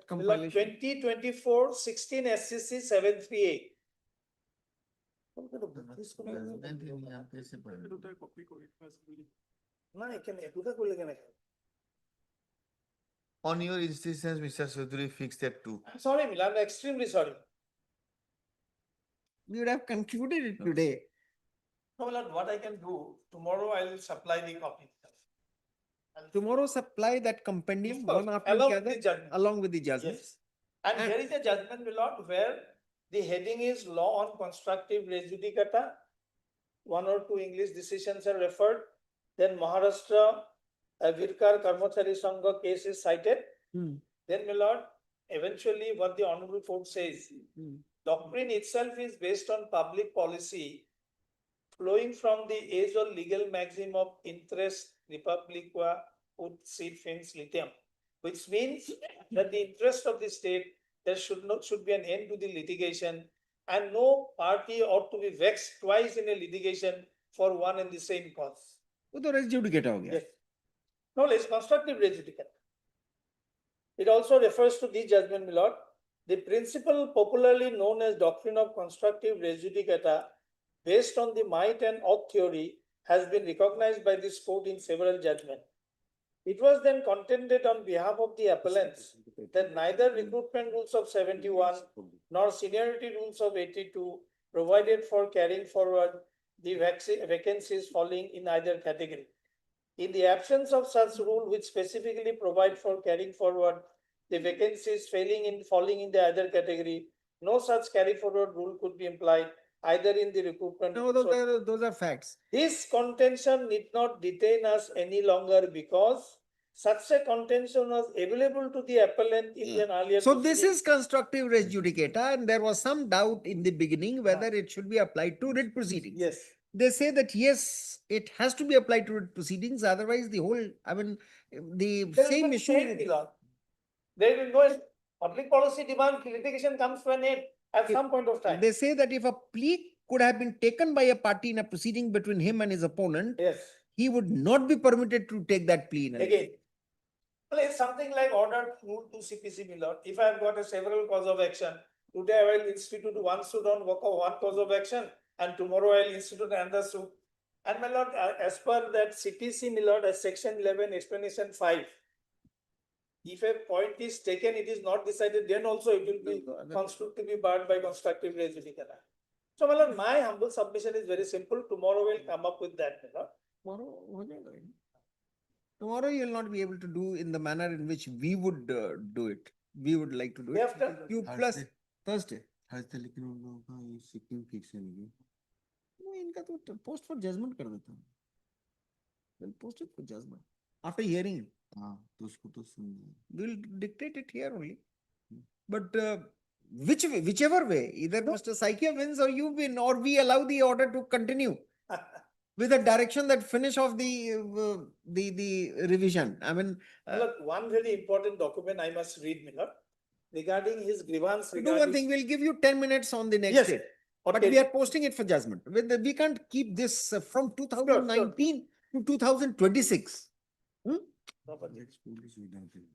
compilation? 2024/16 SCC 738. না এখানে দুটা করলে কেন? On your instructions, Mr. Chaudhary fixed that too. I'm sorry, Milan, I'm extremely sorry. We would have concluded it today. No, my lord, what I can do, tomorrow I will supply the copy. Tomorrow supply that compendium Of course, one after along the with other the judgment. along with the judgments. Yes. And there is a judgment, my lord, where the heading is law on constructive res judicata. 1 or 2 English decisions are referred. Then Maharashtra, Virkar Karmachari Sangha case is cited. Then, my lord, eventually what the honorable court says, doctrine itself is based on public policy flowing from the age or legal maxim of interest republica ut sit fins litium, which means that the interest of the state, there should be an end to the litigation, and no party ought to be vexed twice in a litigation for one and the same cause. वो तो res judicata हो गया. Yes. No, it's constructive res judicata. It also refers to the judgment, my lord. The principle popularly known as doctrine of constructive res judicata, based on the might and ought theory, has been recognized by this court in several judgments. It was then contended on behalf of the appellants that neither recruitment rules of 71 nor seniority rules of 82 provided for carrying forward the vacancies falling in either category. In the absence of such rule which specifically provide for carrying forward the vacancies falling in the other category, no such carry forward rule could be implied either in the recruitment. No, those are facts. This contention need not detain us any longer because such a contention was available to the appellant in an earlier. So this is constructive res judicata, and there was some doubt in the beginning whether it should be applied to writ proceedings. Yes. They say that yes, it has to be applied to writ proceedings, otherwise the whole, I mean, the There same will be issue. change, my lord. There will go, public policy demand litigation comes to an end at some point of time. They say that if a plea could have been taken by a party in a proceeding between him and his opponent, Yes. he would not be permitted to take that plea. in a- Again. Well, it's something like order rule to CPC, my lord. If I have got a several cause of action, today I will institute one suit on one cause of action, and tomorrow I will institute another suit. And my lord, as per that CPC, my lord, as section 11, explanation 5, if a point is taken, it is not decided, then also it will be construed to be barred by constructive res judicata. So, my lord, my humble submission is very simple. Tomorrow we'll come up with that, my lord. Tomorrow you will not be able to do in the manner in which we would do it. We would like to do Day it. after? You plus Thursday. Thursday लेकिन उन लोगों का ये shipping fix है नहीं. No, इनका तो post for judgment कर देता हूँ. We'll post it for judgment after hearing it. हाँ, तो उसको तो सुन. We'll dictate it here only. But whichever way, either Mr. Saikia wins or you win, or we allow the order to continue with a direction that finish off the revision. I mean, Look, one very important document I must read, my lord, regarding his grievance. do one thing, we'll give you 10 minutes on the next Yes. day. But Okay. we are posting it for judgment. We can't keep this from 2019 to 2026. Next police we don't think.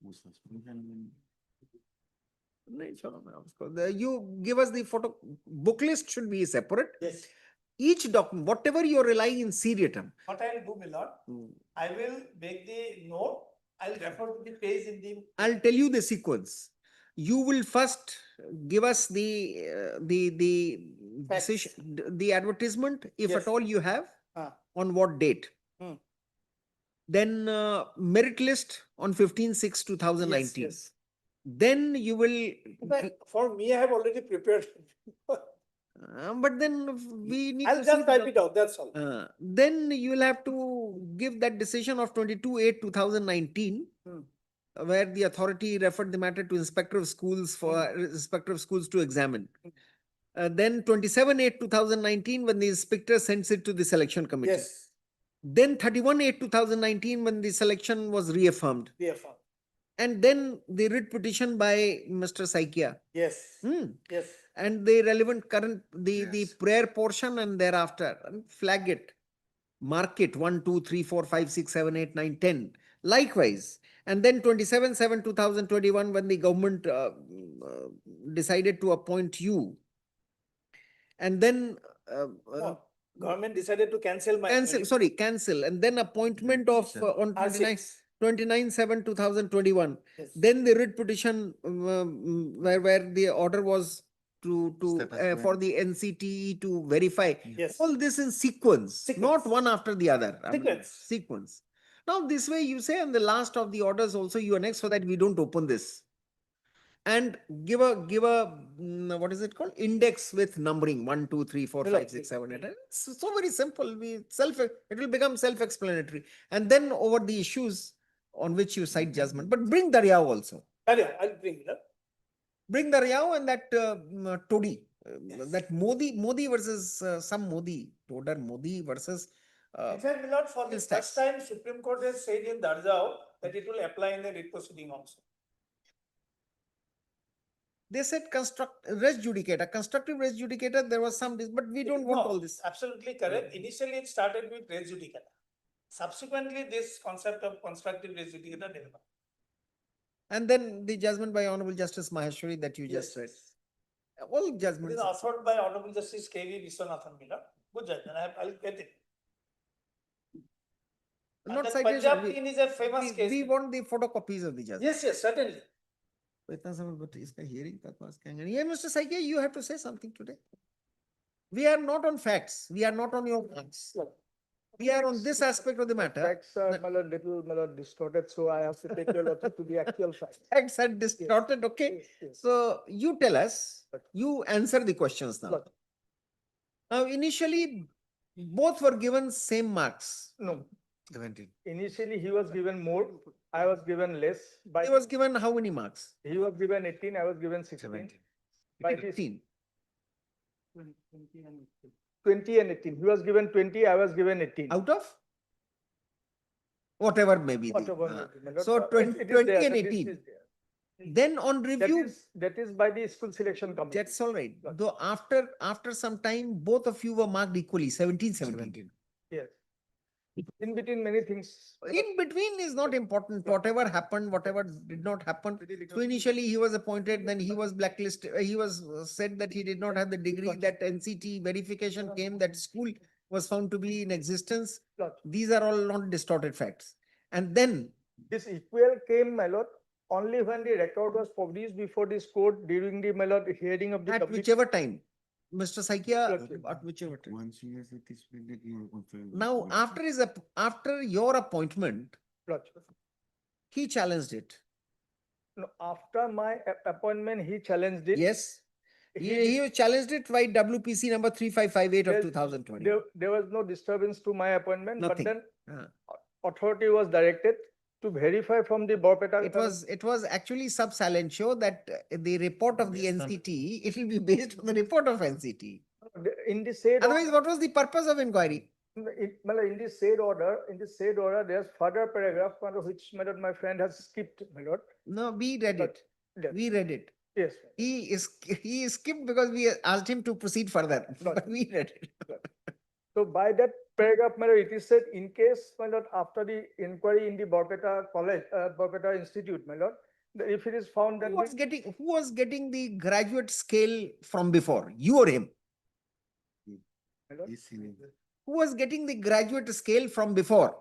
वो suspension में. नहीं, छोड़ो मैं उसको. You give us the photo, book list should be separate. Yes. Each document, whatever you're relying in seriatim. What I will do, my lord, I will make the note, I'll refer to the page in the. I'll tell you the sequence. You will first give us the Facts. decision, the advertisement, if Yes. at all you have, Ah. on what date. Hmm. Then merit list on 15/6/2019. Yes. Then you will, For me, I have already prepared. but then we need I'll to see just the type it out, that's all. then you will have to give that decision of 22/8/2019, where the authority referred the matter to inspector of schools for inspector of schools to examine. Then 27/8/2019, when the inspector sends it to the selection committee. Yes, Then 31/8/2019, when the selection was reaffirmed. reaffirm. And then the writ petition by Mr. Saikia. Yes, Hmm. yes. And the relevant current, the prayer portion and thereafter, and flag it. Mark it 1, 2, 3, 4, 5, 6, 7, 8, 9, 10. Likewise. And then 27/7/2021, when the government decided to appoint you. And then No, government decided to cancel my. cancel. And then appointment of on R6. 29/7/2021. Yes. Then the writ petition where the order was to for the NCTE to verify. Yes. All this in sequence, not Sequence. one after the other. I mean, Sequence. sequence. Now this way you say, and the last of the orders also you annex so that we don't open this. And give a what is it called? Index with numbering 1, 2, 3, 4, 5, 6, 7, 8. It's so very simple. It will become self-explanatory. And then over the issues on which you cite judgment. But bring Daryao also. I'll bring it up. Bring Daryao and that Todi. That Modi versus some Modi. Todar Modi versus. In fact, my lord, for the Yes, first time, Supreme Court has said in Darjao that it will apply in the writ proceeding also. They said res judicata, constructive res judicata, there was some, but we don't want No, all this. Absolutely correct. Initially, it started with res judicata. Subsequently, this concept of constructive res judicata developed. And then the judgment by Honorable Justice Maheshwari that you just read. All It judgments. is authored by Honorable Justice K.V. Viswanathan Miller. Good judgment. I'll get it. And Not the citation. Punjab thing is a famous case. We want the photocopies of the judgment. Yes, certainly. But iska hearing ka paas kaenge. Yeah, Mr. Saikia, you have to say something today. We are not on facts. We are not on your facts. We are on this aspect of the matter. Facts are little distorted, so I have to take your logic to the actual facts. Facts are distorted, okay? Yes. So you tell us, you answer the questions now. Look. Now, initially, both were given same marks. No, 17. initially he was given more, I was given less. He was given how many marks? He was given 18, I was given 16. 17. By his 15. 20 and 18. He was given 20, I was given 18. Out of? Whatever may be. Whatever may be. So It 20 is there, and the list 18. is there. Then on That review, is by the school selection committee. that's all right. Though after some time, both of you were marked equally, 17, 17. Yes. In between many things. In between is not important. Whatever happened, whatever did not happen. So initially he was appointed, then he was blacklisted. He was said that he did not have the degree. That NCT verification came, that school was found to be in existence. These are all not distorted facts. And then This equal came, my lord, only when the record was published before this court during the, my lord, hearing of the at public. whichever time, Mr. Saikia, at whichever time. Once you have satisfied that you are confirmed. Now, after your appointment, Lord. he challenged it. No, after my appointment, he challenged it. Yes. He challenged it by WPC number 3558 of There- 2020. There was no disturbance to my appointment, Nothing. but then Uh, authority was directed to verify from the Borpeta. It was actually sub silentio that the report of the NCT, it will be based on the report of NCT. In the said. Otherwise, what was the purpose of inquiry? In the said order, there's further paragraph under which, my lord, my friend has skipped, my lord. No, we read it. Yes. We read it. Yes. He skipped because we asked him to proceed further. But we read it. So by that paragraph, my lord, it is said, in case, my lord, after the inquiry in the Borpeta College, Borpeta Institute, my lord, if it is found that. Who was getting the graduate scale from before? You or him? My lord? Who was getting the graduate scale from before?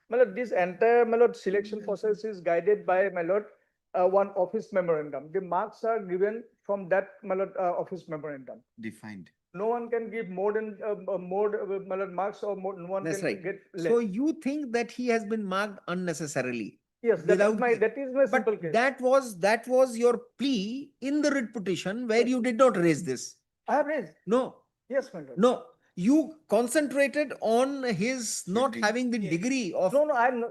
My lord, this entire, my lord, selection process is guided by, my lord, one office memorandum. The marks are given from that, my lord, office memorandum. Defined. No one can give more than my lord, marks, or more, no one That's can right. get less. So you think that he has been marked unnecessarily? Yes, that is my simple But case. that was your plea in the writ petition where you did not raise this. I have raised. No, Yes, my lord. no. You concentrated on his not having the degree of. No,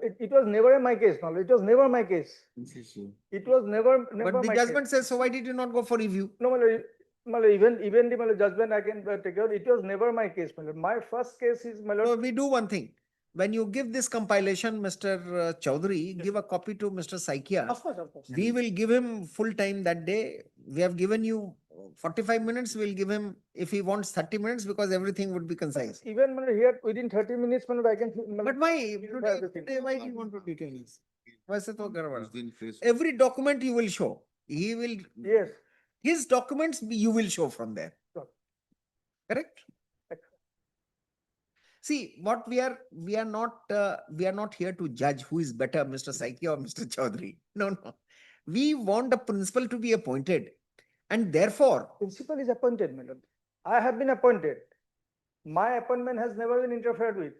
it was never in my case, no, it was never my case. It was never But the my judgment case. says, so why did you not go for review? No, my lord, Even the judgment I can take out, it was never my case, my lord. My first case is, my So lord. we do one thing. When you give this compilation, Mr. Chaudhary, give a copy to Mr. Saikia. Of course. We will give him full time that day. We have given you 45 minutes. We'll give him, if he wants 30 minutes, because everything would be concise. Even my lord, here within 30 minutes, my lord, I can. my But lord, why? everything. Today, why do you want to detail this? वैसे तो गड़बड़। Who's in face- Every document you will show. He will, Yes. his documents you will show from there. Sure. Correct? See, what we are not here to judge who is better, Mr. Saikia or Mr. Chaudhary. No. We want a principal to be appointed, and therefore, Principal is appointed, my lord. I have been appointed. My appointment has never been interfered with.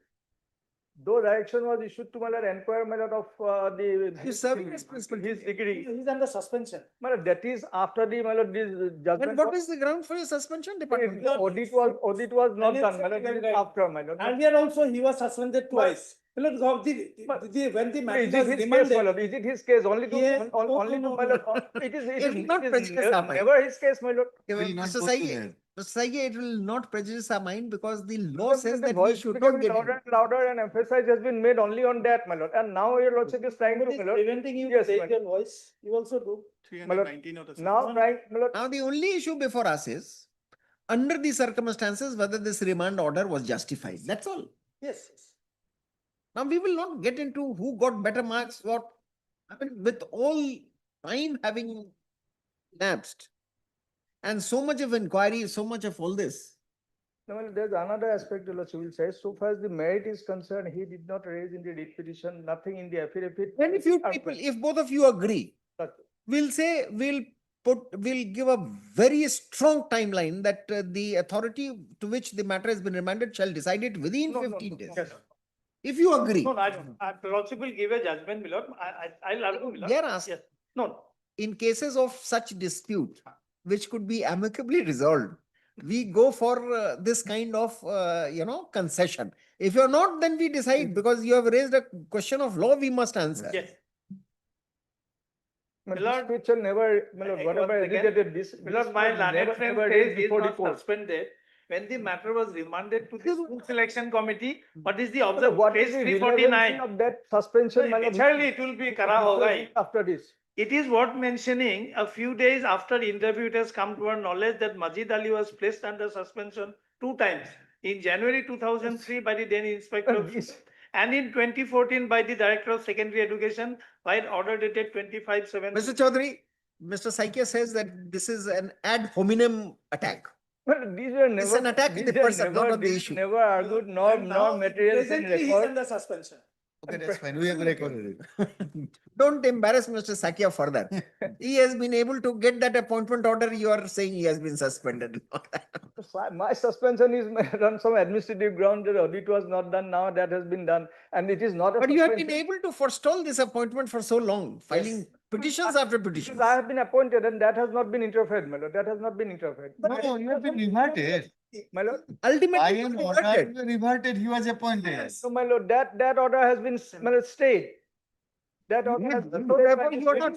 Though direction was issued to my lord, inquire my lord of the. you serving as principal. His degree. He's under suspension. My lord, that is after the, my lord, this judgment. And what is the ground for your suspension, department? The audit was not And done, it's my lord, very it is right. after, my lord. Earlier also, he was suspended twice. When the matter Is was it his case, my remanded, lord? Is it his case? Only to, Yes. only to, No, my no, lord. It is not prejudice our mind. never his case, my lord. Will not Mr. go to Saikia, that. Mr. Saikia, it will not prejudice our mind because the law Because says the that we voice should becoming not get louder into. and louder, and emphasis has been made only on that, my lord. And now your lordship is trying to, somebody is my lord. preventing you to Yes, raise my your voice, you also do. my lord. Now trying, my lord. Now, the only issue before us is, under the circumstances, whether this remand order was justified. That's all. Yes. Now, we will not get into who got better marks, what. I mean, with all time having lapsed and so much of inquiry, so much of all this. No, well, there's another aspect, your lordship will say, so far as the merit is concerned, he did not raise in the writ petition, nothing in the affidavit. And if you people, if both of you agree, we'll say, we'll give a very strong timeline that the authority to which the matter has been remanded shall decide it within 15 days. Yes. If you agree. No, I don't. Lordship will give a judgment, my lord. I'll argue, my lord. They are asked. Yes. No. In cases of such dispute, which could be amicably resolved, we go for this kind of, concession. If you're not, then we decide because you have raised a question of law, we must answer. Yes. My lord, which never, my lord, whatever educated this. My lord, my learned friend says he is not suspended. When the matter was remanded to the school selection committee, what is the observation? What is the relevancy of that suspension? Naturally, it will be kara hoga after this. It is worth mentioning, a few days after interview, it has come to our knowledge that Majid Ali was placed under suspension 2 times. In January 2003 by the then Inspector of and in 2014 by the Director of Secondary Education, by order dated 25/7. Mr. Chaudhary, Mr. Saikia says that this is an ad hominem attack. Well, these were never. It's an attack on the person, not on the issue. Never argued, nor materials in Presently, he's record. under suspension. Okay, that's fine. We have recorded it. Don't embarrass Mr. Saikia further. He has been able to get that appointment order. You are saying he has been suspended. My suspension is on some administrative ground. The audit was not done. Now that has been done, and it is not a. But you have been able to forestall this appointment for so long, filing petitions after petitions. Because I have been appointed, and that has not been interfered, my lord. That has not been interfered. No, you have been reverted. My lord. Ultimately, I you am reverted. reverted, he was appointed. So, my lord, that order has been, my lord, stayed. That order has been. So therefore, you are not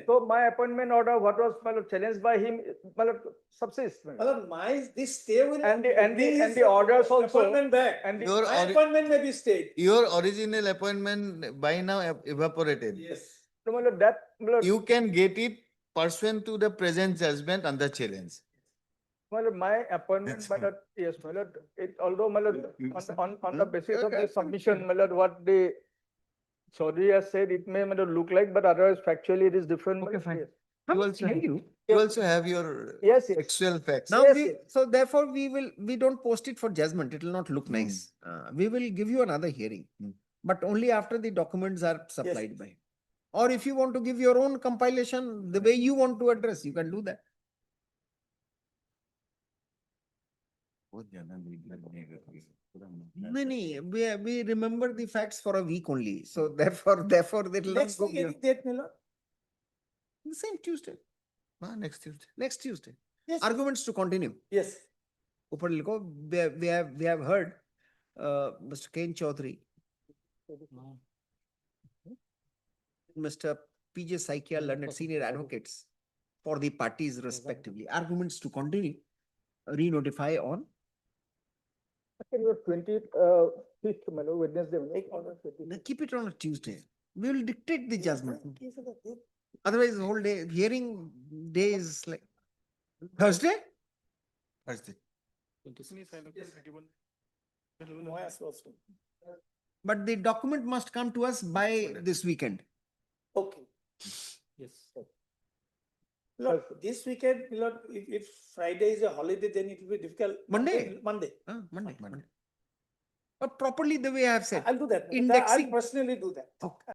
So my appointment order, what was, my lord, challenged by him, my lord, subsists. my lord. This stay will. And the orders also. Appointment back. And Your My appointment may be stayed. Your original appointment by now evaporated. Yes. So, my lord, that, my lord, You can get it pursuant to the present judgment under challenge. my lord, my appointment, my lord, yes, my lord, although, my lord, on the basis of the submission, my lord, what the Chaudhary has said, it may, my lord, look like, but otherwise factually it is different. my Okay, lord. fine. Yes. You also, you also have your Yes, yes. actual facts. Now, Yes, yes. so therefore, we don't post it for judgment. It will not look nice. We will give you another hearing, but only after the documents are supplied by. Or if you want to give your own compilation, the way you want to address, you can do that. No, we remember the facts for a week only. So therefore, they will not Next go week, any beyond. date, my lord? The same Tuesday. Next Tuesday. Next Tuesday. Yes. Arguments to continue. Yes. ऊपर लिखो, we have heard Mr. Kane Chaudhary, Mr. PJ Saikia, learned senior advocates, for the parties respectively. Arguments to continue, re-notify on. Fifth, my lord, Wednesday. Keep it on a Tuesday. We will dictate the judgment. Otherwise, the whole day, hearing day is like Thursday? Thursday. But the document must come to us by this weekend. Okay. Yes. Lord, this weekend, Lord, if Friday is a holiday, then it will be difficult. Monday. Monday. Monday. But properly the way I have said. I'll do that. I'll Indexing. personally do that. Okay.